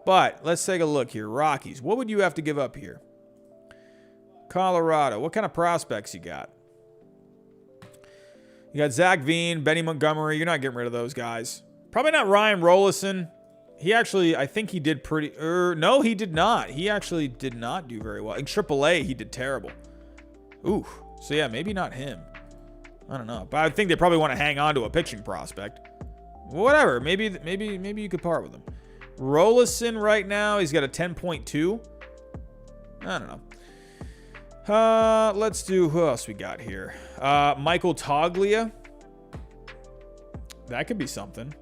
But let's take a look here. Rockies, what would you have to give up here? Colorado, what kind of prospects you got? You got Zach Veen, Benny Montgomery. You're not getting rid of those guys. Probably not Ryan Rollison. He actually, I think he did pretty... no, he did not. He actually did not do very well. In AAA, he did terrible. Ooh. So, yeah, maybe not him. I don't know. But I think they probably want to hang on to a pitching prospect. Whatever. Maybe you could part with him. Rollison right now, he's got a 10.2. I don't know. Let's do... Who else we got here? Michael Toglia. That could be something.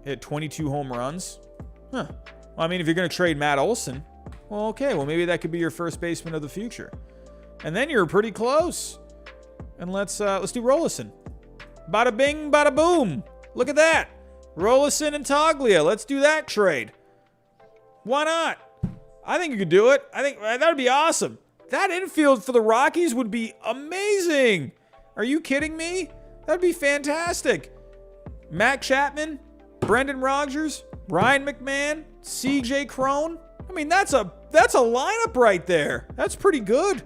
Hit 22 home runs. Huh. Well, I mean, if you're going to trade Matt Olson, well, okay. Well, maybe that could be your first baseman of the future. And then you're pretty close. And let's do Rollison. Bada bing, bada boom. Look at that. Rollison and Toglia. Let's do that trade. Why not? I think you could do it. I think that would be awesome. That infield for the Rockies would be amazing. Are you kidding me? That would be fantastic. Matt Chapman, Brendan Rodgers, Ryan McMahon, CJ Cron. I mean, that's a lineup right there. That's pretty good.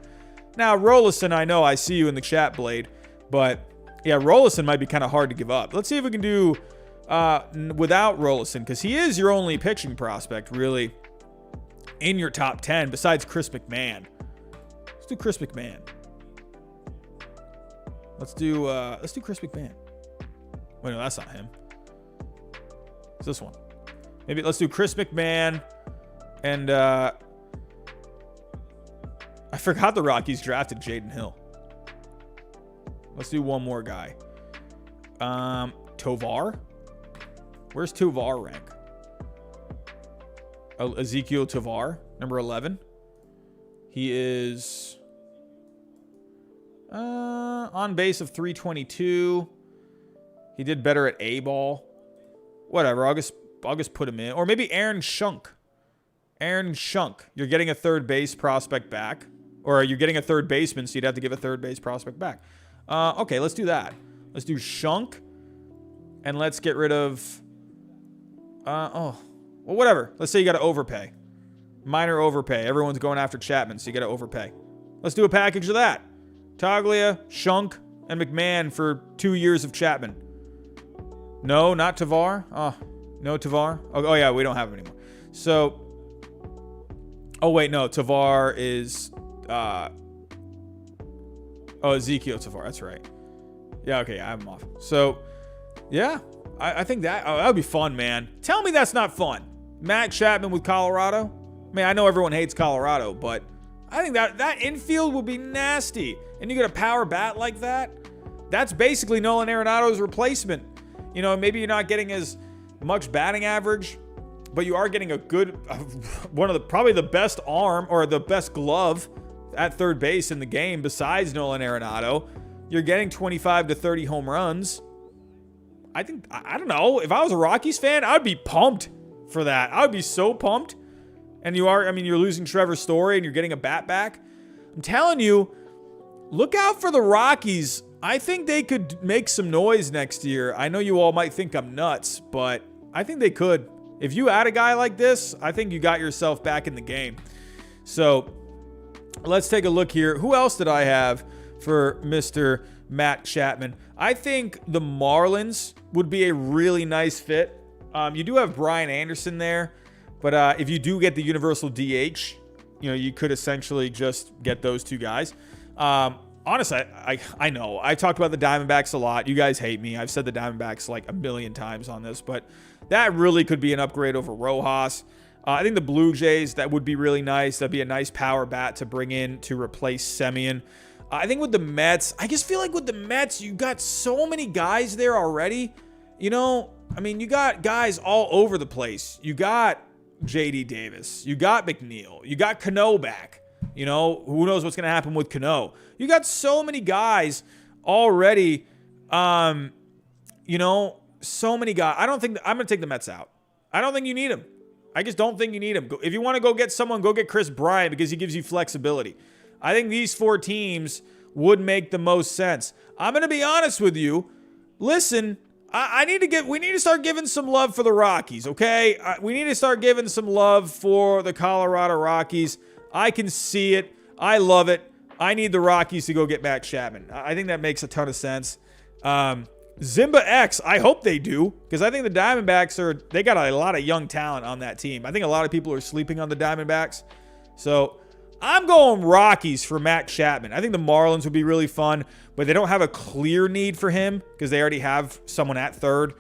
Now, Rolison, I know I see you in the chat, Blade. But, yeah, Rolison might be kind of hard to give up. Let's see if we can do without Rolison, because he is your only pitching prospect, really, in your top 10, besides Chris McMahon. Let's do Chris McMahon. Let's do Chris McMahon. Wait, no, that's not him. It's this one. Maybe let's do Chris McMahon. And I forgot the Rockies drafted Jaden Hill. Let's do one more guy. Tovar? Where's Tovar rank? Ezekiel Tovar, number 11. He is on base of 322. He did better at A-ball. Whatever, I'll just put him in. Or maybe Aaron Schunk. Aaron Schunk. You're getting a third base prospect back. Or you're getting a third baseman, so you'd have to give a third base prospect back. Okay, let's do that. Let's do Schunk. And let's get rid of... well, whatever. Let's say you got to overpay. Minor overpay. Everyone's going after Chapman, so you got to overpay. Let's do a package of that. Taglia, Schunk, and McMahon for 2 years of Chapman. No, not Tovar. Oh, no Tovar. Oh, yeah, we don't have him anymore. So... Oh, wait, no. Tovar is... Ezekiel Tovar. That's right. Yeah, okay, I have him off. So, yeah. I think that would be fun, man. Tell me that's not fun. Matt Chapman with Colorado. I mean, I know everyone hates Colorado, but I think that infield would be nasty. And you get a power bat like that. That's basically Nolan Arenado's replacement. You know, maybe you're not getting as much batting average, but you are getting a good, one of the, probably the best arm or the best glove at third base in the game besides Nolan Arenado. You're getting 25 to 30 home runs. I don't know. If I was a Rockies fan, I'd be pumped for that. I would be so pumped. And you're losing Trevor Story and you're getting a bat back. I'm telling you, look out for the Rockies. I think they could make some noise next year. I know you all might think I'm nuts, but I think they could. If you add a guy like this, I think you got yourself back in the game. So let's take a look here. Who else did I have for Mr. Matt Chapman? I think the Marlins would be a really nice fit. You do have Brian Anderson there, but if you do get the universal DH, you could essentially just get those two guys. Honestly, I know. I talked about the Diamondbacks a lot. You guys hate me. I've said the Diamondbacks like a million times on this, but that really could be an upgrade over Rojas. I think the Blue Jays, that would be really nice. That'd be a nice power bat to bring in to replace Semien. I think with the Mets, I just feel like with the Mets, you got so many guys there already. You got guys all over the place. You got J.D. Davis. You got McNeil. You got Cano back. Who knows what's going to happen with Cano. You got so many guys already. So many guys. I'm going to take the Mets out. I don't think you need them. I just don't think you need them. If you want to go get someone, go get Chris Bryant because he gives you flexibility. I think these four teams would make the most sense. I'm going to be honest with you. Listen, we need to start giving some love for the Rockies, okay? We need to start giving some love for the Colorado Rockies. I can see it. I love it. I need the Rockies to go get Matt Chapman. I think that makes a ton of sense. Zimba X, I hope they do, because I think the Diamondbacks they got a lot of young talent on that team. I think a lot of people are sleeping on the Diamondbacks. So I'm going Rockies for Matt Chapman. I think the Marlins would be really fun, but they don't have a clear need for him because they already have someone at third.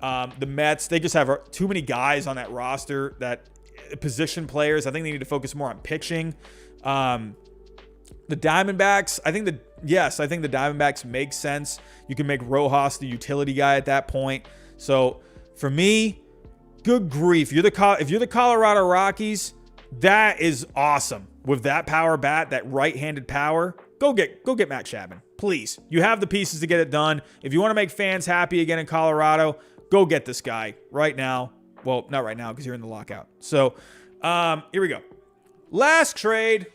The Mets, they just have too many guys on that roster, that position players. I think they need to focus more on pitching. The Diamondbacks, I think the Diamondbacks make sense. You can make Rojas the utility guy at that point. So for me, good grief. If you're the Colorado Rockies, that is awesome. With that power bat, that right-handed power, go get Matt Chapman. Please. You have the pieces to get it done. If you want to make fans happy again in Colorado, go get this guy right now. Well, not right now because you're in the lockout. So here we go. Last trade.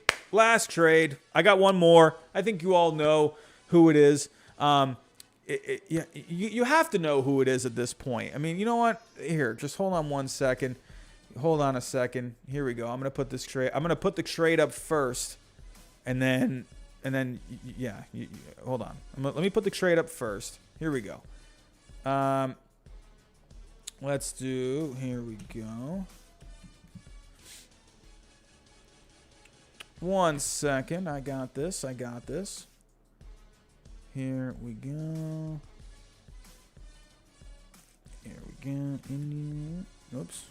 I got one more. I think you all know who it is. Yeah, you have to know who it is at this point. I mean, you know what? Here, just hold on 1 second. Hold on a second. Here we go. I'm gonna put this trade. I'm gonna put the trade up first, and then yeah. Hold on. Let me put the trade up first. Here we go. Let's do. Here we go. 1 second. I got this. Here we go. Here we go. Indian. Oops.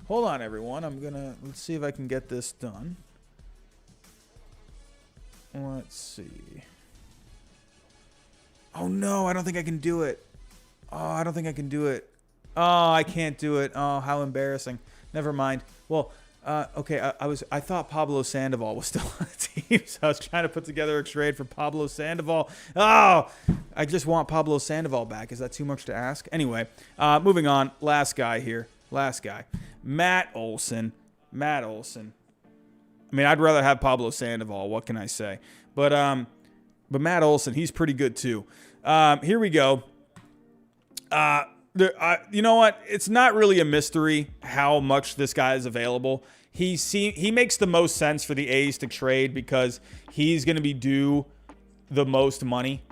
Hold on, everyone. Let's see if I can get this done. Let's see. Oh, no. I don't think I can do it. Oh, I don't think I can do it. Oh, I can't do it. Oh, how embarrassing. Never mind. Well, okay, I thought Pablo Sandoval was still on the team, so I was trying to put together a trade for Pablo Sandoval. Oh, I just want Pablo Sandoval back. Is that too much to ask? Anyway, moving on. Last guy here. Matt Olson. I mean, I'd rather have Pablo Sandoval. What can I say? But Matt Olson, he's pretty good too. Here we go. You know what? It's not really a mystery how much this guy is available. He makes the most sense for the A's to trade because he's going to be due the most money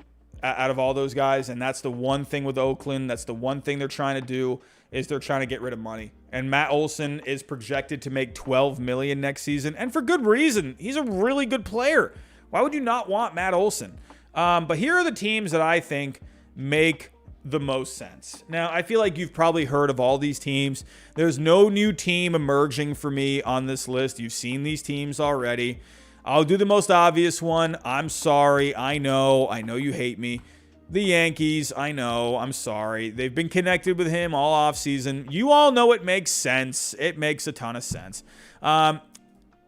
out of all those guys, and that's the one thing with Oakland. That's the one thing they're trying to do is they're trying to get rid of money. And Matt Olson is projected to make $12 million next season, and for good reason. He's a really good player. Why would you not want Matt Olson? But here are the teams that I think make the most sense. Now, I feel like you've probably heard of all these teams. There's no new team emerging for me on this list. You've seen these teams already. I'll do the most obvious one. I'm sorry. I know you hate me. The Yankees, I know. I'm sorry. They've been connected with him all offseason. You all know it makes sense. It makes a ton of sense.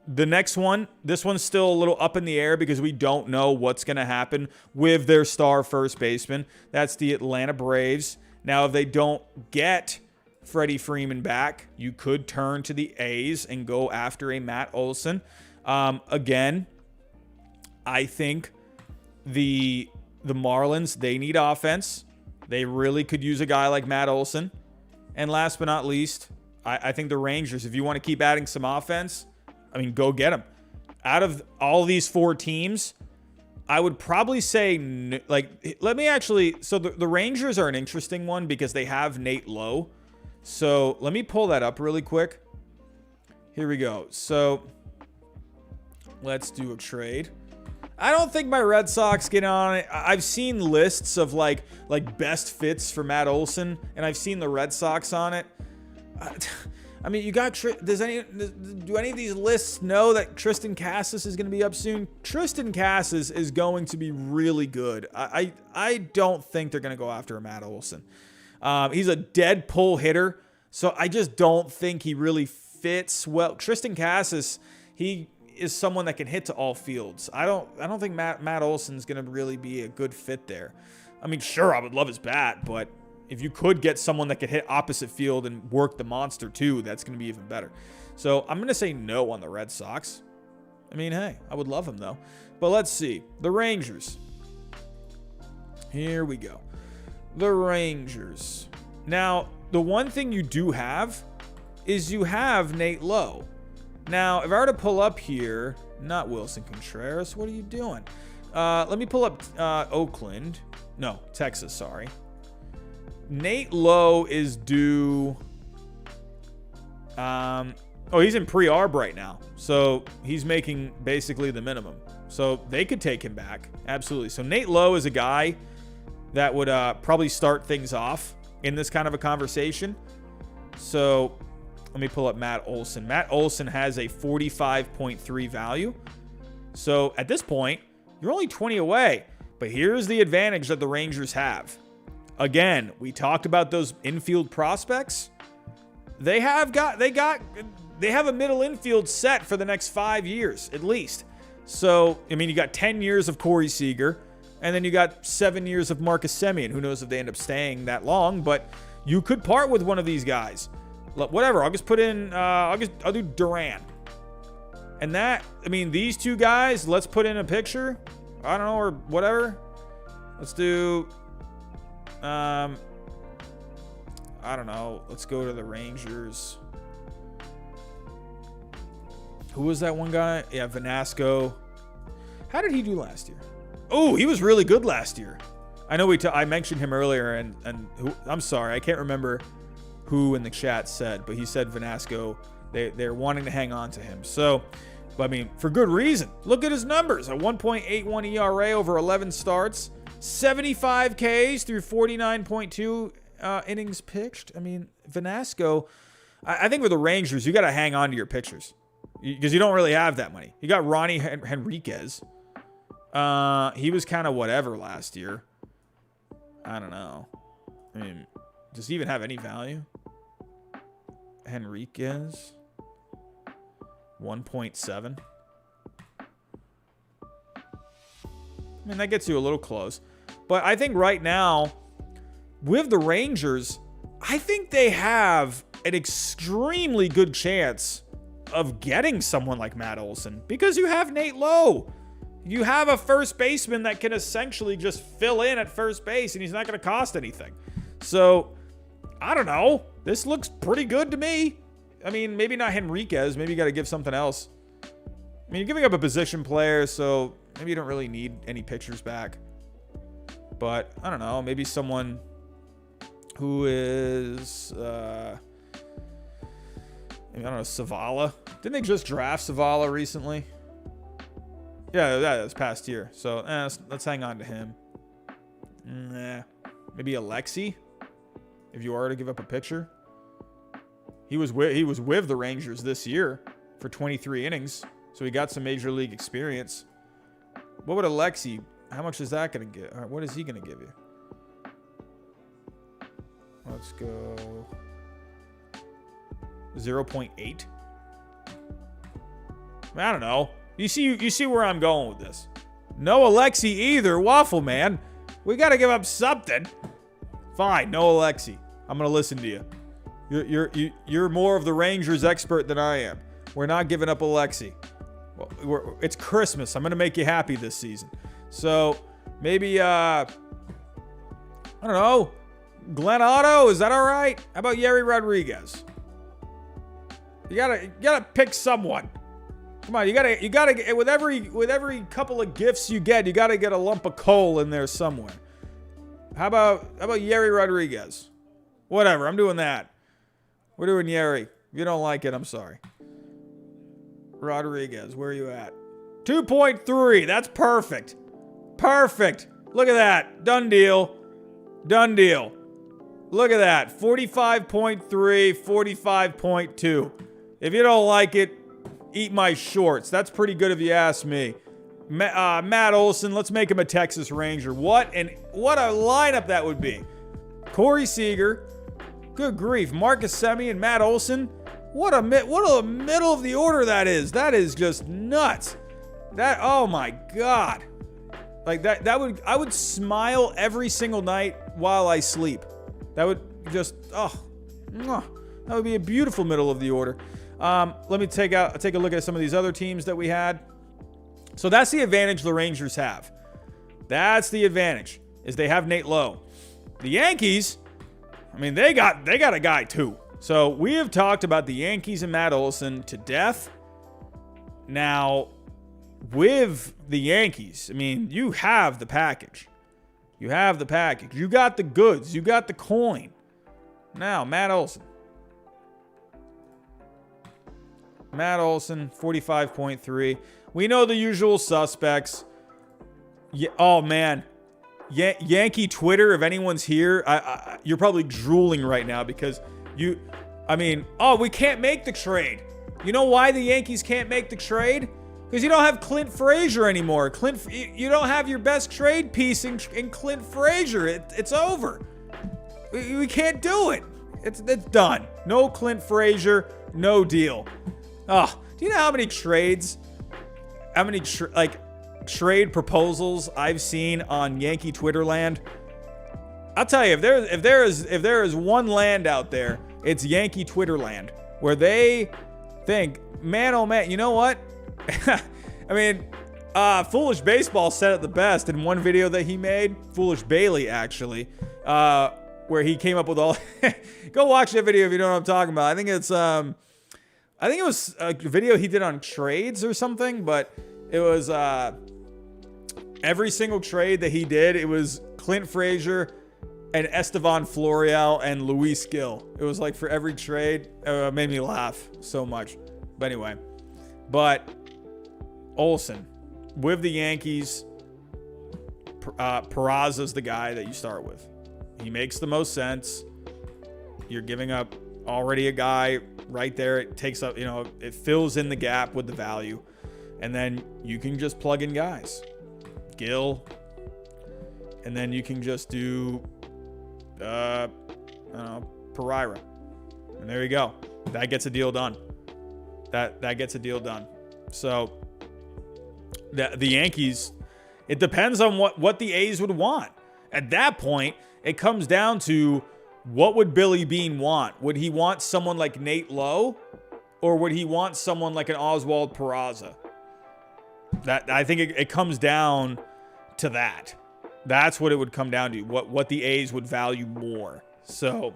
The next one, this one's still a little up in the air because we don't know what's going to happen with their star first baseman. That's the Atlanta Braves. Now, if they don't get Freddie Freeman back, you could turn to the A's and go after a Matt Olson. Again, I think the Marlins, they need offense. They really could use a guy like Matt Olson. And last but not least, I think the Rangers, if you want to keep adding some offense, I mean, go get them. Out of all these four teams, I would probably say, so the Rangers are an interesting one because they have Nate Lowe. So let me pull that up really quick. Here we go. So let's do a trade. I don't think my Red Sox get on it. I've seen lists of like best fits for Matt Olson, and I've seen the Red Sox on it. I mean, you got. Do any of these lists know that Tristan Casas is going to be up soon? Tristan Casas is going to be really good. I don't think they're going to go after a Matt Olson. He's a dead pull hitter, so I just don't think he really fits well. Tristan Casas, he is someone that can hit to all fields. I don't think Matt Olson's going to really be a good fit there. I mean, sure, I would love his bat, but if you could get someone that could hit opposite field and work the monster too, that's going to be even better. So I'm going to say no on the Red Sox. I mean, hey, I would love him though. But let's see. The Rangers. Here we go. The Rangers. Now, the one thing you do have is you have Nate Lowe. Now, if I were to pull up here, not Wilson Contreras, what are you doing? Let me pull up Oakland. No, Texas, sorry. Nate Lowe is due. He's in pre-arb right now. So he's making basically the minimum. So they could take him back. Absolutely. So Nate Lowe is a guy that would probably start things off in this kind of a conversation. So let me pull up Matt Olson. Matt Olson has a 45.3 value. So at this point, you're only 20 away. But here's the advantage that the Rangers have. Again, we talked about those infield prospects. They have a middle infield set for the next 5 years at least. So, I mean, you got 10 years of Corey Seager, and then you got 7 years of Marcus Semien. Who knows if they end up staying that long, but you could part with one of these guys. Whatever, I'll just put in, I'll do Duran. And that, I mean, these two guys, let's put in a picture. I don't know, or whatever. Let's do I don't know. Let's go to the Rangers. Who was that one guy? Yeah, Vanasco. How did he do last year? Oh, he was really good last year. I know I mentioned him earlier, and I'm sorry, I can't remember who in the chat said, but he said Vanasco, they're wanting to hang on to him. So, I mean, for good reason. Look at his numbers. A 1.81 ERA over 11 starts, 75 Ks through 49.2 innings pitched. I mean, Vanasco, I think with the Rangers, you got to hang on to your pitchers because you don't really have that many. You got Ronnie Henriquez. He was kind of whatever last year. I don't know. I mean, does he even have any value? Henriquez, 1.7. I mean, that gets you a little close. But I think right now, with the Rangers, I think they have an extremely good chance of getting someone like Matt Olson because you have Nate Lowe. You have a first baseman that can essentially just fill in at first base, and he's not going to cost anything. So, I don't know. This looks pretty good to me. I mean, maybe not Henriquez. Maybe you got to give something else. I mean, you're giving up a position player, so maybe you don't really need any pitchers back. But, I don't know. Maybe someone who is, I don't know, Savala. Didn't they just draft Savala recently? Yeah, that was past year. So let's hang on to him. Maybe Alexi, if you are to give up a pitcher. He was with the Rangers this year for 23 innings, so he got some major league experience. What would Alexi? How much is that going to get? All right, what is he going to give you? Let's go 0.8. I don't know. You see where I'm going with this. No Alexi either, Waffle Man. We got to give up something. Fine, no Alexi. I'm going to listen to you. You're more of the Rangers expert than I am. We're not giving up Alexi. Well, it's Christmas. I'm going to make you happy this season. So maybe, I don't know, Glenn Otto, is that all right? How about Yuri Rodriguez? You gotta pick someone. Come on, you gotta get with every couple of gifts you get a lump of coal in there somewhere. How about Yuri Rodriguez? Whatever, I'm doing that. We're doing Yuri. If you don't like it, I'm sorry. Rodriguez, where are you at? 2.3. That's perfect. Perfect. Look at that. Done deal. Done deal. Look at that. 45.3, 45.2. If you don't like it, eat my shorts. That's pretty good if you ask me. Matt Olson, let's make him a Texas Ranger. What a lineup that would be. Corey Seager, good grief, Marcus Semien and Matt Olson. What a middle of the order that is. That is just nuts. That, oh my God. Like I would smile every single night while I sleep. That would just, that would be a beautiful middle of the order. Let me take a look at some of these other teams that we had. So that's the advantage the Rangers have. That's the advantage, is they have Nate Lowe. The Yankees, I mean, they got a guy too. So we have talked about the Yankees and Matt Olson to death. Now, with the Yankees, I mean, you have the package. You have the package. You got the goods. You got the coin. Now, Matt Olson. Matt Olson, 45.3. We know the usual suspects. Yeah, oh, man. Yankee Twitter, if anyone's here, you're probably drooling right now because we can't make the trade. You know why the Yankees can't make the trade? Because you don't have Clint Frazier anymore. You don't have your best trade piece in Clint Frazier. It's over. We can't do it. It's done. No Clint Frazier, no deal. Oh, do you know how many trades, trade proposals I've seen on Yankee Twitter land? I'll tell you, if there is one land out there, it's Yankee Twitter land, where they think, man, oh man, you know what? I mean, Foolish Baseball said it the best in one video that he made. Foolish Bailey, actually. where he came up with all. Go watch that video if you know what I'm talking about. I think it was a video he did on trades or something, but it was every single trade that he did. It was Clint Frazier and Estevan Florial and Luis Gil. It was like for every trade. It made me laugh so much. But anyway, Olson with the Yankees, Peraza's the guy that you start with. He makes the most sense. You're giving up already a guy right there. It takes up, it fills in the gap with the value. And then you can just plug in guys. Gil. And then you can just do, Pereira. And there you go. That gets a deal done. That gets a deal done. So the Yankees, it depends on what the A's would want. At that point, it comes down to what would Billy Beane want? Would he want someone like Nate Lowe, or would he want someone like an Oswald Peraza? That I think it comes down to that. That's what it would come down to. What the A's would value more. So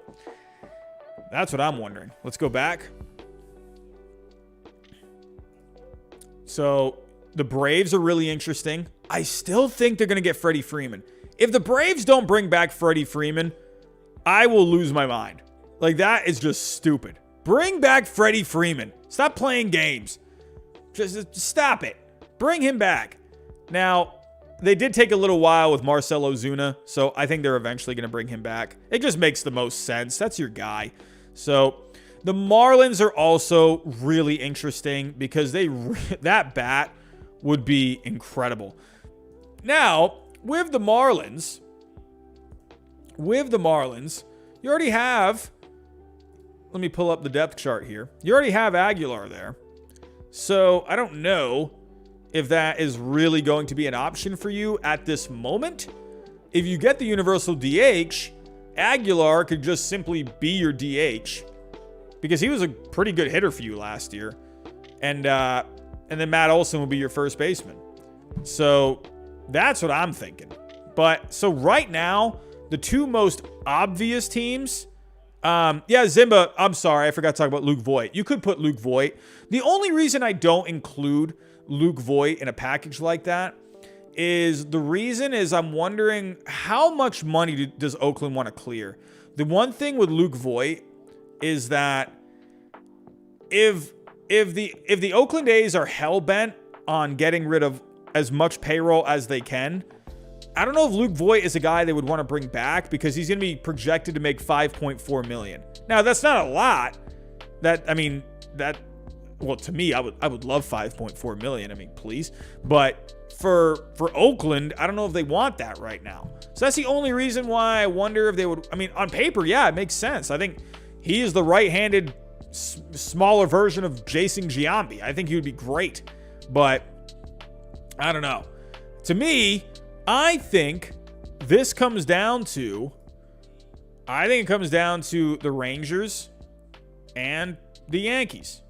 that's what I'm wondering. Let's go back. So the Braves are really interesting. I still think they're going to get Freddie Freeman. If the Braves don't bring back Freddie Freeman, I will lose my mind. Like, that is just stupid. Bring back Freddie Freeman. Stop playing games. Just stop it. Bring him back. Now, they did take a little while with Marcell Ozuna, so I think they're eventually going to bring him back. It just makes the most sense. That's your guy. So the Marlins are also really interesting because that bat would be incredible. Now, with the Marlins, you already have, let me pull up the depth chart here. You already have Aguilar there. So I don't know if that is really going to be an option for you at this moment. If you get the universal DH, Aguilar could just simply be your DH because he was a pretty good hitter for you last year. And then Matt Olson will be your first baseman. So that's what I'm thinking. But so right now, the two most obvious teams, Zimba, I'm sorry, I forgot to talk about Luke Voit. You could put Luke Voit. The only reason I don't include Luke Voit in a package like that is I'm wondering how much money does Oakland want to clear? The one thing with Luke Voit is that if the Oakland A's are hell-bent on getting rid of as much payroll as they can, I don't know if Luke Voit is a guy they would want to bring back because he's going to be projected to make $5.4 million. Now, that's not a lot. Well, to me, I would love $5.4 million. I mean, please. But for Oakland, I don't know if they want that right now. So that's the only reason why I wonder if they would. I mean, on paper, yeah, it makes sense. I think he is the right-handed, smaller version of Jason Giambi. I think he would be great. But I don't know. To me, I think it comes down to the Rangers and the Yankees.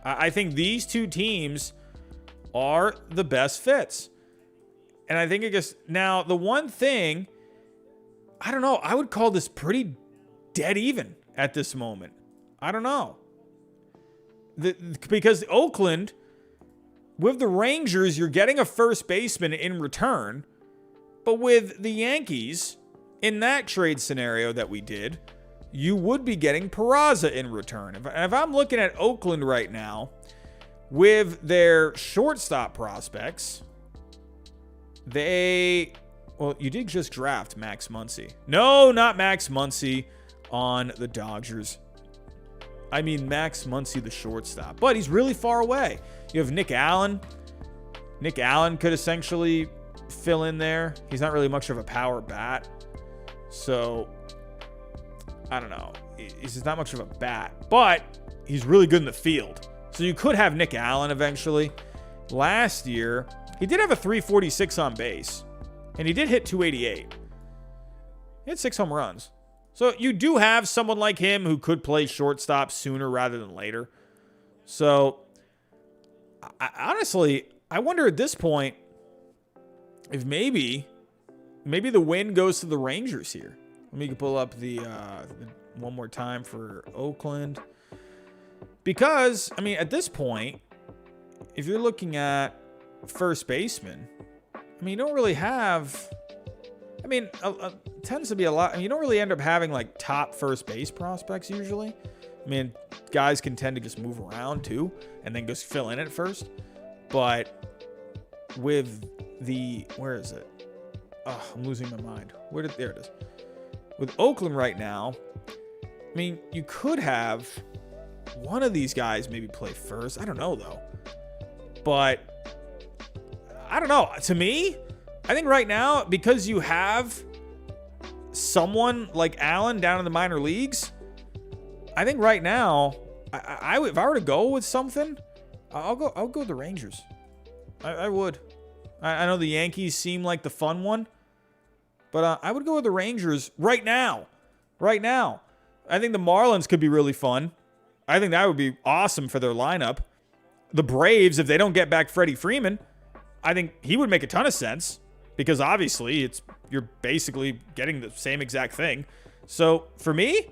I think these two teams are the best fits. And I think now the one thing, I don't know, I would call this pretty dead even at this moment. I don't know. Because Oakland, with the Rangers, you're getting a first baseman in return. But with the Yankees, in that trade scenario that we did, you would be getting Peraza in return. If I'm looking at Oakland right now, with their shortstop prospects, you did just draft Max Muncy. No, not Max Muncy on the Dodgers. I mean Max Muncy, the shortstop. But he's really far away. You have Nick Allen. Nick Allen could essentially fill in there. He's not really much of a power bat. So, I don't know. He's just not much of a bat. But he's really good in the field. So you could have Nick Allen eventually. Last year, he did have a 346 on base. And he did hit 288. He had 6 home runs. So you do have someone like him who could play shortstop sooner rather than later. So, honestly, I wonder at this point if maybe the win goes to the Rangers here. Let me pull up the one more time for Oakland. Because, I mean, at this point, if you're looking at first baseman, I mean, you don't really have... I mean, tends to be a lot... I mean, you don't really end up having, like, top first base prospects usually. I mean, guys can tend to just move around, too, and then just fill in at first. But with the... Where is it? Oh, I'm losing my mind. There it is. With Oakland right now, I mean, you could have one of these guys maybe play first. I don't know, though. But, I don't know. To me, I think right now, because you have someone like Allen down in the minor leagues, I think right now, if I were to go with something, I'll go with the Rangers. I would. I know the Yankees seem like the fun one, but I would go with the Rangers right now. Right now. I think the Marlins could be really fun. I think that would be awesome for their lineup. The Braves, if they don't get back Freddie Freeman, I think he would make a ton of sense because obviously you're basically getting the same exact thing. So for me,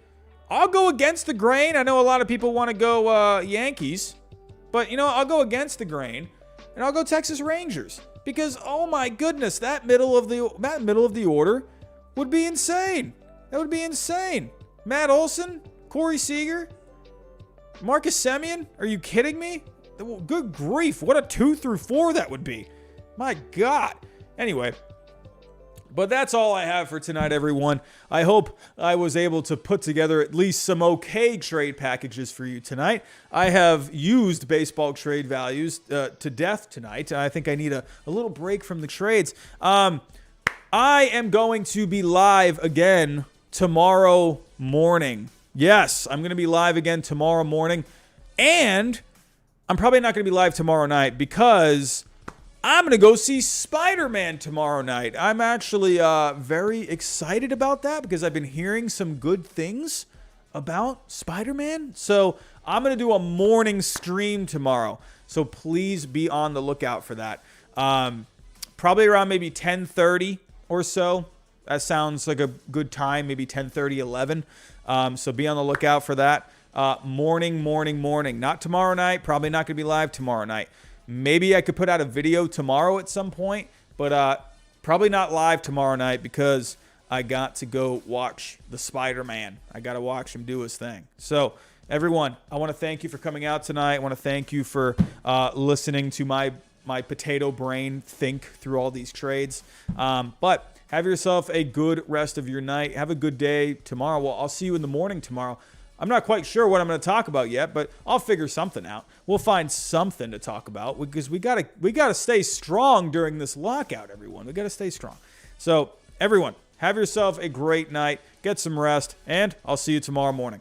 I'll go against the grain. I know a lot of people want to go Yankees, but I'll go against the grain and I'll go Texas Rangers. Because, oh my goodness, that middle of the order would be insane. That would be insane. Matt Olson, Corey Seager, Marcus Semien. Are you kidding me? Good grief. What a 2 through 4 that would be. My God. Anyway, but that's all I have for tonight, everyone. I hope I was able to put together at least some okay trade packages for you tonight. I have used baseball trade values to death tonight. I think I need a little break from the trades. I am going to be live again tomorrow morning. Yes, I'm going to be live again tomorrow morning. And I'm probably not going to be live tomorrow night because I'm going to go see Spider-Man tomorrow night. I'm actually very excited about that because I've been hearing some good things about Spider-Man. So I'm going to do a morning stream tomorrow. So please be on the lookout for that. Probably around maybe 10:30 or so. That sounds like a good time, maybe 10:30, 11. So be on the lookout for that. Morning. Not tomorrow night. Probably not going to be live tomorrow night. Maybe I could put out a video tomorrow at some point, but probably not live tomorrow night because I got to go watch the Spider-Man. I got to watch him do his thing. So, everyone, I want to thank you for coming out tonight. I want to thank you for listening to my potato brain think through all these trades. But have yourself a good rest of your night. Have a good day tomorrow. Well, I'll see you in the morning tomorrow. I'm not quite sure what I'm going to talk about yet, but I'll figure something out. We'll find something to talk about because we gotta stay strong during this lockout, everyone. We got to stay strong. So, everyone, have yourself a great night. Get some rest, and I'll see you tomorrow morning.